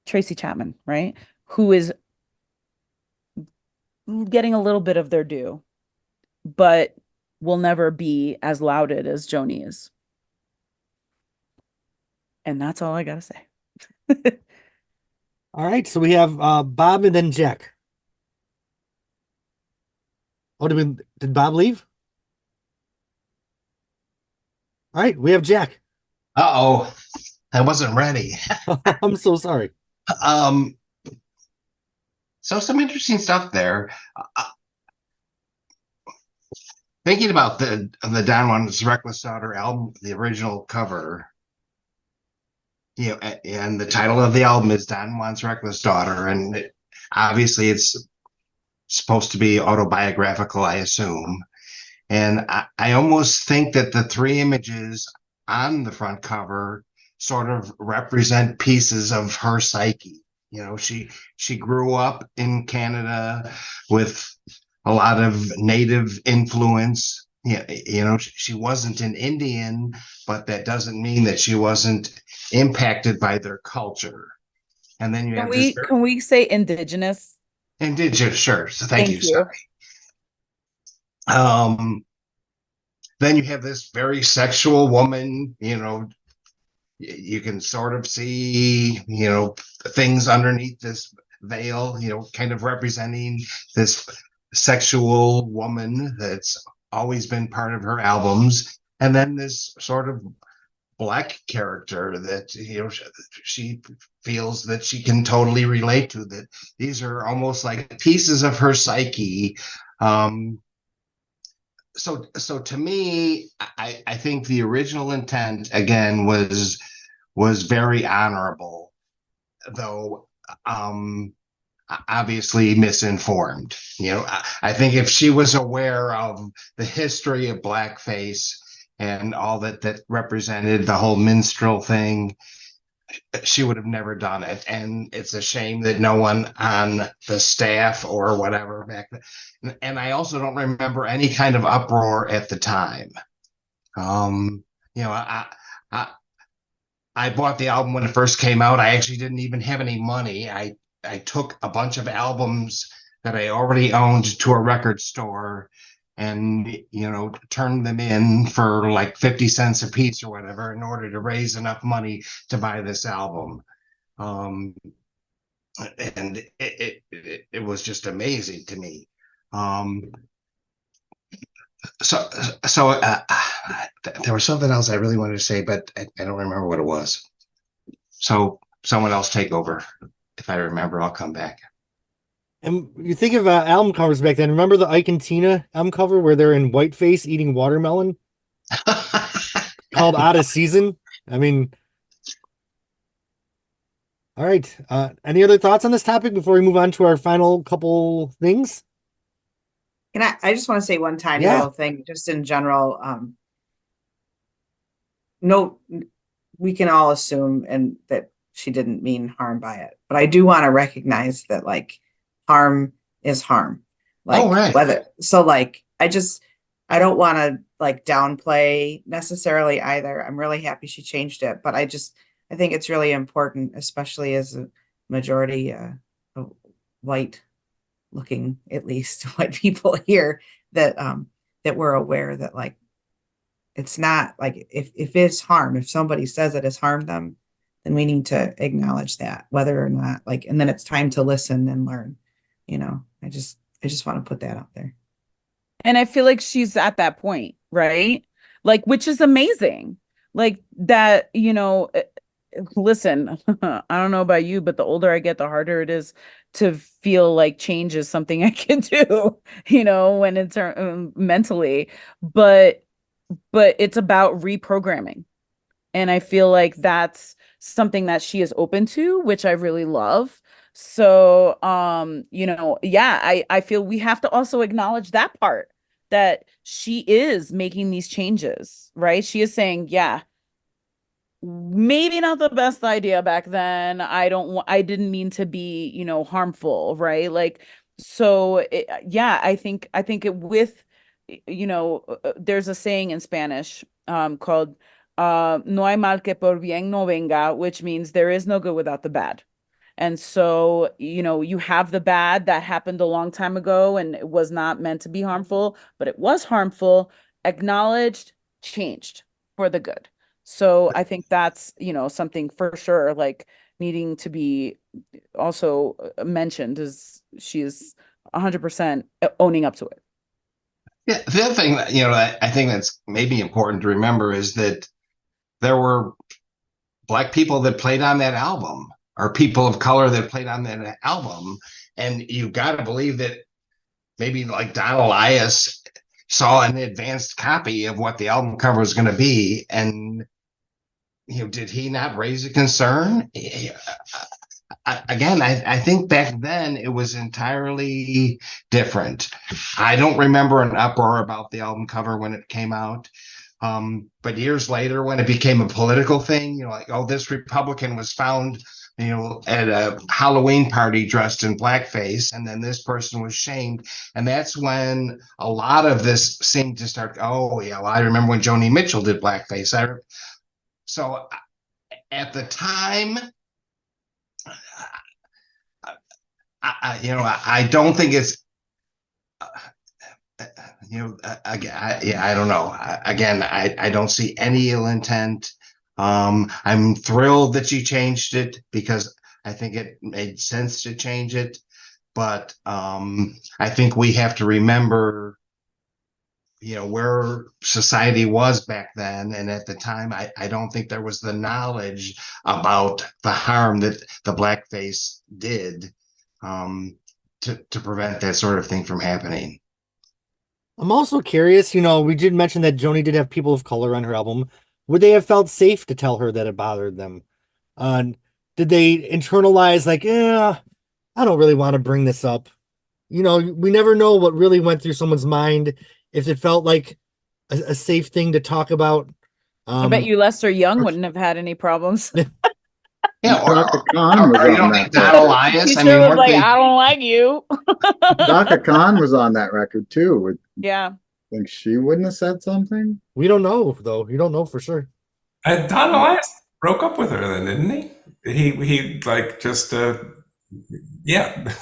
Tracy Chapman, right? Who is getting a little bit of their due, but will never be as lauded as Joni is. And that's all I got to say. All right, so we have Bob and then Jack. Oh, did Bob leave? All right, we have Jack. Uh-oh, I wasn't ready. I'm so sorry. So some interesting stuff there. Thinking about the Jann Wanner's Reckless Daughter album, the original cover, and the title of the album is Jann Wanner's Reckless Daughter, and obviously it's supposed to be autobiographical, I assume. And I almost think that the three images on the front cover sort of represent pieces of her psyche. She grew up in Canada with a lot of native influence. She wasn't an Indian, but that doesn't mean that she wasn't impacted by their culture. And then you have can we say indigenous? Indigenous, sure. So thank you. Sorry. Then you have this very sexual woman, you can sort of see, things underneath this veil, kind of representing this sexual woman that's always been part of her albums. And then this sort of Black character that, she feels that she can totally relate to, that these are almost like pieces of her psyche. So to me, I think the original intent again was very honorable, though obviously misinformed. I think if she was aware of the history of blackface and all that represented the whole minstrel thing, she would have never done it. And it's a shame that no one on the staff or whatever back then. And I also don't remember any kind of uproar at the time. I bought the album when it first came out. I actually didn't even have any money. I took a bunch of albums that I already owned to a record store and, turn them in for like 50 cents a piece or whatever in order to raise enough money to buy this album. And it was just amazing to me. So there was something else I really wanted to say, but I don't remember what it was. So someone else take over. If I remember, I'll come back. And you think of album covers back then. Remember the Ike and Tina album cover where they're in whiteface eating watermelon? Called Out of Season. I mean, all right. Any other thoughts on this topic before we move on to our final couple things? Can I just want to say one tiny little thing, just in general. No, we can all assume and that she didn't mean harm by it, but I do want to recognize that like harm is harm. Like right. whether I don't want to like downplay necessarily either. I'm really happy she changed it, but I think it's really important, especially as a majority white looking, at least white people here, that we're aware that like it's not like if it's harm, if somebody says it has harmed them, then we need to acknowledge that, whether or not like, and then it's time to listen and learn. I just want to put that out there. And I feel like she's at that point, right? Like, which is amazing. Like that, listen, I don't know about you, but the older I get, the harder it is to feel like change is something I can do, when it's mentally, but it's about reprogramming. And I feel like that's something that she is open to, which I really love. So, I feel we have to also acknowledge that part, that she is making these changes, right? She is saying, yeah, maybe not the best idea back then. I didn't mean to be, harmful, right? Like, so I think it with, there's a saying in Spanish called no hay mal que por bien no venga, which means there is no good without the bad. And so, you have the bad that happened a long time ago and it was not meant to be harmful, but it was harmful, acknowledged, changed for the good. So I think that's, something for sure, like needing to be also mentioned, is she is 100% owning up to it. Yeah, the other thing that, I think that's maybe important to remember is that there were Black people that played on that album, or people of color that played on that album. And you got to believe that maybe like Don Elias saw an advanced copy of what the album cover was going to be. And, did he not raise a concern? Again, I think back then it was entirely different. I don't remember an uproar about the album cover when it came out. But years later, when it became a political thing, like, oh, this Republican was found, at a Halloween party dressed in blackface, and then this person was shamed. And that's when a lot of this seemed to start. Oh, yeah, well, I remember when Joni Mitchell did blackface. So at the time, I don't think it's, I don't know. Again, I don't see any ill intent. I'm thrilled that she changed it because I think it made sense to change it. But I think we have to remember, where society was back then. And at the time, I don't think there was the knowledge about the harm that the blackface did to prevent that sort of thing from happening. I'm also curious, we did mention that Joni did have people of color on her album. Would they have felt safe to tell her that it bothered them? Did they internalize like, I don't really want to bring this up? We never know what really went through someone's mind, if it felt like a safe thing to talk about. I bet you Lester Young wouldn't have had any problems. Yeah, Dr. Khan was on that. Don Elias. I don't like you. Dr. Khan was on that record too. Yeah. Think she wouldn't have said something? We don't know though. You don't know for sure. Don Elias broke up with her then, didn't he? He like just yeah,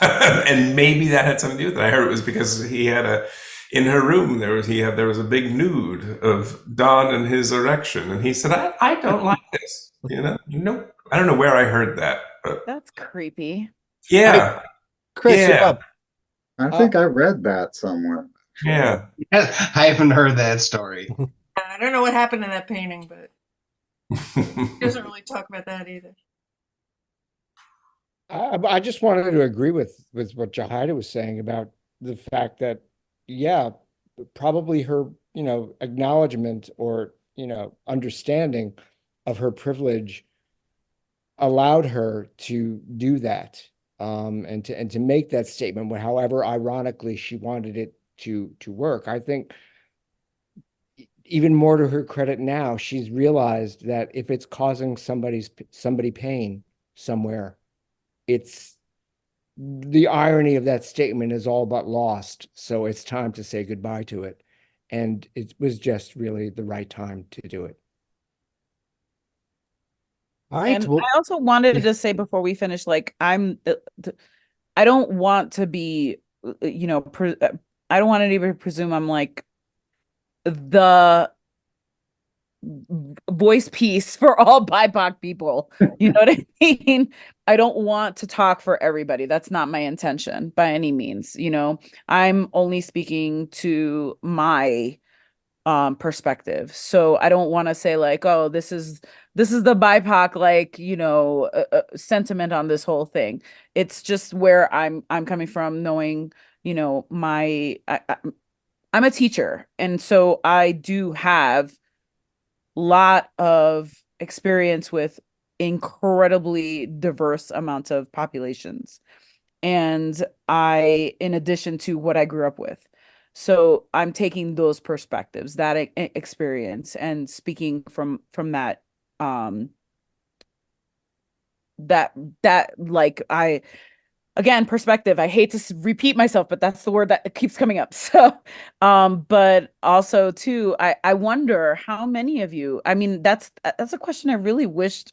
and maybe that had something to do with it. I heard it was because he had in her room there was a big nude of Don and his erection, and he said, I don't like this. Nope. I don't know where I heard that, but That's creepy. yeah, Chris, you're yeah, up. I think I read that somewhere. yeah. I haven't heard that story. I don't know what happened to that painting, but he doesn't really talk about that either. I just wanted to agree with what Jahida was saying about the fact that, yeah, probably her, acknowledgement or, understanding of her privilege allowed her to do that, and to make that statement, however ironically she wanted it to work. I think even more to her credit now, she's realized that if it's causing somebody pain somewhere, it's the irony of that statement is all but lost. So it's time to say goodbye to it. And it was just really the right time to do it. All right. And Well, I also wanted to say before we finish, like, I don't want to be, I don't want to even presume I'm like the voice piece for all BIPOC people. You know what I mean? I don't want to talk for everybody. That's not my intention by any means. I'm only speaking to my perspective. So I don't want to say like, oh, this is the BIPOC, like, sentiment on this whole thing. It's just where I'm coming from, knowing, I'm a teacher, and so I do have lot of experience with incredibly diverse amounts of populations, and in addition to what I grew up with, so I'm taking those perspectives, that experience, and speaking from that, that like again, perspective. I hate to repeat myself, but that's the word that keeps coming up. So, but also too, I wonder how many of you, I mean, that's a question I really wished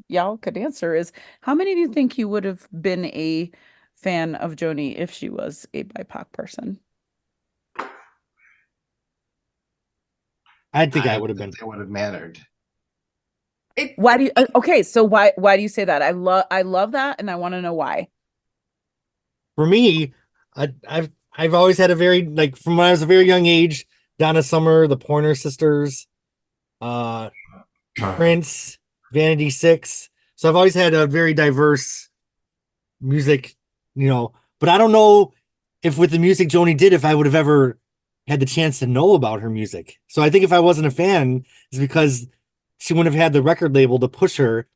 y'all could answer, is how many of you think you would have been a fan of Joni if she was a BIPOC person? I think I I would have think been. that would have mattered. Why do you, okay, so why do you say that? I love that, and I want to know why. For me, I've always had a very, like, from when I was a very young age, Donna Summer, the Pointer Sisters, Prince, Vanity Six. So I've always had a very diverse music, but I don't know if with the music Joni did, if I would have ever had the chance to know about her music. So I think if I wasn't a fan, it's because she wouldn't have had the record label to push her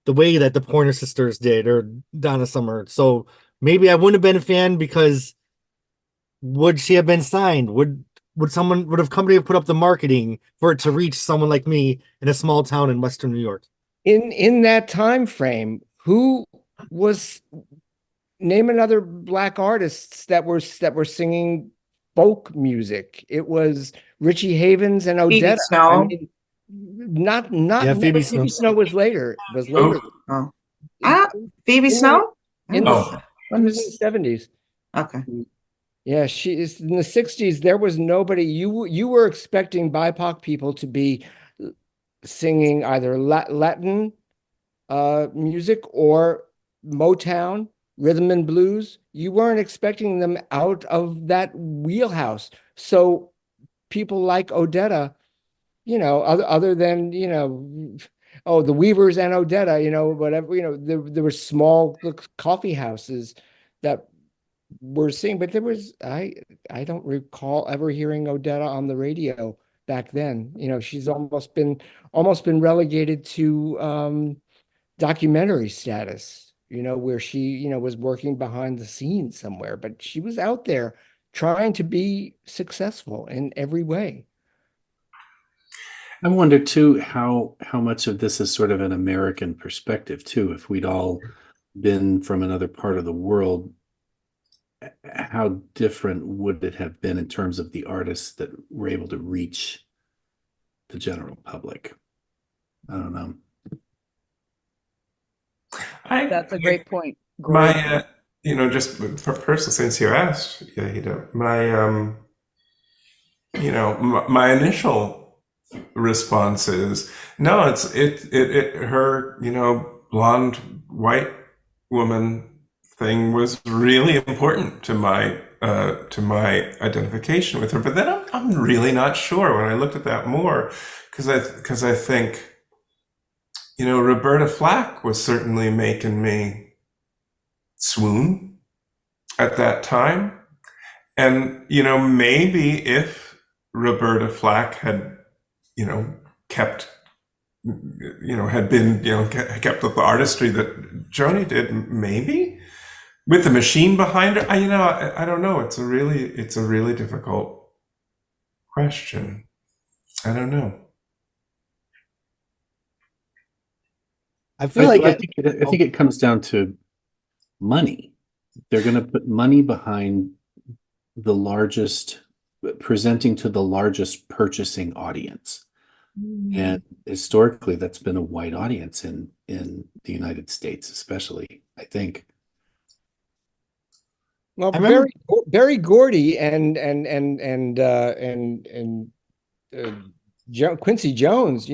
the way that the Pointer Sisters did, or Donna Summer. So maybe I wouldn't have been a fan, because would she have been signed? Would a company have put up the marketing for it to reach someone like me in a small town in Western New York? In that time frame, who was, name another Black artists that were singing folk music? It was Richie Havens and Phoebe Odetta. Snow. I mean, not Yeah, Phoebe Snow. Phoebe Snow was later. Oh. Phoebe Snow? In Oh. the 70s. Okay. Yeah, she is in the 60s. There was nobody. You were expecting BIPOC people to be singing either Latin music or Motown, rhythm and blues. You weren't expecting them out of that wheelhouse. So people like Odetta, other than, oh, the Weavers and Odetta, whatever, there were small coffee houses that were singing, but I don't recall ever hearing Odetta on the radio back then. She's almost been relegated to documentary status, where she, was working behind the scenes somewhere, but she was out there trying to be successful in every way. I wonder too how much of this is sort of an American perspective too. If we'd all been from another part of the world, how different would it have been in terms of the artists that were able to reach the general public? I don't know. That's a great point. My, just for personal, since you asked, my my initial response is no. It her blonde white woman thing was really important to my identification with her. But then I'm really not sure when I looked at that more, because I think Roberta Flack was certainly making me swoon at that time. And, maybe if Roberta Flack had, kept, had been, kept with the artistry that Joni did, maybe with the machine behind her, I don't know. It's a really difficult question. I don't know. I feel I like think it comes down to money. They're going to put money behind the largest, presenting to the largest purchasing audience. And historically, that's been a white audience in the United States, especially, I think. Well, I remember- Berry Gordy and Quincy Jones,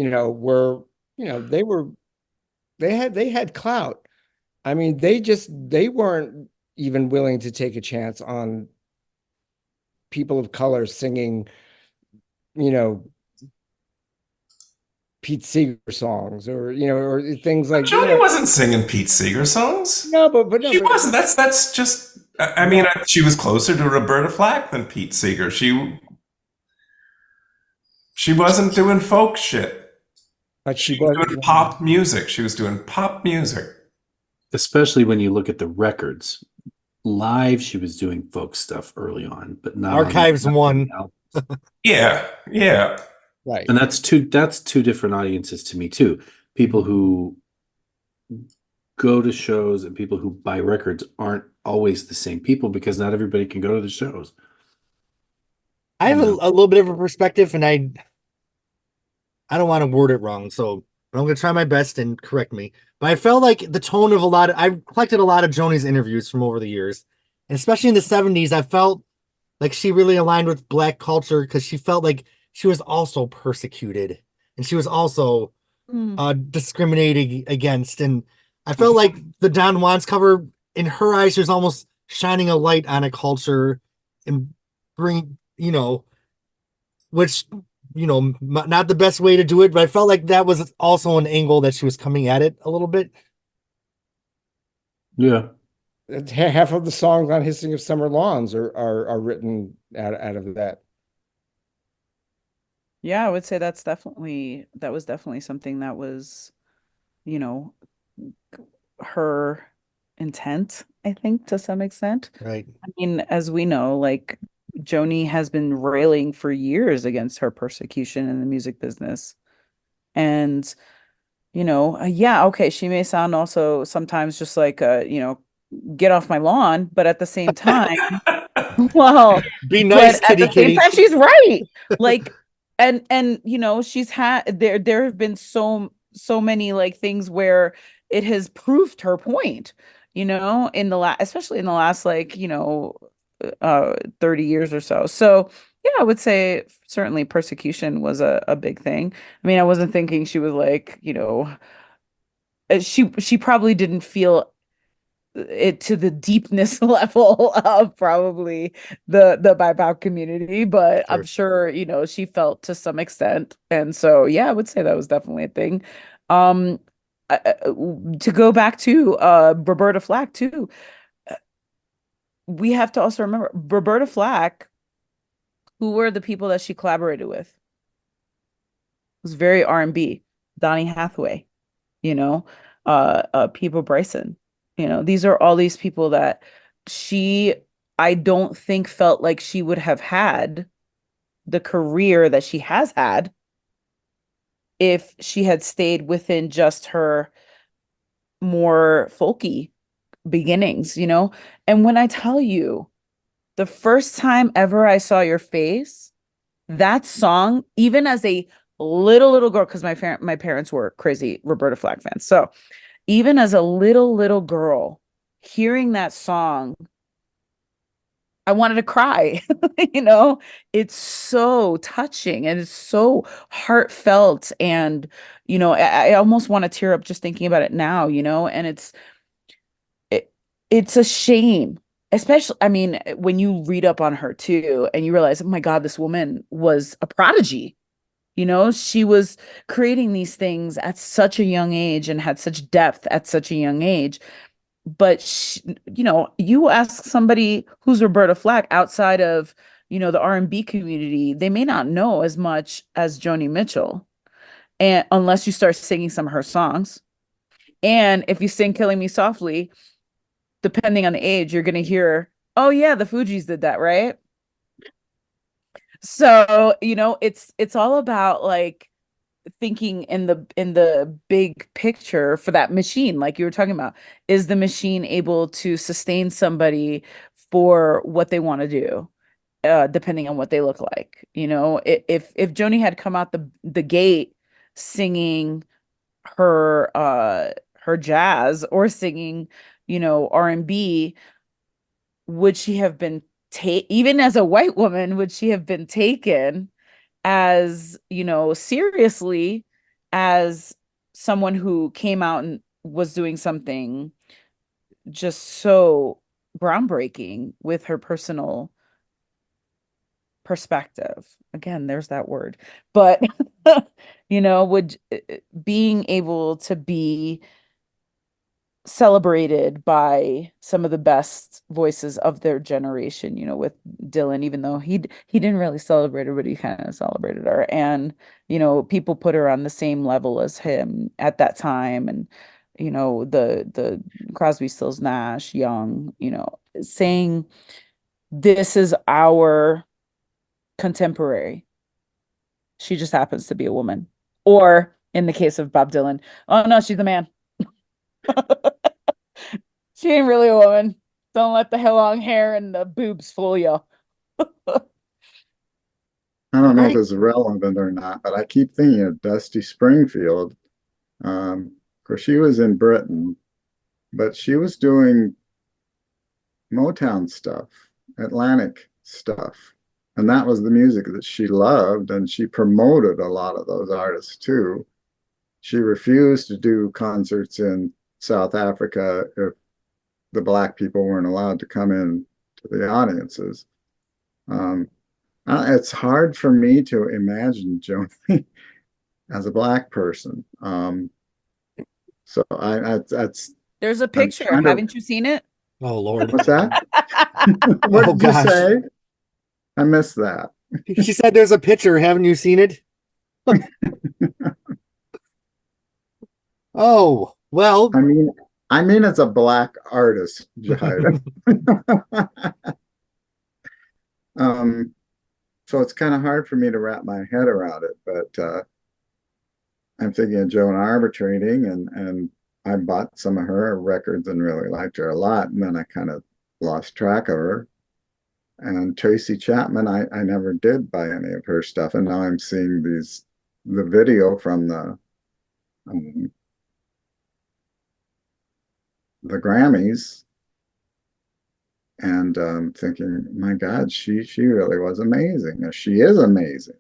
they had clout. I mean, they weren't even willing to take a chance on people of color singing, Pete Seeger songs, or things like Joni wasn't singing Pete Seeger songs. No, but She wasn't. That's just. I mean, she was closer to Roberta Flack than Pete Seeger. She wasn't doing folk shit. But She was doing pop music. She was doing pop music. Especially when you look at the records. Live, she was doing folk stuff early on, but not Archives one. Yeah. Right. And that's two different audiences to me too. People who go to shows and people who buy records aren't always the same people, because not everybody can go to the shows. I have a little bit of a perspective, and I don't want to word it wrong, so I'm going to try my best and correct me. But I felt like the tone of I've collected a lot of Joni's interviews from over the years, and especially in the 70s, I felt like she really aligned with Black culture, because she felt like she was also persecuted, and she was also discriminated against. And I felt like the Don Juan's cover, in her eyes, she was almost shining a light on a culture and which, not the best way to do it, but I felt like that was also an angle that she was coming at it a little bit. Yeah. Half of the songs on Hissing of Summer Lawns are written out of that. Yeah, I would say that was definitely something that was, her intent, I think, to some extent. Right. I mean, as we know, like, Joni has been railing for years against her persecution in the music business. And, yeah, okay, she may sound also sometimes just like, get off my lawn, but at the same time, well, be nice, but at the kitty. same time, she's right. Like, and she's had there have been so many like things where it has proved her point, in the especially in the last 30 years or so. So yeah, I would say certainly persecution was a big thing. I mean, I wasn't thinking she was like, she probably didn't feel it to the deepness level of probably the BIPOC community, but I'm sure she felt to some extent. And so yeah, I would say that was definitely a thing. To go back to Roberta Flack too, we have to also remember Roberta Flack, who were the people that she collaborated with? It was very R&B. Donny Hathaway, People Bryson. These are all these people that I don't think felt like she would have had the career that she has had if she had stayed within just her more folky beginnings, And when I tell you, the first time ever I saw your face, that song, even as a little girl, because my parents were crazy Roberta Flack fans. So even as a little girl, hearing that song I wanted to cry. You know, it's so touching and it's so heartfelt. And, you know, I almost want to tear up just thinking about it now, you know, and it, it's a shame. Especially, I mean, when you read up on her too, and you realize, oh my God, this woman was a prodigy. You know, she was creating these things at such a young age and had such depth at such a young age. But you know, you ask somebody who's Roberta Flack outside of, you know, the R&B community, they may not know as much as Joni Mitchell, and unless you start singing some of her songs. And if you sing Killing Me Softly, depending on the age, you're going to hear, oh yeah, the Fugees did that, right? So, you know, it's all about like thinking in the big picture for that machine, like you were talking about. Is the machine able to sustain somebody for what they want to do, depending on what they look like? You know, if Joni had come out the gate singing her jazz or singing, you know, R&B, would she have been even as a white woman, would she have been taken as, you know, seriously as someone who came out and was doing something just so groundbreaking with her personal perspective? Again, there's that word. But you know, would being able to be celebrated by some of the best voices of their generation, you know, with Dylan, even though he didn't really celebrate her, but he kind of celebrated her. And, you know, people put her on the same level as him at that time. And, you know, the Crosby, Stills, Nash, Young, you know, saying this is our contemporary. She just happens to be a woman. Or in the case of Bob Dylan, oh no, she's the man. She ain't really a woman. Don't let the long hair and the boobs fool you. I don't know if Right. it's relevant or not, but I keep thinking of Dusty Springfield. Of course, she was in Britain, but she was doing Motown stuff, Atlantic stuff. And that was the music that she loved, and she promoted a lot of those artists too. She refused to do concerts in South Africa if the black people weren't allowed to come in to the audiences. Um, it's hard for me to imagine Joni as a black person. So that's There's a I'm picture. trying to. Haven't you seen it? Oh Lord. What's that? What Oh did you gosh. say? I missed that. She said there's a picture. Haven't you seen it? Oh, well. I mean, it's a black artist, Jahida. um, so it's kind of hard for me to wrap my head around it, but I'm thinking of Joan Armatrading, and I bought some of her records and really liked her a lot, and then I kind of lost track of her. And Tracy Chapman, I never did buy any of her stuff, and now I'm seeing the video from the Grammys, and thinking, my God, she really was amazing. She is amazing.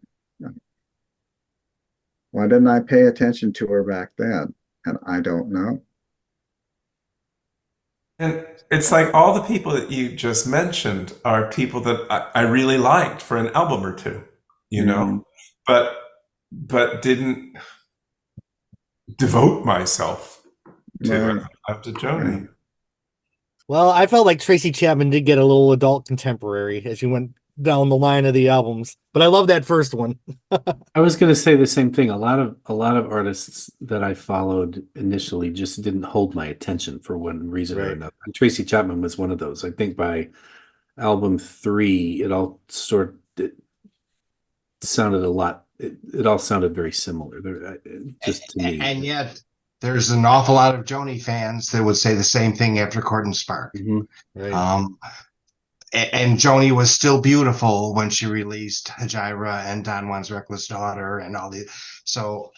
Why didn't I pay attention to her back then? And I don't know. And it's like all the people that you just mentioned are people that I really liked for an album or two, you know, but didn't devote myself to Right. it. Up to Joni. Well, I felt like Tracy Chapman did get a little adult contemporary as you went down the line of the albums, but I love that first one. I was going to say the same thing. A lot of artists that I followed initially just didn't hold my attention for one reason or Right. another. And Tracy Chapman was one of those. I think by album 3, it sounded a lot. It all sounded very similar. Just to me. And yet, there's an awful lot of Joni fans that would say the same thing after Court Spark. Mhm. Right. And Joni was still beautiful when she released Hajira and Don Juan's Reckless Daughter and all the. So,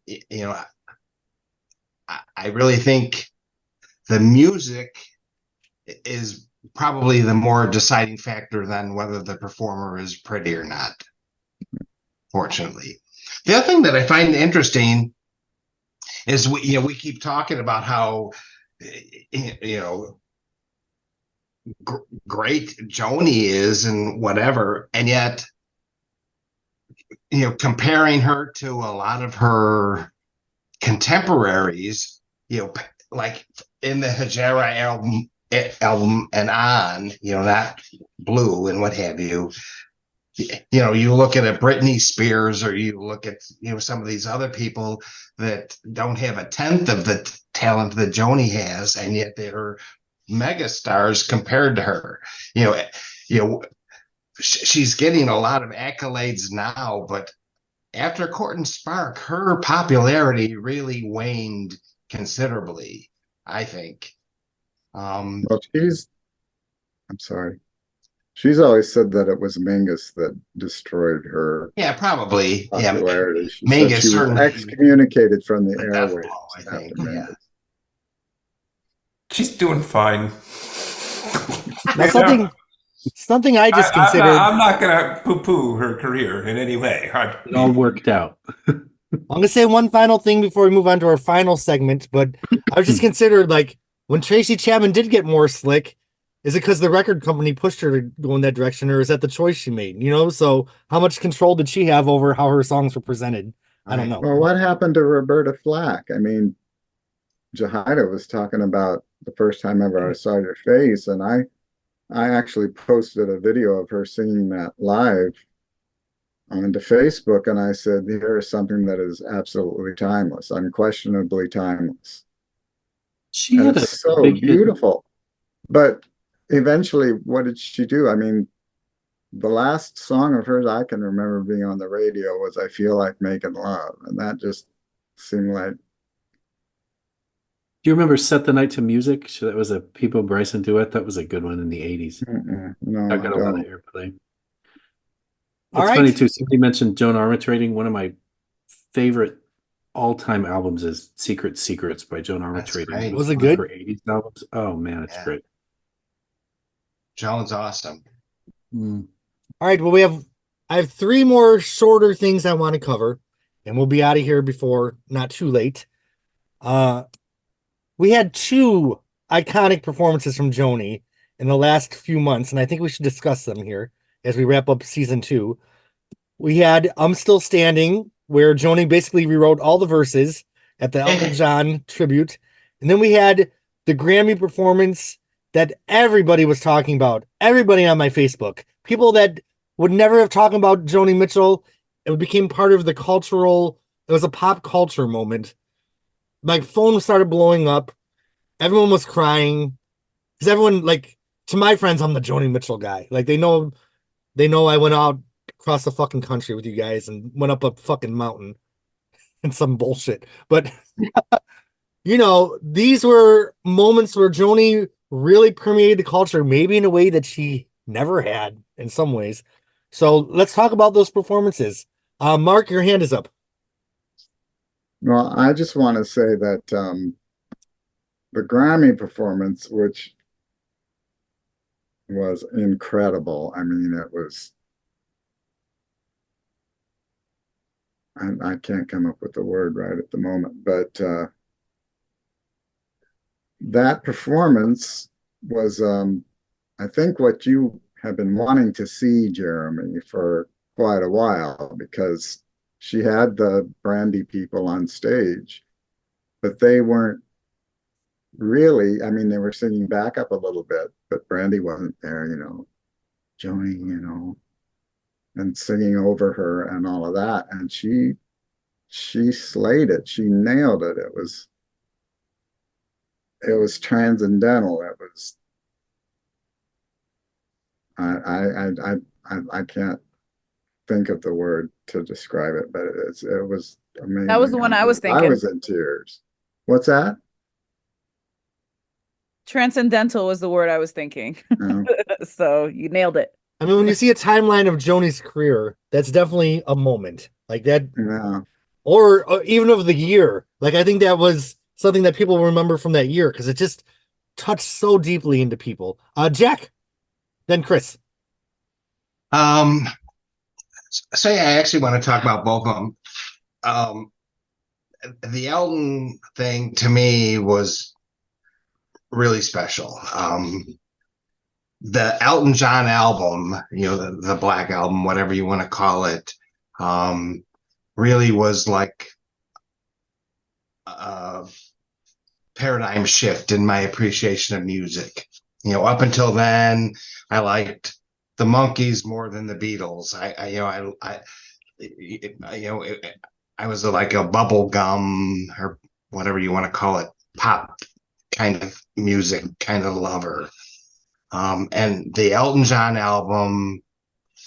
you know, I really think the music is probably the more deciding factor than whether the performer is pretty or not, fortunately. The other thing that I find interesting is we keep talking about how great Joni is and whatever, and yet comparing her to a lot of her contemporaries, like in the Hajara album and on, not Blue and what have you. You look at a Britney Spears, or you look at some of these other people that don't have a tenth of the talent that Joni has, and yet they're mega stars compared to her. She's getting a lot of accolades now, but after Court and Spark, her popularity really waned considerably, I think. Well, I'm sorry. She's always said that it was Mingus that destroyed her Yeah, probably. popularity. Yeah, She said she was excommunicated from the a death airwaves blow, I think. after Yeah. Mingus. She's doing fine. Now, something I just considered. I'm not going to poo-poo her career in any way. It all worked out. I'm gonna say one final thing before we move on to our final segment, but I was just considered, like, when Tracy Chapman did get more slick, is it because the record company pushed her to go in that direction, or is that the choice she made? So how much control did she have over how her songs were presented? I don't know. Well, what happened to Roberta Flack? I mean, Jahida was talking about the first time ever I saw your face, and I actually posted a video of her singing that live onto Facebook, and I said, here is something that is absolutely timeless, unquestionably timeless. She And had it's so beautiful. But eventually, what did she do? I mean, the last song of hers I can remember being on the radio was I Feel Like Making Love, and that just seemed like... Do you remember Set the Night to Music? That was a People Bryson duet. That was a good one in the 80s. No, I got a lot of don't. airplay. All It's right. funny too. Somebody mentioned Joan Armatrading. One of my favorite all-time albums is Secret Secrets by Joan Armatrading. great. Was it one of good? her 80s albums. Oh man, it's great. Joan's awesome. All right. Well, I have three more shorter things I want to cover, and we'll be out of here before not too late. We had two iconic performances from Joni in the last few months, and I think we should discuss them here as we wrap up season 2. We had I'm Still Standing, where Joni basically rewrote all the verses at the Elton John tribute. And then we had the Grammy performance that everybody was talking about. Everybody on my Facebook. People that would never have talked about Joni Mitchell. It became part of it was a pop culture moment. My phone started blowing up. Everyone was crying. Because everyone, like, to my friends, I'm the Joni Mitchell guy. Like, they know I went out across the fucking country with you guys and went up a fucking mountain and some bullshit. But, these were moments where Joni really permeated the culture, maybe in a way that she never had in some ways. So let's talk about those performances. Mark, your hand is up. Well, I just want to say that the Grammy performance, which was incredible. I mean, it was... I can't come up with the word right at the moment, but that performance was, I think, what you have been wanting to see, Jeremy, for quite a while, because she had the Brandy people on stage, but they weren't really, I mean, they were singing back up a little bit, but Brandy wasn't there, Joni, and singing over her and all of that. And she slayed it. She nailed it. It was transcendental. It was, I can't think of the word to describe it, but it was amazing. That was the one I was thinking. I was in tears. What's that? Transcendental was the word I was thinking. Oh. So you nailed it. I mean, when you see a timeline of Joni's career, that's definitely a moment like that. Yeah. Or even of the year. Like, I think that was something that people remember from that year, because touch so deeply into people. Jack, then Chris. So yeah, I actually want to talk about both of them. Um, the Elton thing to me was really special. The Elton John album, the Black Album, whatever you want to call it, really was like a paradigm shift in my appreciation of music. Up until then, I liked the Monkees more than the Beatles. I was like a bubble gum or whatever you want to call it, pop kind of music kind of lover. And the Elton John album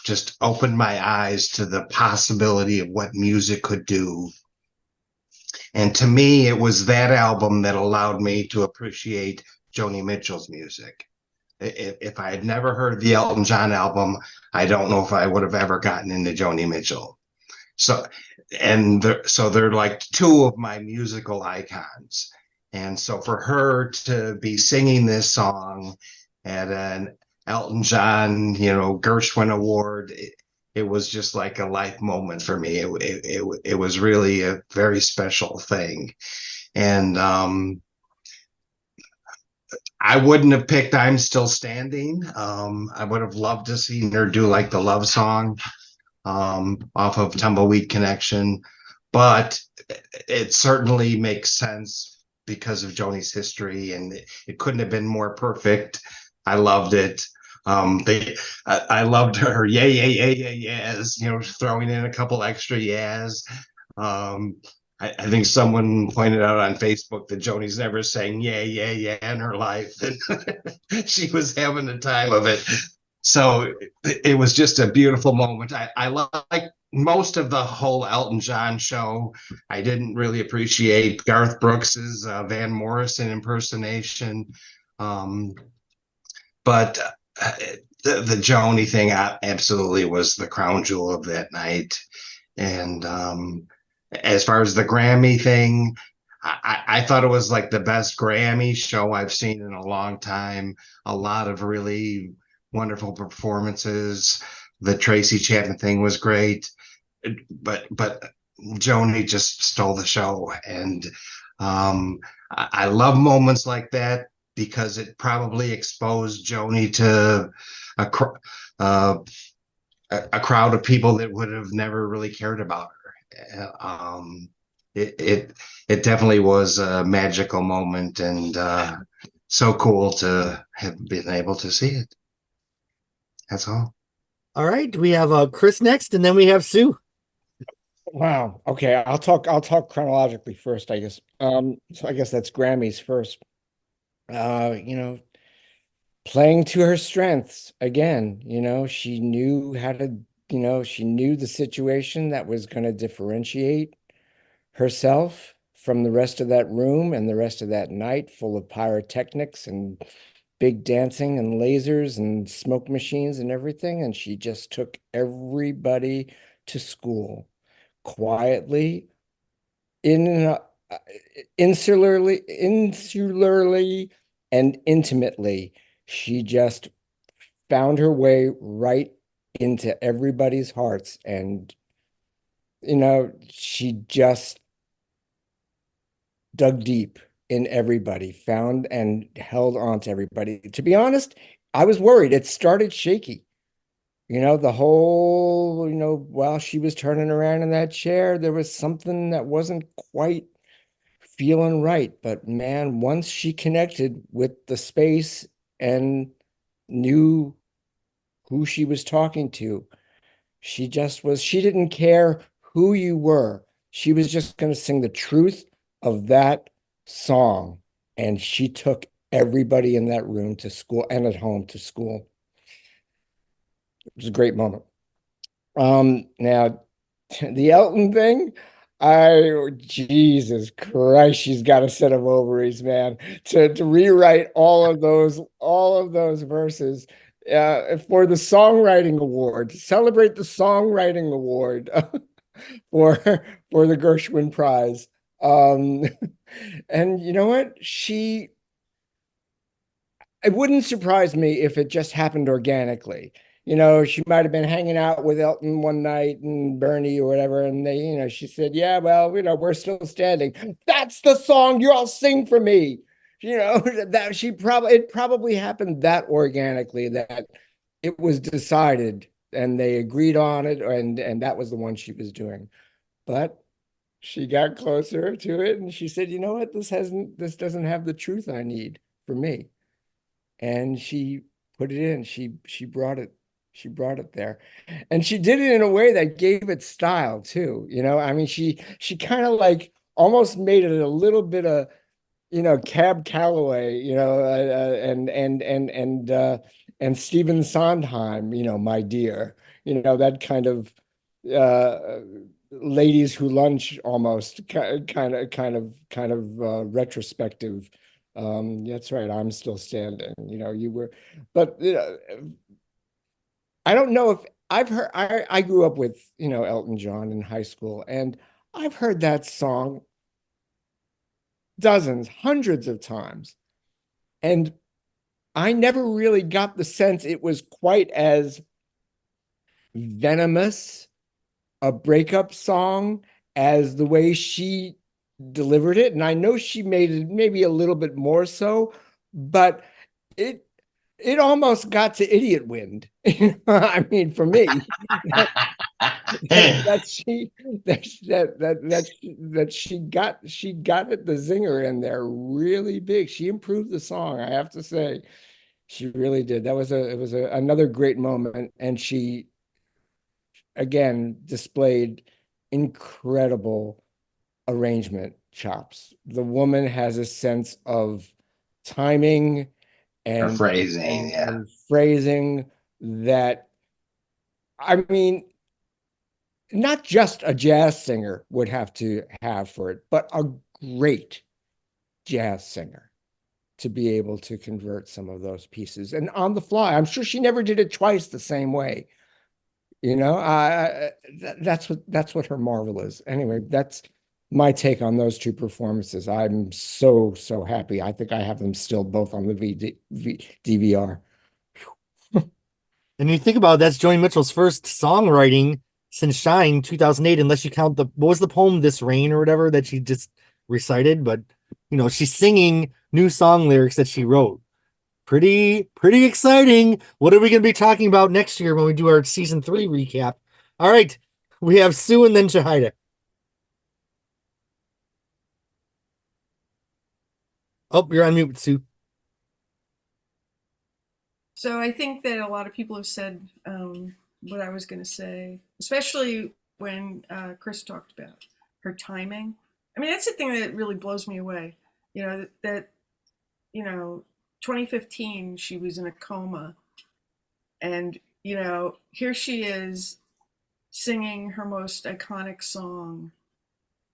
just opened my eyes to the possibility of what music could do. And to me, it was that album that allowed me to appreciate Joni Mitchell's music. If I had never heard the Elton John album, I don't know if I would have ever gotten into Joni Mitchell. So they're like two of my musical icons. And so for her to be singing this song at an Elton John, Gershwin Award, it was just like a life moment for me. It was really a very special thing. And I wouldn't have picked I'm Still Standing. I would have loved to see her do like the love song off of Tumbleweed Connection. But it certainly makes sense because of Joni's history, and it couldn't have been more perfect. I loved it. I loved her yeah, yeah, yeah, yeah, yeahs, throwing in a couple extra yeahs. I think someone pointed out on Facebook that Joni's never sang yeah, yeah, yeah in her life. And she was having the time of it. So it was just a beautiful moment. I like most of the whole Elton John show. I didn't really appreciate Garth Brooks's Van Morrison impersonation. But the Joni thing absolutely was the crown jewel of that night. And as far as the Grammy thing, I thought it was like the best Grammy show I've seen in a long time. A lot of really wonderful performances. The Tracy Chapman thing was great, but Joni just stole the show. And I love moments like that because it probably exposed Joni to a crowd of people that would have never really cared about her. It definitely was a magical moment, and so cool to have been able to see it. That's all. All right, we have Chris next, and then we have Sue. Wow. Okay, I'll talk chronologically first, I guess. So I guess that's Grammys first. Playing to her strengths again, she knew how to, she knew the situation that was going to differentiate herself from the rest of that room and the rest of that night full of pyrotechnics and big dancing and lasers and smoke machines and everything. And she just took everybody to school quietly, insularly and intimately. She just found her way right into everybody's hearts. And, she just dug deep in everybody, found and held on to everybody. To be honest, I was worried. It started shaky. The whole, while she was turning around in that chair, there was something that wasn't quite feeling right. But man, once she connected with the space and knew who she was talking to, she didn't care who you were. She was just going to sing the truth of that song. And she took everybody in that room to school and at home to school. It was a great moment. Now the Elton thing, Jesus Christ, she's got a set of ovaries, man, to rewrite all of those verses for the songwriting award, to celebrate the songwriting award for the Gershwin Prize. And you know what? She it wouldn't surprise me if it just happened organically. You know, she might have been hanging out with Elton one night and Bernie or whatever, and they, you know, she said, "Yeah, well, you know, we're still standing. That's the song you all sing for me." You know, that it probably happened that organically that it was decided and they agreed on it, and that was the one she was doing. But she got closer to it and she said, "You know what? This doesn't have the truth I need for me." And she put it in. She brought it there. And she did it in a way that gave it style too. You know, I mean, she kind of like almost made it a little bit of, you know, Cab Calloway, you know, and Stephen Sondheim, you know, my dear, you know, that kind of uh ladies who lunch almost retrospective. That's right, I'm still standing, you know, you were, but you know, I don't know if I've heard, I grew up with, you know, Elton John in high school, and I've heard that song dozens, hundreds of times. And I never really got the sense it was quite as venomous a breakup song as the way she delivered it. And I know she made it maybe a little bit more so, but it it almost got to idiot wind. I mean, for me, that she she got it the zinger in there really big. She improved the song, I have to say. She really did. It was another great moment, and she again displayed incredible arrangement chops. The woman has a sense of timing Or and phrasing, yeah. and phrasing that, I mean, not just a jazz singer would have to have for it, but a great jazz singer to be able to convert some of those pieces and on the fly. I'm sure she never did it twice the same way. You know, that's what her marvel is. Anyway, that's my take on those two performances. I'm so happy. I think I have them still both on the DVR. And you think about it, that's Joni Mitchell's first songwriting since Shine 2008, unless you count what was the poem This Rain or whatever that she just recited. But you know, she's singing new song lyrics that she wrote. Pretty exciting. What are we going to be talking about next year when we do our season 3 recap? All right, we have Sue and then Shahida. Oh, you're on mute, Sue. So I think that a lot of people have said what I was going to say, especially when Chris talked about her timing. I mean, that's the thing that really blows me away. You know, you know, 2015, she was in a coma. And, you know, here she is singing her most iconic song.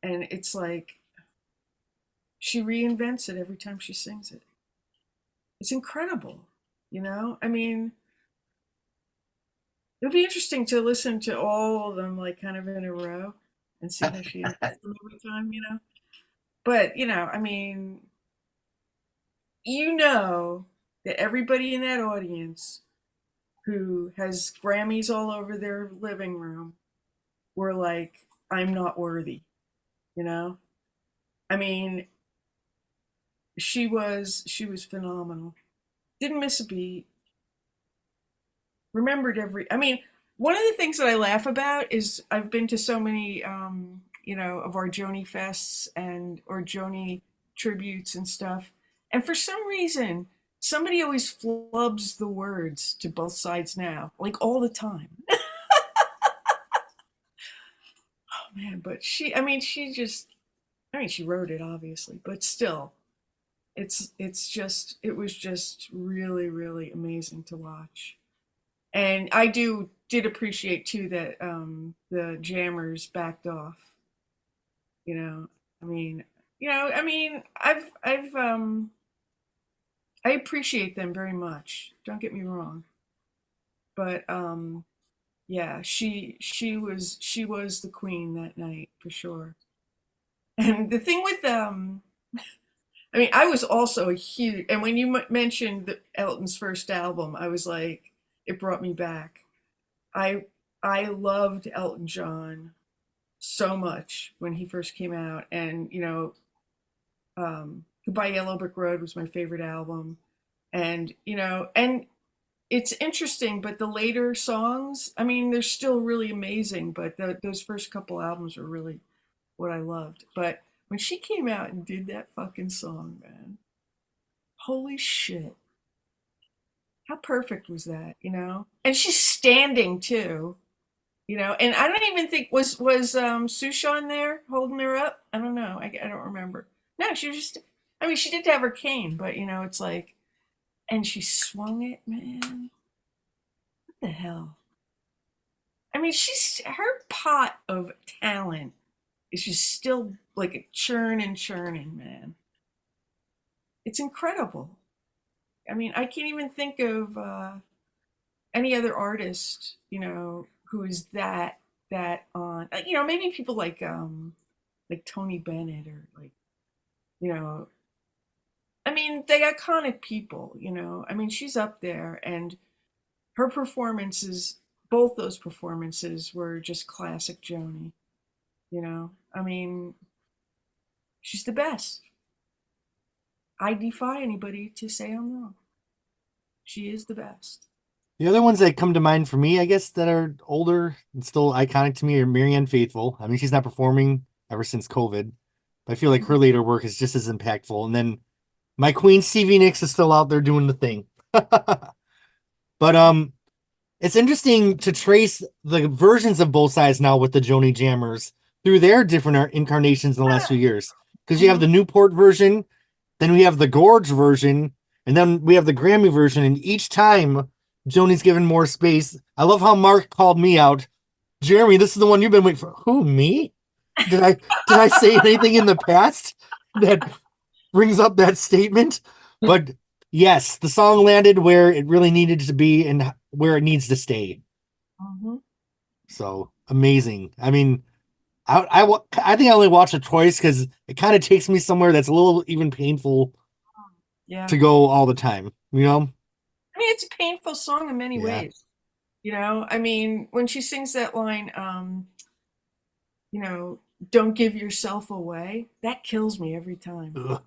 And it's like she reinvents it every time she sings it. It's incredible, you know? I mean, it would be interesting to listen to all of them like kind of in a row and see how she does them every time, you know? But, you know, I mean, you know that everybody in that audience who has Grammys all over their living room were like, I'm not worthy, you know? I mean, she was phenomenal. Didn't miss a beat. Remembered every, I mean, one of the things that I laugh about is I've been to so many you know, of our Joni fests and or Joni tributes and stuff. And for some reason, somebody always flubs the words to Both Sides Now, like all the time. Oh man, but I mean, she wrote it obviously, but still, it was just really, really amazing to watch. And I did appreciate too that the jammers backed off. You know, I mean, I appreciate them very much. Don't get me wrong, but yeah, she was the queen that night for sure. And the thing with I mean, I was also a huge, and when you mentioned Elton's first album, I was like, it brought me back. I I loved Elton John so much when he first came out, and Goodbye Yellow Brick Road was my favorite album, and and it's interesting, but the later songs, I mean, they're still really amazing, but those first couple albums were really what I loved. But when she came out and did that fucking song, man, holy shit. How perfect was that, And she's standing too, and I don't even think was Sushan there holding her up? I don't know. I don't remember. No, she was just I mean, she did have her cane, but it's like and she swung it, man. What the hell? I mean, her pot of talent is just still like a churning, man. It's incredible. I mean, I can't even think of any other artist, who is that on. Maybe people like Tony Bennett or like, you know, I mean, the iconic people. I mean, she's up there, and her performances, both those performances, were just classic Joni. I mean, she's the best. I defy anybody to say I'm wrong. She is the best. The other ones that come to mind for me, I guess, that are older and still iconic to me are Marianne Faithfull. I mean, she's not performing ever since COVID, but I feel like her later work is just as impactful. And then my queen, Stevie Nicks, is still out there doing the thing. But it's interesting to trace the versions of both sides now with the Joni Jammers through their different incarnations in the last few years. Because you have the Newport version, then we have the Gorge version, and then we have the Grammy version. And each time Joni's given more space. I love how Mark called me out. Jeremy, this is the one you've been waiting for. Who, me? Did I say anything in the past that brings up that statement? But yes, the song landed where it really needed to be and where it needs to stay. Mm-hmm. So amazing. I mean, I think I only watched it twice because it kind of takes me somewhere that's a little even painful to go all the time, I mean, it's a painful song in many ways. I mean, when she sings that line, don't give yourself away, that kills me every time. Ugh.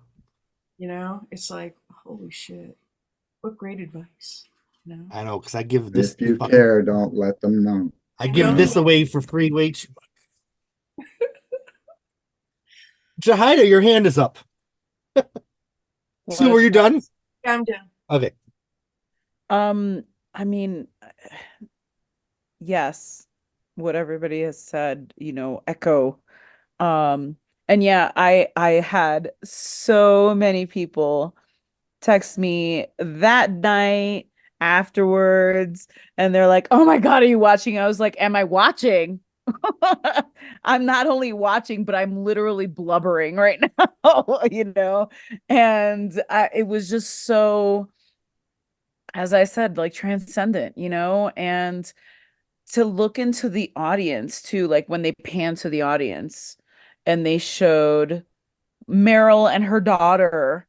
It's like, holy shit, what great advice. I know, because I give this. If you care, don't let them know. I give this away for free way too much. Jahida, your hand is up. Sue, were you done? Yeah, I'm done. Okay. I mean, yes, what everybody has said, echo. And yeah, I had so many people text me that night afterwards, and they're like, "Oh my God, are you watching?" I was like, "Am I watching?" I'm not only watching, but I'm literally blubbering right now, and it was just so, as I said, like transcendent, and to look into the audience too, like when they pan to the audience and they showed Meryl and her daughter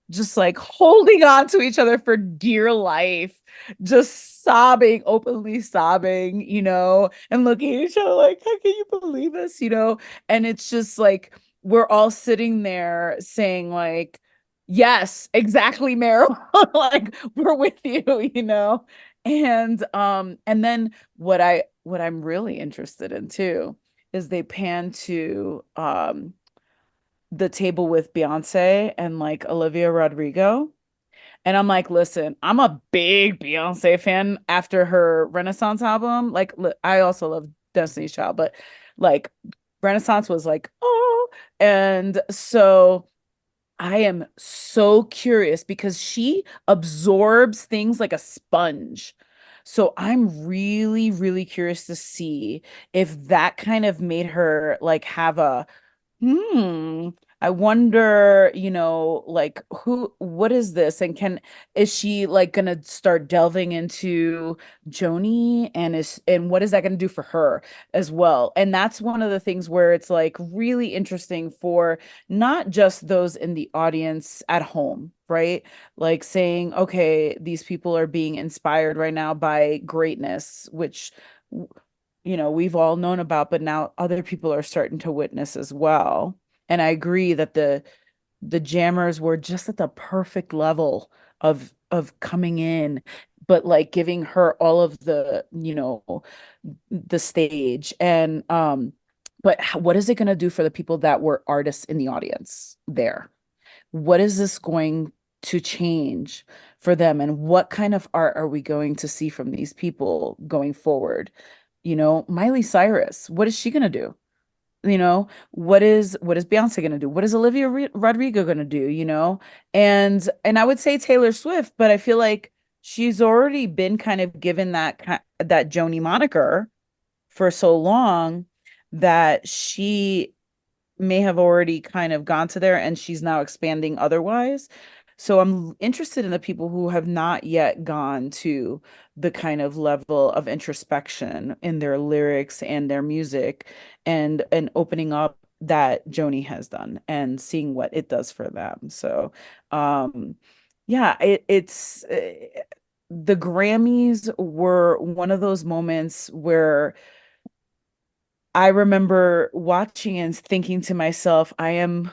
just like holding on to each other for dear life, just sobbing, openly sobbing, and looking at each other like, how can you believe this, And it's just like, we're all sitting there saying like, yes, exactly, Meryl. Like, we're with you, And then what I'm really interested in too is they pan to the table with Beyonce and like Olivia Rodrigo. And I'm like, listen, I'm a big Beyonce fan after her Renaissance album. Like, I also love Destiny's Child, but like Renaissance was like, oh. And so I am so curious because she absorbs things like a sponge. So I'm really, really curious to see if that kind of made her like have a I wonder, like what is this? And is she like gonna start delving into Joni and what is that gonna do for her as well? And that's one of the things where it's like really interesting for not just those in the audience at home, right? Like saying, okay, these people are being inspired right now by greatness, which we've all known about, but now other people are starting to witness as well. And I agree that the jammers were just at the perfect level of coming in, but like giving her all of the stage. And but what is it going to do for the people that were artists in the audience there? What is this going to change for them, and what kind of art are we going to see from these people going forward? Miley Cyrus, what is she going to do? What is Beyonce going to do? What is Olivia Rodrigo going to do? And I would say Taylor Swift, but I feel like she's already been kind of given that Joni moniker for so long that she may have already kind of gone to there, and she's now expanding otherwise. So I'm interested in the people who have not yet gone to the kind of level of introspection in their lyrics and their music, and opening up that Joni has done and seeing what it does for them. So yeah, it's the Grammys were one of those moments where I remember watching and thinking to myself, I am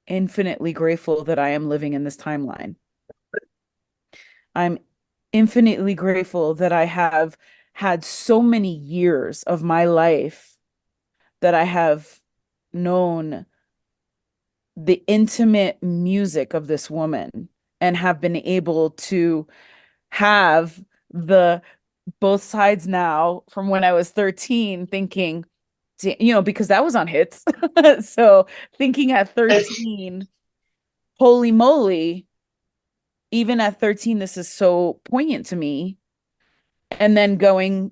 infinitely grateful that I am living in this timeline. I'm infinitely grateful that I have had so many years of my life that I have known the intimate music of this woman and have been able to have the both sides now from when I was 13 thinking, because that was on hits. So thinking at 13, holy moly, even at 13, this is so poignant to me. And then going,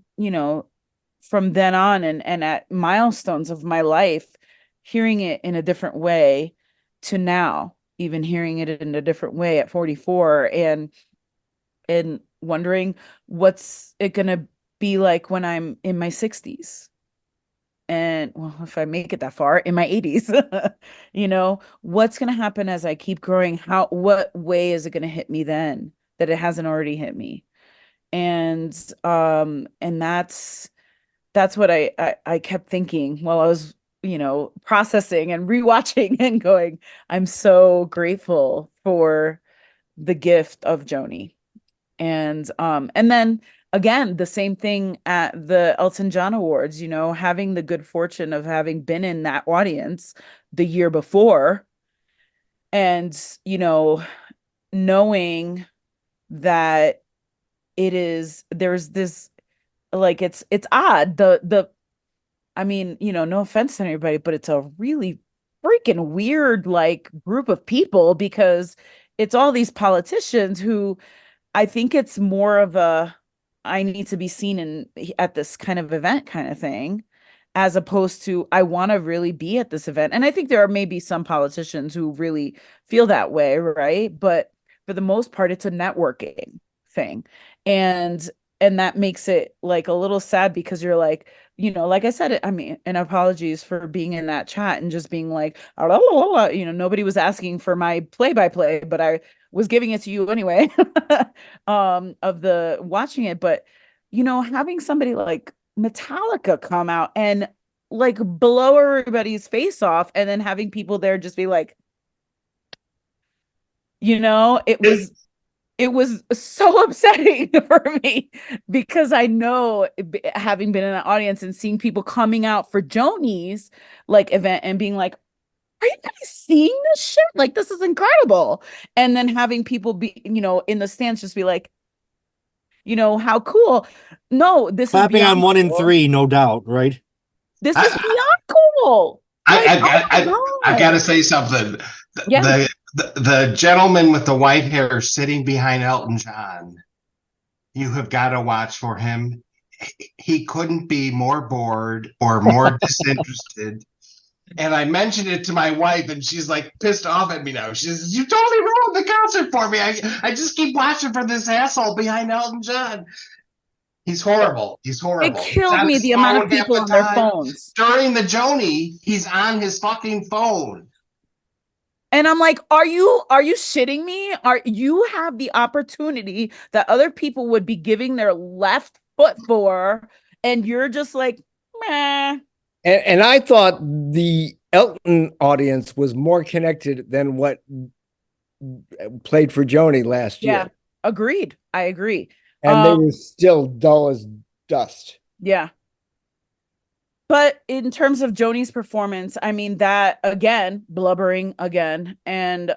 from then on and at milestones of my life, hearing it in a different way to now, even hearing it in a different way at 44 and wondering what's it going to be like when I'm in my 60s. And well, if I make it that far in my 80s, what's going to happen as I keep growing? What way is it going to hit me then that it hasn't already hit me? And that's what I kept thinking while I was, processing and rewatching and going, I'm so grateful for the gift of Joni. And then again, the same thing at the Elton John Awards, having the good fortune of having been in that audience the year before and, knowing that there's this, like, it's odd. I mean, no offense to anybody, but it's a really freaking weird, like, group of people because it's all these politicians who I think it's more of a I need to be seen at this kind of event kind of thing, as opposed to I want to really be at this event. And I think there are maybe some politicians who really feel that way, right? But for the most part, it's a networking thing. And that makes it like a little sad because you're like, like I said, I mean, and apologies for being in that chat and just being like, nobody was asking for my play-by-play, but I was giving it to you anyway, of the watching it. But, having somebody like Metallica come out and like blow everybody's face off and then having people there just be like, it was so upsetting for me because I know, having been in the audience and seeing people coming out for Joni's like event and being like, are you guys seeing this shit? Like, this is incredible. And then having people be, in the stands just be like, how cool. No, this Clapping is beyond on 1 and cool. 3, no doubt, right? This is beyond cool. Like, I gotta say something. Yeah. The gentleman with the white hair sitting behind Elton John, you have got to watch for him. He couldn't be more bored or more disinterested And I mentioned it to my wife, and she's like pissed off at me now. She says, "You totally ruined the concert for me. I just keep watching for this asshole behind Elton John. He's horrible. He's It horrible. He's killed on me, his the amount of phone half people the on their time. phones. During the Joni, he's on his fucking phone. And I'm like, are you shitting me? You have the opportunity that other people would be giving their left foot for, and you're just like, meh. And I thought the Elton audience was more connected than what played for Joni last Yeah, year. agreed. I agree. And they were still dull as dust. Yeah. But in terms of Joni's performance, I mean, that again, blubbering again. And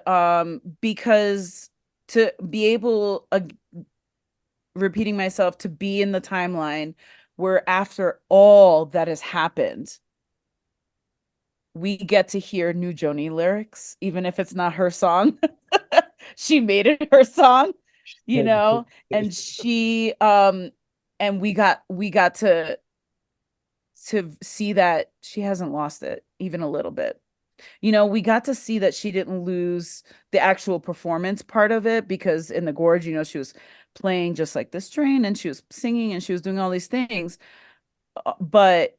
because to be able, repeating myself, to be in the timeline where after all that has happened, we get to hear new Joni lyrics, even if it's not her song. She made it her song, you know, and she and we got to see that she hasn't lost it even a little bit. You know, we got to see that she didn't lose the actual performance part of it, because in the Gorge, you know, she was playing just like this train and she was singing and she was doing all these things. But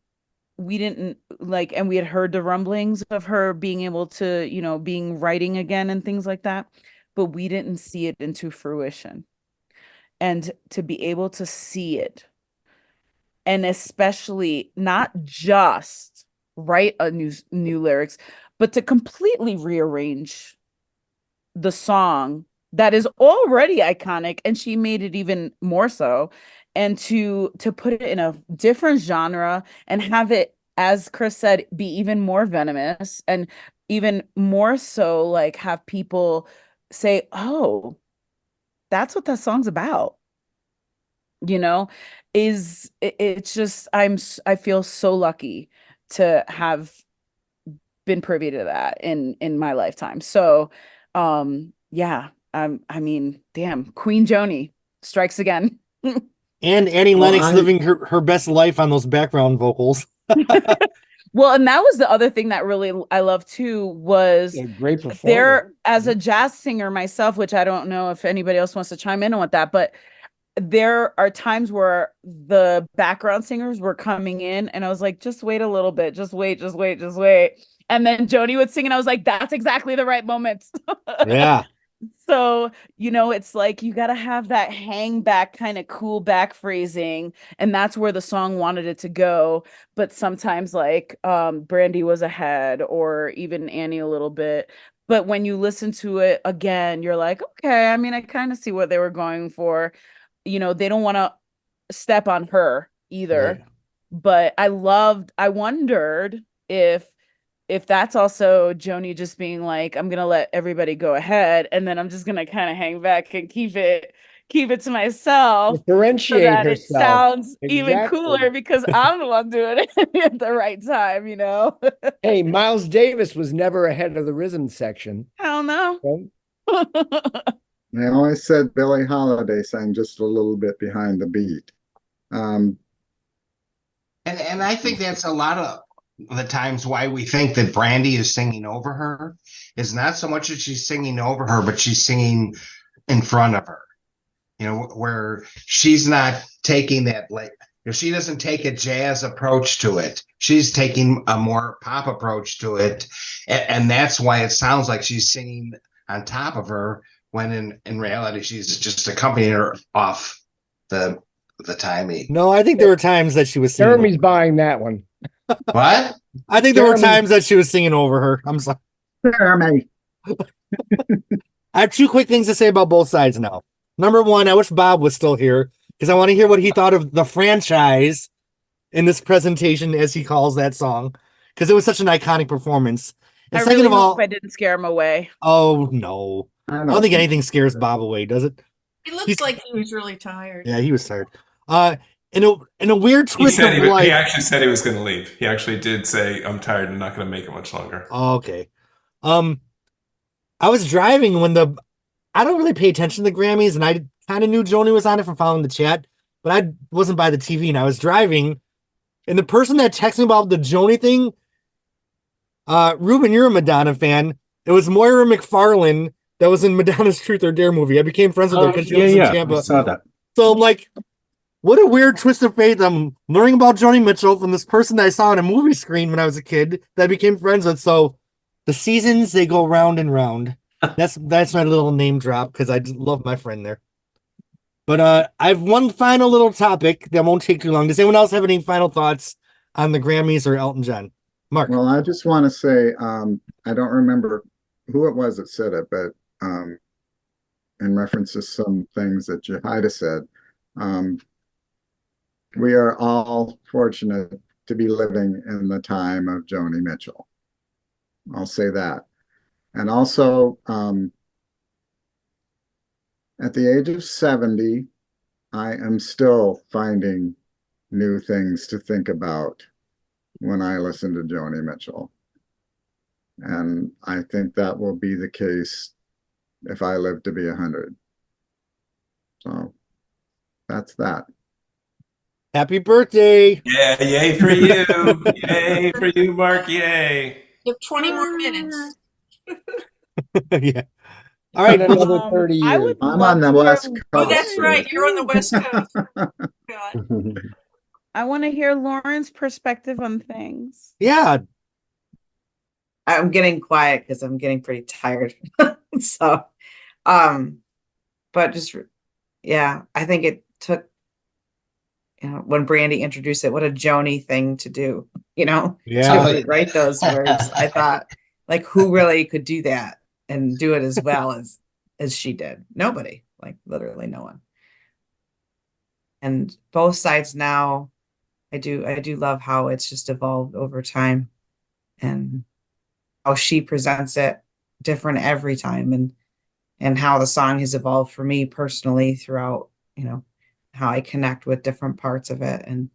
we didn't like, and we had heard the rumblings of her being able to, you know, being writing again and things like that, but we didn't see it into fruition. And to be able to see it, and especially not just write a new lyrics, but to completely rearrange the song that is already iconic, and she made it even more so, and to put it in a different genre and have it, as Chris said, be even more venomous, and even more so like have people say, oh, that's what that song's about, you know, it's just, I feel so lucky to have been privy to that in my lifetime. So yeah, I mean, damn, Queen Joni strikes again. And Annie Well, Lennox living her best life on those background vocals. Well, and that was the other thing that really I love too, was A great performance. there, as a jazz singer myself, which I don't know if anybody else wants to chime in on with that, but there are times where the background singers were coming in and I was like, just wait a little bit, just wait. And then Joni would sing and I was like, that's exactly the right moment. Yeah. So, you know, it's like you got to have that hang back, kind of cool back phrasing. And that's where the song wanted it to go. But sometimes like Brandy was ahead, or even Annie a little bit. But when you listen to it again, you're like, okay, I mean, I kind of see what they were going for. You know, they don't want to step on her either. Right. But I wondered if that's also Joni just being like, I'm gonna let everybody go ahead, and then I'm just gonna kind of hang back and keep it to myself, Differentiate so that it herself. sounds even Exactly. cooler, because I'm the one doing it at the right time, you know. Hey, Miles Davis was never ahead of the rhythm section. I don't know. Okay? They always said Billie Holiday sang just a little bit behind the beat. And I think that's a lot of the times why we think that Brandy is singing over her, is not so much that she's singing over her, but she's singing in front of her. You know, where she's not taking that, like, if she doesn't take a jazz approach to it, she's taking a more pop approach to it. And that's why it sounds like she's singing on top of her, when in reality, she's just accompanying her off the timing. No, I think there were times that she was singing. Jeremy's buying that one. What? I think there were Jeremy. times that she was singing over her. I'm sorry. Jeremy. I have two quick things to say about both sides now. Number one, I wish Bob was still here, because I want to hear what he thought of the franchise in this presentation, as he calls that song, because it was such an iconic performance. And I second really of all, hope I didn't scare him away. oh no, I don't think anything scares Bob away, does it? He looks like he was really tired. Yeah, he was tired. In a weird He twist said of he life. actually said he was going to leave. He actually did say, "I'm tired. I'm not going to make it much longer." Okay. I was driving when I don't really pay attention to the Grammys, and I kind of knew Joni was on it from following the chat, but I wasn't by the TV, and I was driving, and the person that texted me about the Joni thing, Ruben, you're a Madonna fan. It was Moira McFarlane that was in Madonna's Truth or Dare movie. I became friends with her because she lives in I Tampa. saw that. So I'm like, what a weird twist of fate. I'm learning about Joni Mitchell from this person that I saw on a movie screen when I was a kid that I became friends with. So the seasons, they go round and round. That's my little name drop because I love my friend there. But I have one final little topic that won't take too long. Does anyone else have any final thoughts on the Grammys or Elton John? Mark. Well, I just want to say, I don't remember who it was that said it, but in reference to some things that Jahida said, we are all fortunate to be living in the time of Joni Mitchell. I'll say that. And also, at the age of 70, I am still finding new things to think about when I listen to Joni Mitchell. And I think that will be the case if I live to be 100. So that's that. Happy birthday. Yeah, yay for you. Yay for you, Mark. Yay. You have 20 more minutes. Yeah. All right. In another 30 years. I would I'm love on the to hear West Coast. Oh, that's so- right. You're on the West Coast. God. I want to hear Lauren's perspective on things. Yeah. I'm getting quiet because I'm getting pretty tired. So, but just, yeah, I think it took, when Brandy introduced it, what a Joni thing to do, Yeah. to write those words. I thought, like, who really could do that and do it as well as she did? Nobody, like literally no one. And both sides now, I do love how it's just evolved over time and how she presents it different every time and how the song has evolved for me personally throughout, how I connect with different parts of it. And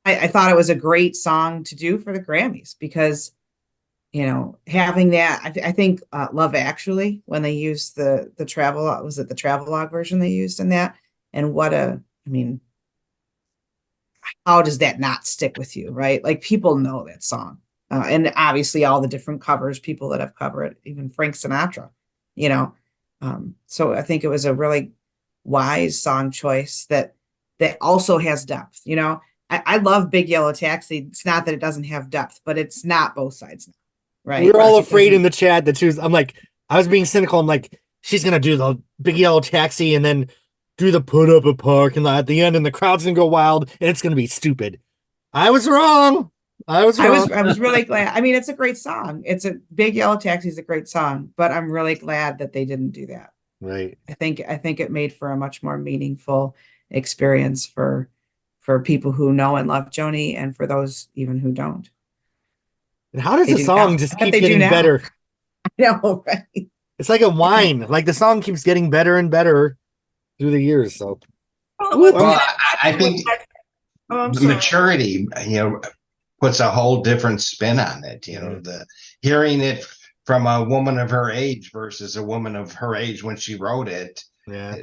I thought it was a great song to do for the Grammys because, having that, I think Love Actually, when they used the travel, was it the Travelogue version they used in that? And how does that not stick with you, right? Like people know that song. And obviously all the different covers, people that have covered it, even Frank Sinatra, so I think it was a really wise song choice that also has depth. I love Big Yellow Taxi. It's not that it doesn't have depth, but it's not both sides now, right? We were all afraid in the chat that I was being cynical. I'm like, she's going to do the Big Yellow Taxi and then do the Put Up a Parking Lot at the end and the crowd's going to go wild and it's going to be stupid. I was wrong. I was really glad. I mean, it's a great song. It's a Big Yellow Taxi is a great song, but I'm really glad that they didn't do that. Right. I think it made for a much more meaningful experience for people who know and love Joni and for those even who don't. And how does the song just keep getting better? I know, right? It's like a wine. Like the song keeps getting better and better through the years. So, well, I think the maturity, puts a whole different spin on it. The hearing it from a woman of her age versus a woman of her age when she wrote it. Yeah,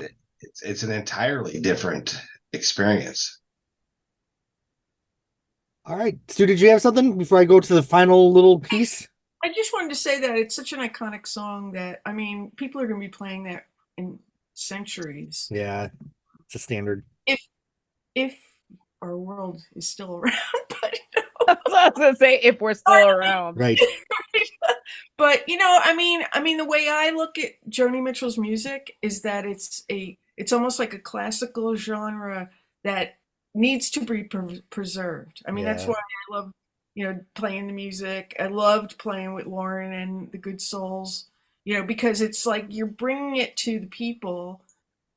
it's an entirely different experience. All right, Stu, did you have something before I go to the final little piece? I just wanted to say that it's such an iconic song that, people are going to be playing that in centuries. Yeah, it's a standard. If our world is still around, but I was going to say if we're still around. Right. But the way I look at Joni Mitchell's music is that it's almost like a classical genre that needs to be preserved. That's why I love playing the music. I loved playing with Lauren and the Good Souls, because it's like you're bringing it to the people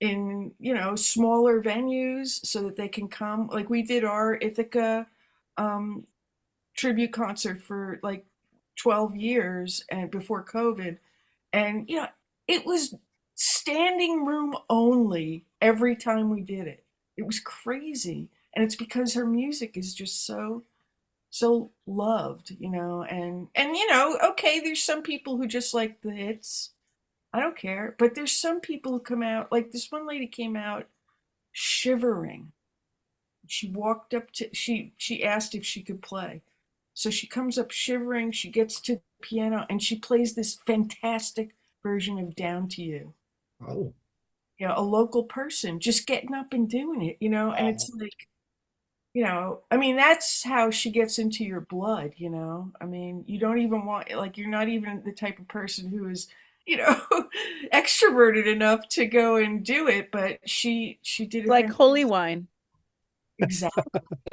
in smaller venues so that they can come. Like we did our Ithaca tribute concert for like 12 years and before COVID, and it was standing room only every time we did it. It was crazy, and it's because her music is just so loved, and okay, there's some people who just like the hits. I don't care, but there's some people who come out, like this one lady came out shivering. She walked up to she asked if she could play, So she comes up shivering, she gets to the piano, and she plays this fantastic version of Down to You. Oh, A local person just getting up and doing it, and it's like, I mean, that's how she gets into your blood, I mean, you don't even want, like, you're not even the type of person who is, extroverted enough to go and do it, but she did it Like holy wine. Exactly.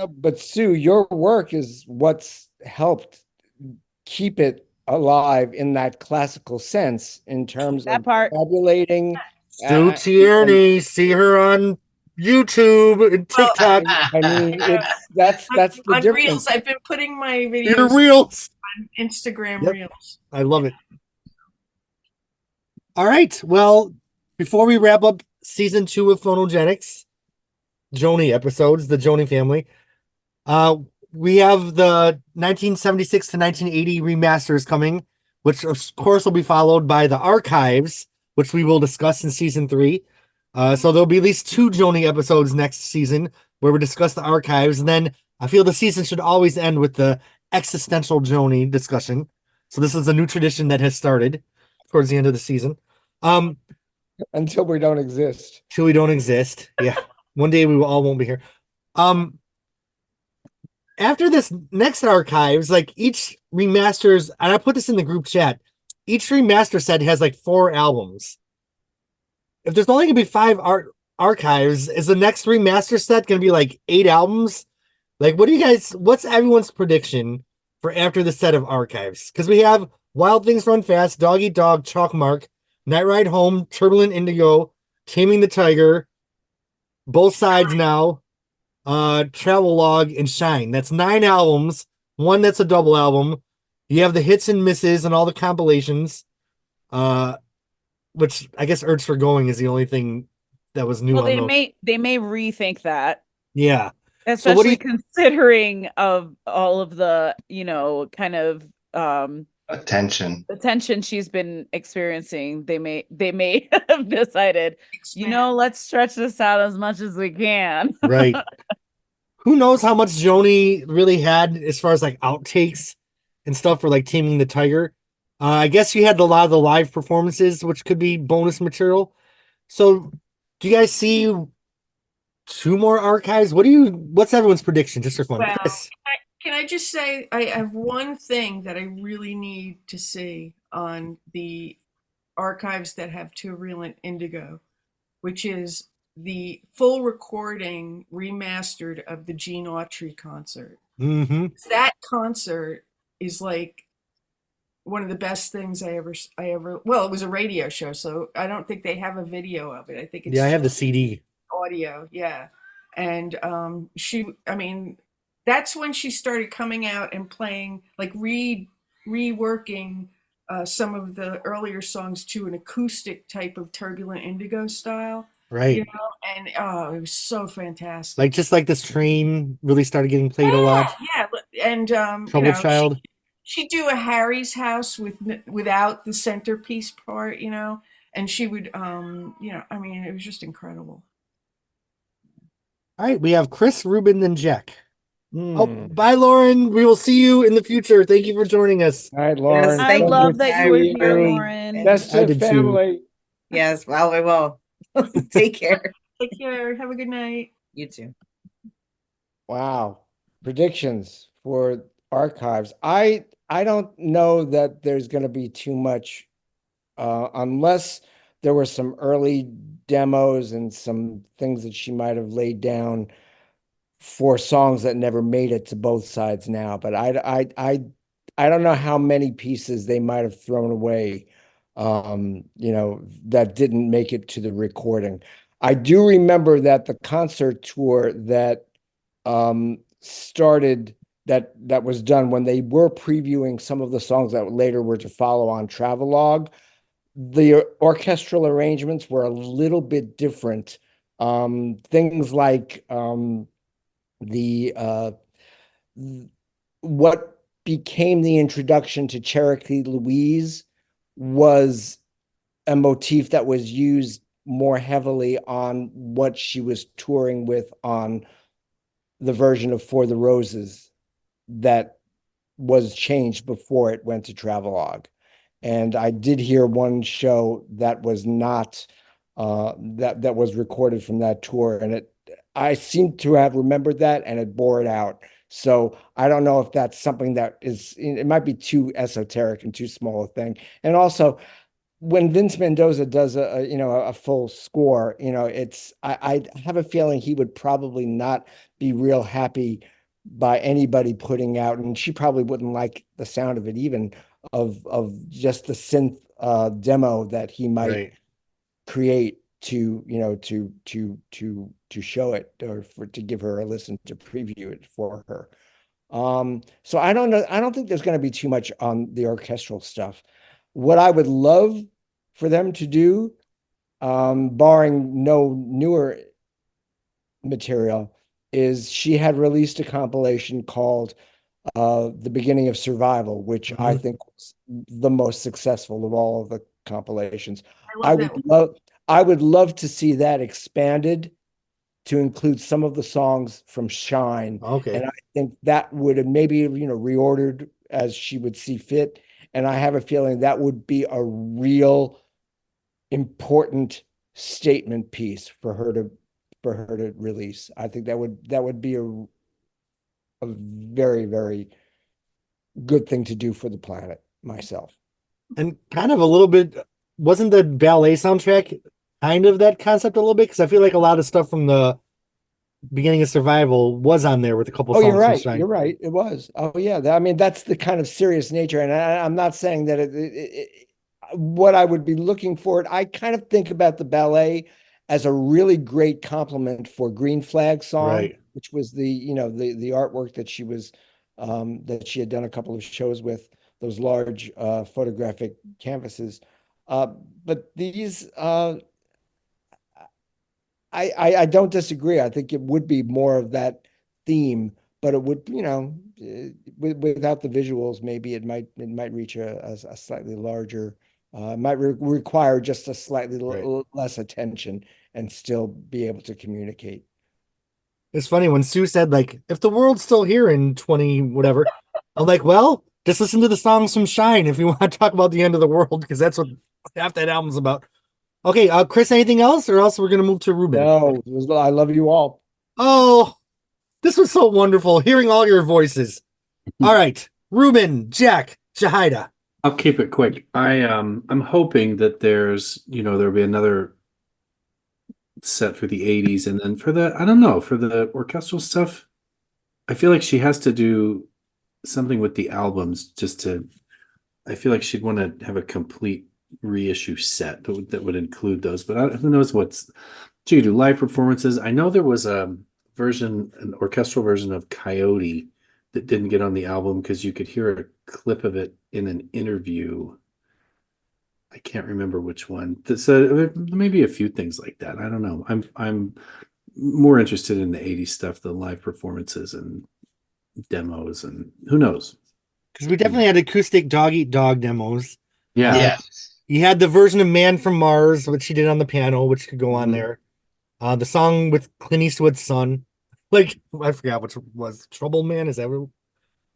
But Sue, your work is what's helped keep it alive in that classical sense in terms That of part. tabulating. Sue Tierney, see her on YouTube and Well, TikTok. I mean, that's the on difference. Reels, I've been putting my Your videos reels. on Instagram Yep. Reels. I love it. All right. Well, before we wrap up season 2 of Phonogenics, Joni episodes, the Joni family, we have the 1976 to 1980 remasters coming, which of course will be followed by the archives, which we will discuss in season 3. So there'll be at least 2 Joni episodes next season where we discuss the archives. And then I feel the season should always end with the existential Joni discussion. So this is a new tradition that has started towards the end of the season. Until we don't exist. Till we don't exist. Yeah. One day we all won't be here. After this next archives, like each remasters, and I put this in the group chat, each remaster set has like 4 albums. If there's only gonna be 5 archives, is the next remaster set gonna be like 8 albums? Like, what's everyone's prediction for after the set of archives? Because we have Wild Things Run Fast, Dog Eat Dog, Chalk Mark, Night Ride Home, Turbulent Indigo, Taming the Tiger, Both Sides Now, Travelogue, and Shine. That's 9 albums. One that's a double album. You have the hits and misses and all the compilations. Which I guess Urge for Going is the only thing that was new Well, on those. they may rethink Yeah. that, So what do especially considering of all of the, kind of Attention. attention she's been experiencing. They may have decided, Expand. let's stretch this out as much as we can. Right. Who knows how much Joni really had as far as like outtakes and stuff for like Taming the Tiger. I guess you had a lot of the live performances, which could be bonus material. So do you guys see 2 more archives? What's everyone's prediction just for fun? Well, Chris. can I just say I have one thing that I really need to see on the archives that have Turbulent Indigo, which is the full recording remastered of the Gene Autry concert. Mm-hmm. That concert is like one of the best things I ever. Well, it was a radio show, so I don't think they have a video of it. I think it's Yeah, I have the just CD. audio. Yeah, and I mean, that's when she started coming out and playing, like reworking some of the earlier songs to an acoustic type of Turbulent Indigo style. Right. And it was so fantastic. Like just like this train really started getting played a lot. Yeah, and Trouble Child. she'd do a Harry's House without the centerpiece part, and she would, I mean, it was just incredible. All right, we have Chris, Ruben, and Jack. Oh, bye, Lauren. We will see you in the future. Thank you for joining us. All right, Lauren. Yes, I thank love you. that you were Very, here, very- Lauren. Best I of did too. family. Yes, well, we will. Take care. Take care. Have a good night. You too. Wow. Predictions for archives. I don't know that there's going to be too much unless there were some early demos and some things that she might have laid down for songs that never made it to Both Sides Now. But I don't know how many pieces they might have thrown away, that didn't make it to the recording. I do remember that the concert tour that started that was done when they were previewing some of the songs that later were to follow on Travelogue, the orchestral arrangements were a little bit different. Things like what became the introduction to Cherokee Louise was a motif that was used more heavily on what she was touring with on the version of For the Roses that was changed before it went to Travelogue. And I did hear one show that was not that was recorded from that tour, and I seem to have remembered that, and it bore it out. So I don't know if that's something that is, it might be too esoteric and too small a thing. And also, when Vince Mendoza does a full score, I have a feeling he would probably not be real happy by anybody putting out, and she probably wouldn't like the sound of it, even of just the synth demo that he might create to show it, or to give her a listen, to preview it for her. So I don't know. I don't think there's going to be too much on the orchestral stuff. What I would love for them to do, barring no newer material, is she had released a compilation called The Beginning of Survival, which I think was the most successful of all of the compilations. I would love to see that expanded to include some of the songs from Shine. Okay. And I think that would have maybe, reordered as she would see fit. And I have a feeling that would be a real important statement piece for her to release. I think that would be a very, very good thing to do for the planet, myself. And kind of a little bit, wasn't the ballet soundtrack kind of that concept a little bit? Because I feel like a lot of stuff from the Beginning of Survival was on there with a couple songs. You're right. You're right. It was. Oh, yeah. I mean, that's the kind of serious nature. And I'm not saying that what I would be looking for, I kind of think about the ballet as a really great compliment for Green Flag Song, which was the the artwork that she was that she had done a couple of shows with, those large photographic canvases. But these I don't disagree. I think it would be more of that theme, but it would, without the visuals, maybe it might reach a slightly larger, might require just a slightly less attention and still be able to communicate. It's funny when Sue said, like, if the world's still here in 20 whatever, I'm like, well, just listen to the songs from Shine if you want to talk about the end of the world, because that's what half that album's about. Okay, Chris, anything else, or else we're going to move to Ruben? No, I love you all. Oh, this was so wonderful hearing all your voices. All right, Ruben, Jack, Jahida. I'll keep it quick. I'm hoping that there'll be another set for the 80s, and then for the orchestral stuff, I feel like she has to do something with the albums I feel like she'd want to have a complete reissue set that would include those, but who knows she could do live performances. I know there was an orchestral version of Coyote that didn't get on the album because you could hear a clip of it in an interview. I can't remember which one. So maybe a few things like that. I don't know. I'm more interested in the 80s stuff, the live performances and demos, and who knows? Because we definitely had acoustic Dog Eat Dog demos. Yeah. You had the version of Man from Mars, which she did on the piano, which could go on there. The song with Clint Eastwood's son. Like, I forgot which was Trouble Man. Is that what?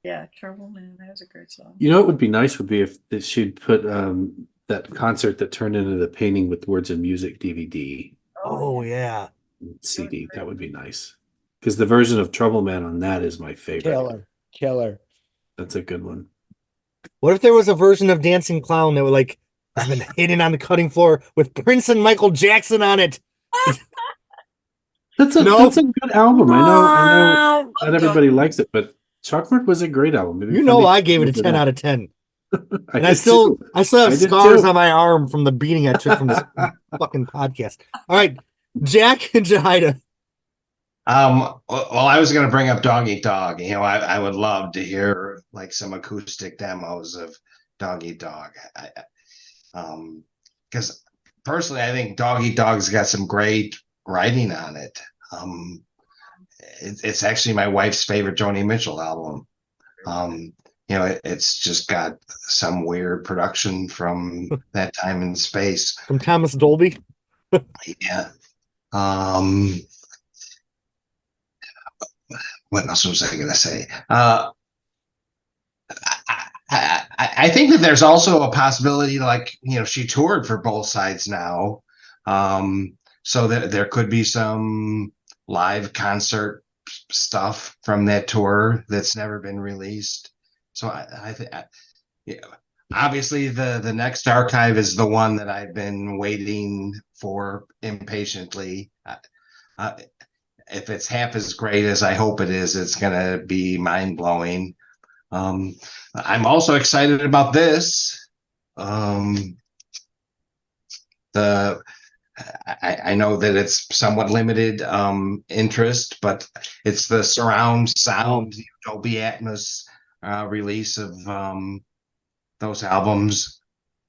Yeah, Trouble Man. That was a great song. What would be nice would be if she'd put that concert that turned into the Painting with Words and Music DVD. Oh, yeah. CD. That would be nice. Because the version of Trouble Man on that is my favorite. Killer. That's a good one. What if there was a version of Dancing Clown that would has been hidden on the cutting floor with Prince and Michael Jackson on it? That's a good album. I know not everybody likes it, but Chalkmark was a great album. I gave it a 10 out of 10. And I still have scars on my arm from the beating I took from this fucking podcast. All right, Jack and Jahida. Well, I was going to bring up Dog Eat Dog. I would love to hear some acoustic demos of Dog Eat Dog. Because personally, I think Dog Eat Dog's got some great writing on it. It's actually my wife's favorite Joni Mitchell album. It's just got some weird production from that time in space. From Thomas Dolby. Yeah. What else was I going to say? I think that there's also a possibility, like, she toured for both sides now. So that there could be some live concert stuff from that tour that's never been released. So I think, yeah, obviously the next archive is the one that I've been waiting for impatiently. If it's half as great as I hope it is, it's going to be mind blowing. I'm also excited about this. I know that it's somewhat limited interest, but it's the surround sound Dolby Atmos release of those albums.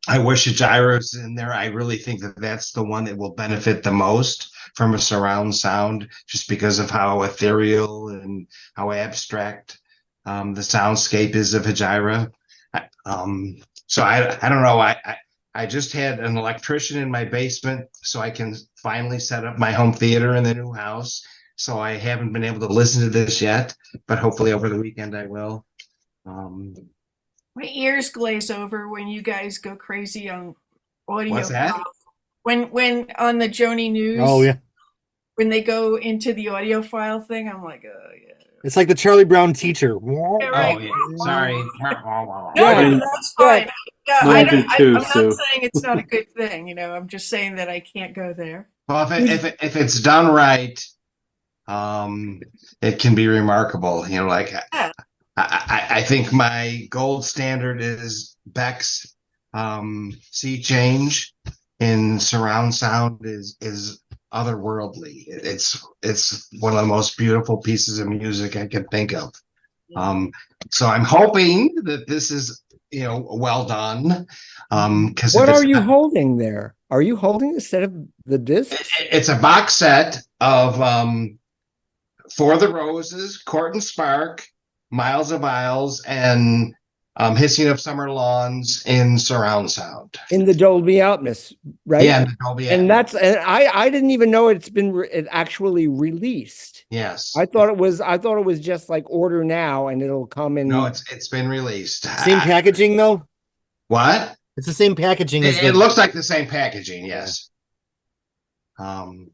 I wish Gyro's in there. I really think that that's the one that will benefit the most from a surround sound, just because of how ethereal and how abstract the soundscape is of Hejira. So I don't know. I just had an electrician in my basement so I can finally set up my home theater in the new house. So I haven't been able to listen to this yet, but hopefully over the weekend I will. My ears glaze over when you guys go crazy on audio. What's that? When on the Joni News. Oh yeah. When they go into the audio file thing, I'm like, oh yeah. It's like the Charlie Brown teacher. Yeah, right. Oh yeah. Sorry. No, that's fine. Yeah, Mine did too, I'm not Sue. saying it's not a good thing. I'm just saying that I can't go there. Well, if it's done right, it can be remarkable. Like I think my gold standard is Beck's sea change in surround sound is otherworldly. It's one of the most beautiful pieces of music I can think of. So I'm hoping that this is well done. Because what are you holding there? Are you holding a set of the discs? It's a box set of For the Roses, Court and Spark, Miles of Isles, and Hissing of Summer Lawns in surround sound. In the Dolby Atmos, right? Yeah, in the Dolby Atmos. And I didn't even know it's been actually released. Yes. I thought it was just like order now and it'll come in. No, it's been released. Same packaging though? What? It's the same packaging as it looks like the same packaging, yes. And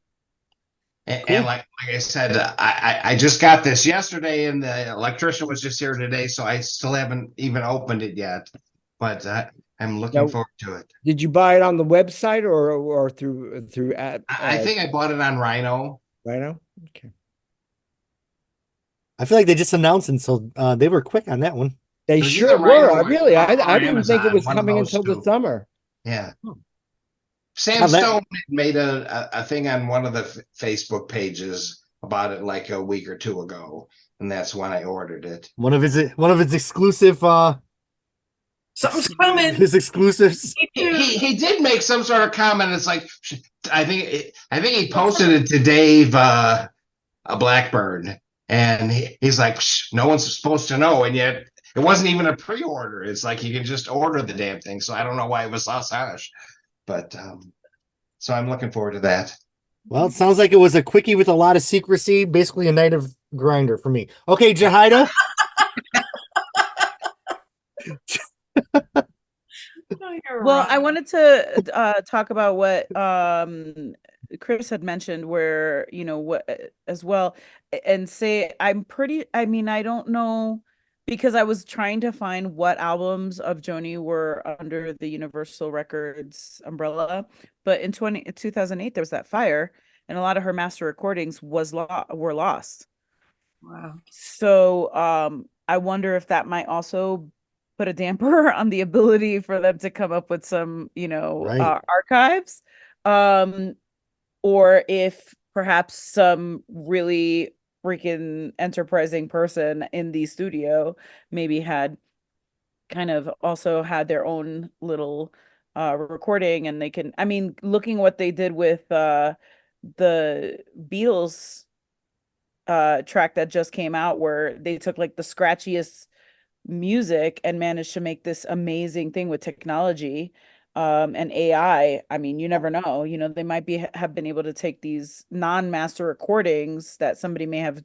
like I said, I just got this yesterday, and the electrician was just here today, so I still haven't even opened it yet. But I'm looking forward to it. Did you buy it on the website or through? I think I bought it on Rhino. Rhino, okay. I feel like they just announced it, so they were quick on that one. They sure were. I didn't think it was coming until the summer. Yeah. Sam Stone made a thing on one of the Facebook pages about it like a week or two ago, and that's when I ordered it. One of its exclusive. Something's coming. His exclusives. He did make some sort of comment. It's like I think he posted it to Dave a Blackburn, and he's like, no one's supposed to know, and yet it wasn't even a pre-order. It's like you can just order the damn thing. So I don't know why it was Sausage. But so I'm looking forward to that. Well, it sounds like it was a quickie with a lot of secrecy, basically a night of grinder for me. Okay, Jahida. Well, I wanted to talk about what Chris had mentioned, where what as well, and say I don't know, because I was trying to find what albums of Joni were under the Universal Records umbrella. But in 2008, there was that fire, and a lot of her master recordings were lost. Wow. So I wonder if that might also put a damper on the ability for them to come up with some, archives. Or if perhaps some really freaking enterprising person in the studio maybe had kind of also had their own little recording, and they can, looking what they did with the Beatles track that just came out, where they took like the scratchiest music and managed to make this amazing thing with technology and AI. You never know, they might have been able to take these non-master recordings that somebody may have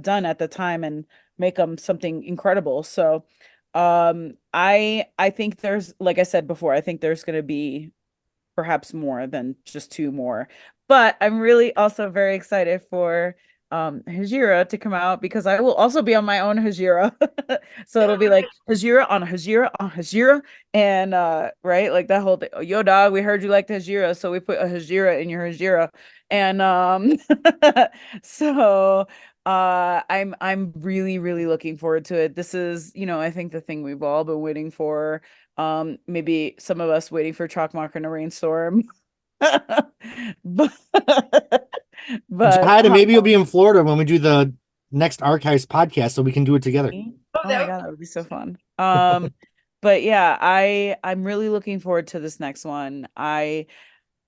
done at the time and make them something incredible. So I think there's, like I said before, I think there's going to be perhaps more than just two more. But I'm really also very excited for Hajira to come out because I will also be on my own Hajira. So it'll be like Hajira on Hajira on Hajira and right, like that whole thing. Yo dog, we heard you like the Hajira, so we put a Hajira in your Hajira. And so I'm really really looking forward to it. This is, I think the thing we've all been waiting for. Maybe some of us waiting for chalk mark in a rainstorm. but Jahida, maybe you'll be in Florida when we do the next Archives podcast, so we can do it together. Oh my God, that would be so fun. But yeah, I'm really looking forward to this next one. I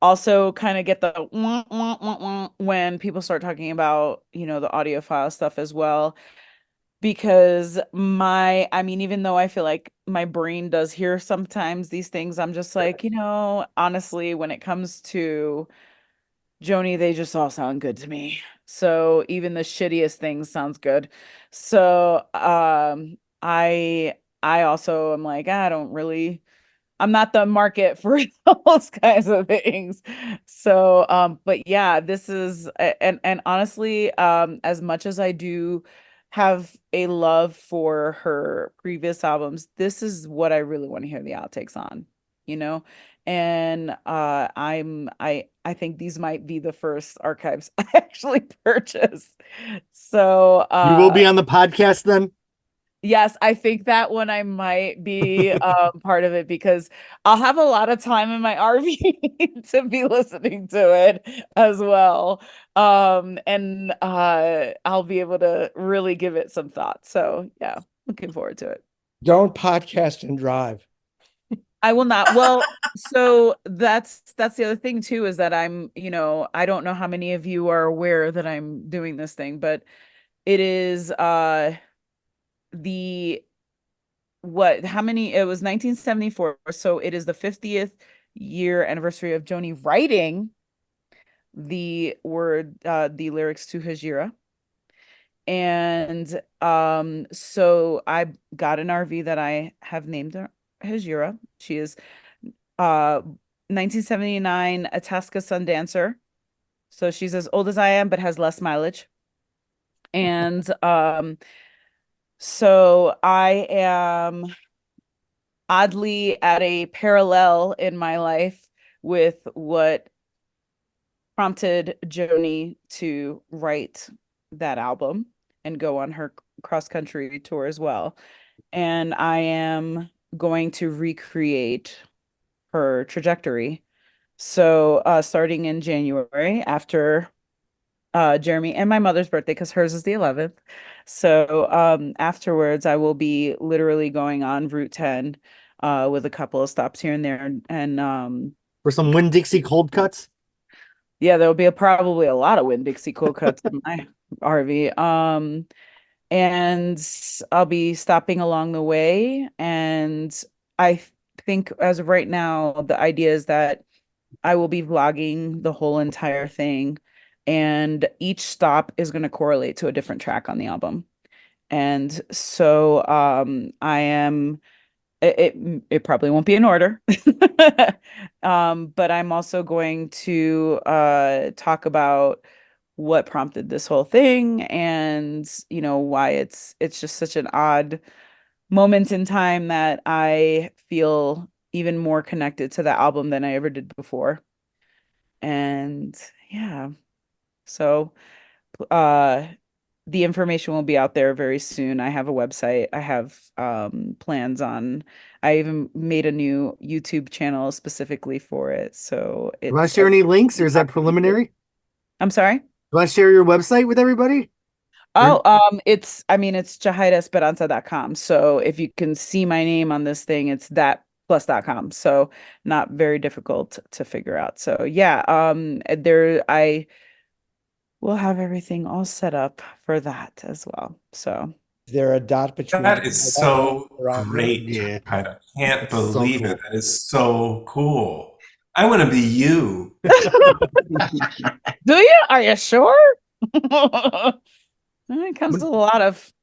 also kind of get the wah, wah, wah, wah when people start talking about, the audiophile stuff as well. Because I mean, even though I feel like my brain does hear sometimes these things, I'm just like, honestly, when it comes to Joni, they just all sound good to me. So even the shittiest things sounds good. So I also am like, I'm not the market for those kinds of things. So but yeah, this is and honestly, as much as I do have a love for her previous albums, this is what I really want to hear the outtakes on, you know? And I think these might be the first archives I actually purchased. So You will be on the podcast then? yes, I think that one I might be part of it because I'll have a lot of time in my RV to be listening to it as well. And I'll be able to really give it some thought. So yeah, looking forward to it. Don't podcast and drive. I will not. Well, so that's the other thing too, is that I'm, I don't know how many of you are aware that I'm doing this thing, but it is the how many, it was 1974, so it is the 50th year anniversary of Joni writing the lyrics to Hajira. And so I got an RV that I have named her Hajira. She is 1979 Itasca Sundancer, so she's as old as I am but has less mileage. And so I am oddly at a parallel in my life with what prompted Joni to write that album and go on her cross-country tour as well. And I am going to recreate her trajectory. So starting in January after Jeremy and my mother's birthday, because hers is the 11th. So afterwards, I will be literally going on Route 10 with a couple of stops here and there. And For some Winn-Dixie cold cuts? yeah, there'll be probably a lot of Winn-Dixie cold cuts in my RV. And I'll be stopping along the way. And I think as of right now, the idea is that I will be vlogging the whole entire thing. And each stop is going to correlate to a different track on the album. And so I am it probably won't be in order. But I'm also going to talk about what prompted this whole thing and why it's just such an odd moment in time that I feel even more connected to the album than I ever did before. And yeah. So uh the information will be out there very soon. I have a website. I have plans on. I even made a new YouTube channel specifically for it. So Do you want to share any links, or is that preliminary? I'm sorry? Do you want to share your website with everybody? Oh, it's jahidasperanza.com. So if you can see my name on this thing, it's that plus.com. So not very difficult to figure out. So yeah, I will have everything all set up for that as well. So Is there a dot between? That is so Around here? great. Yeah. I can't That's so believe cool. it. That is so cool. I want to be you. do you? Are you sure? It comes to a lot of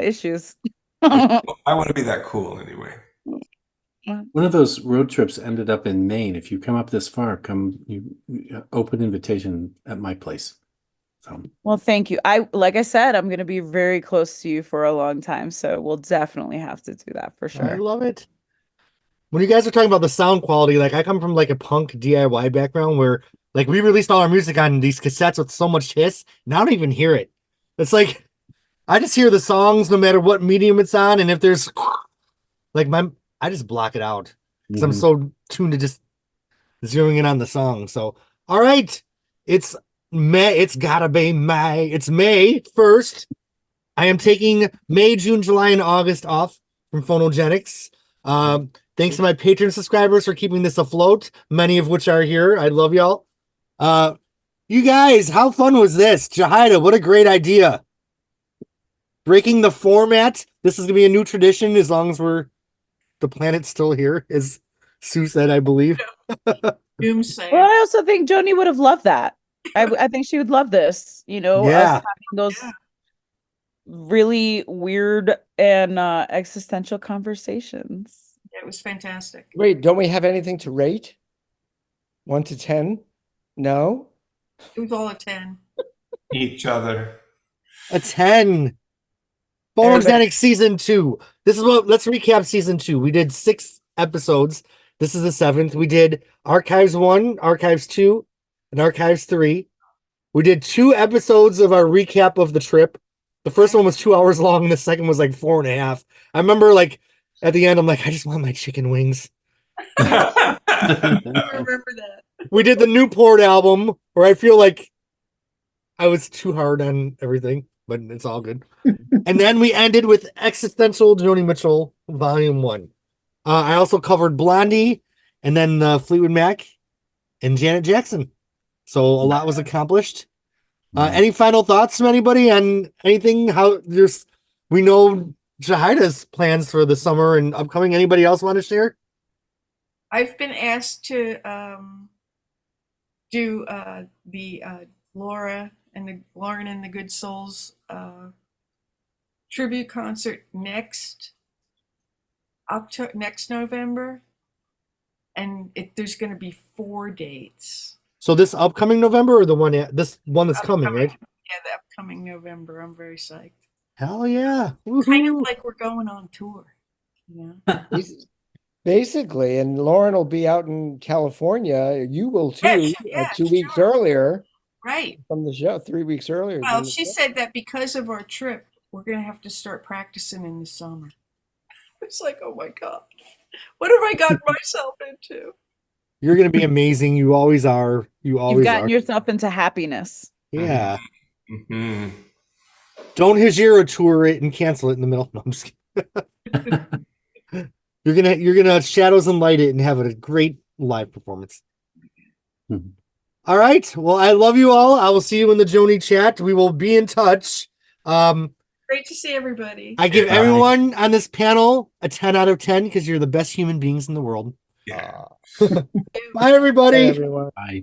issues. I want to be that cool anyway. One of those road trips ended up in Maine. If you come up this far, open invitation at my place. So Well, thank you. Like I said, I'm going to be very close to you for a long time, so we'll definitely have to do that for I sure. love it. When you guys are talking about the sound quality, like I come from like a punk DIY background where like we released all our music on these cassettes with so much hiss, and I don't even hear it. It's like I just hear the songs no matter what medium it's on, and if there's like I just block it out because I'm so tuned to just zeroing in on the song. So all right, it's May. It's gotta be May. It's May 1st. I am taking May, June, July, and August off from Phonogenics. Thanks to my Patreon subscribers for keeping this afloat, many of which are here. I love y'all. You guys, how fun was this? Jahida, what a great idea. Breaking the format. This is going to be a new tradition as long as the planet's still here, as Sue said, I believe. Doomsday. Well, I also think Joni would have loved that. I think she would love this, us having those really weird and existential conversations. It was fantastic. Wait, don't we have anything to rate? 1 to 10? No? It was all a 10. Each other. A 10. Phonogenics season 2. Let's recap season 2. We did 6 episodes. This is the 7th. We did Archives 1, Archives 2, and Archives 3. We did 2 episodes of our recap of the trip. The first one was 2 hours long, and the second was like 4.5. I remember like at the end, I'm like, I just want my chicken wings. I remember that. We did the Newport album, where I feel like I was too hard on everything, but it's all good. And then we ended with Existential Joni Mitchell Volume 1. I also covered Blondie, and then Fleetwood Mac, and Janet Jackson. So a lot was accomplished. Any final thoughts from anybody on anything? We know Jahida's plans for the summer and upcoming. Anybody else want to share? I've been asked to do the Lauren and the Good Souls tribute concert next November, and there's going to be 4 dates. So this upcoming November, or this one that's coming, right? Yeah, the upcoming November. I'm very psyched. Hell yeah! Kind of like we're going on tour. Yeah. Basically, and Lauren will be out in California. You will too. Yeah, 2 weeks earlier, right? From the show, 3 weeks earlier. Well, she said that because of our trip, we're gonna have to start practicing in the summer. It's like, oh my god, what have I gotten myself into? You're gonna be amazing. You always are. You've gotten yourself into happiness. Yeah. Mm-hmm. Don't Hijira tour it and cancel it in the middle. No, I'm just kidding. You're gonna Shadows and Light it and have a great live performance. Mm-hmm. All right. Well, I love you all. I will see you in the Joni chat. We will be in touch. Great to see everybody. I give everyone on this panel a 10 out of 10 because you're the best human beings in the world. Yeah. Bye, everybody. Bye, everyone. Bye.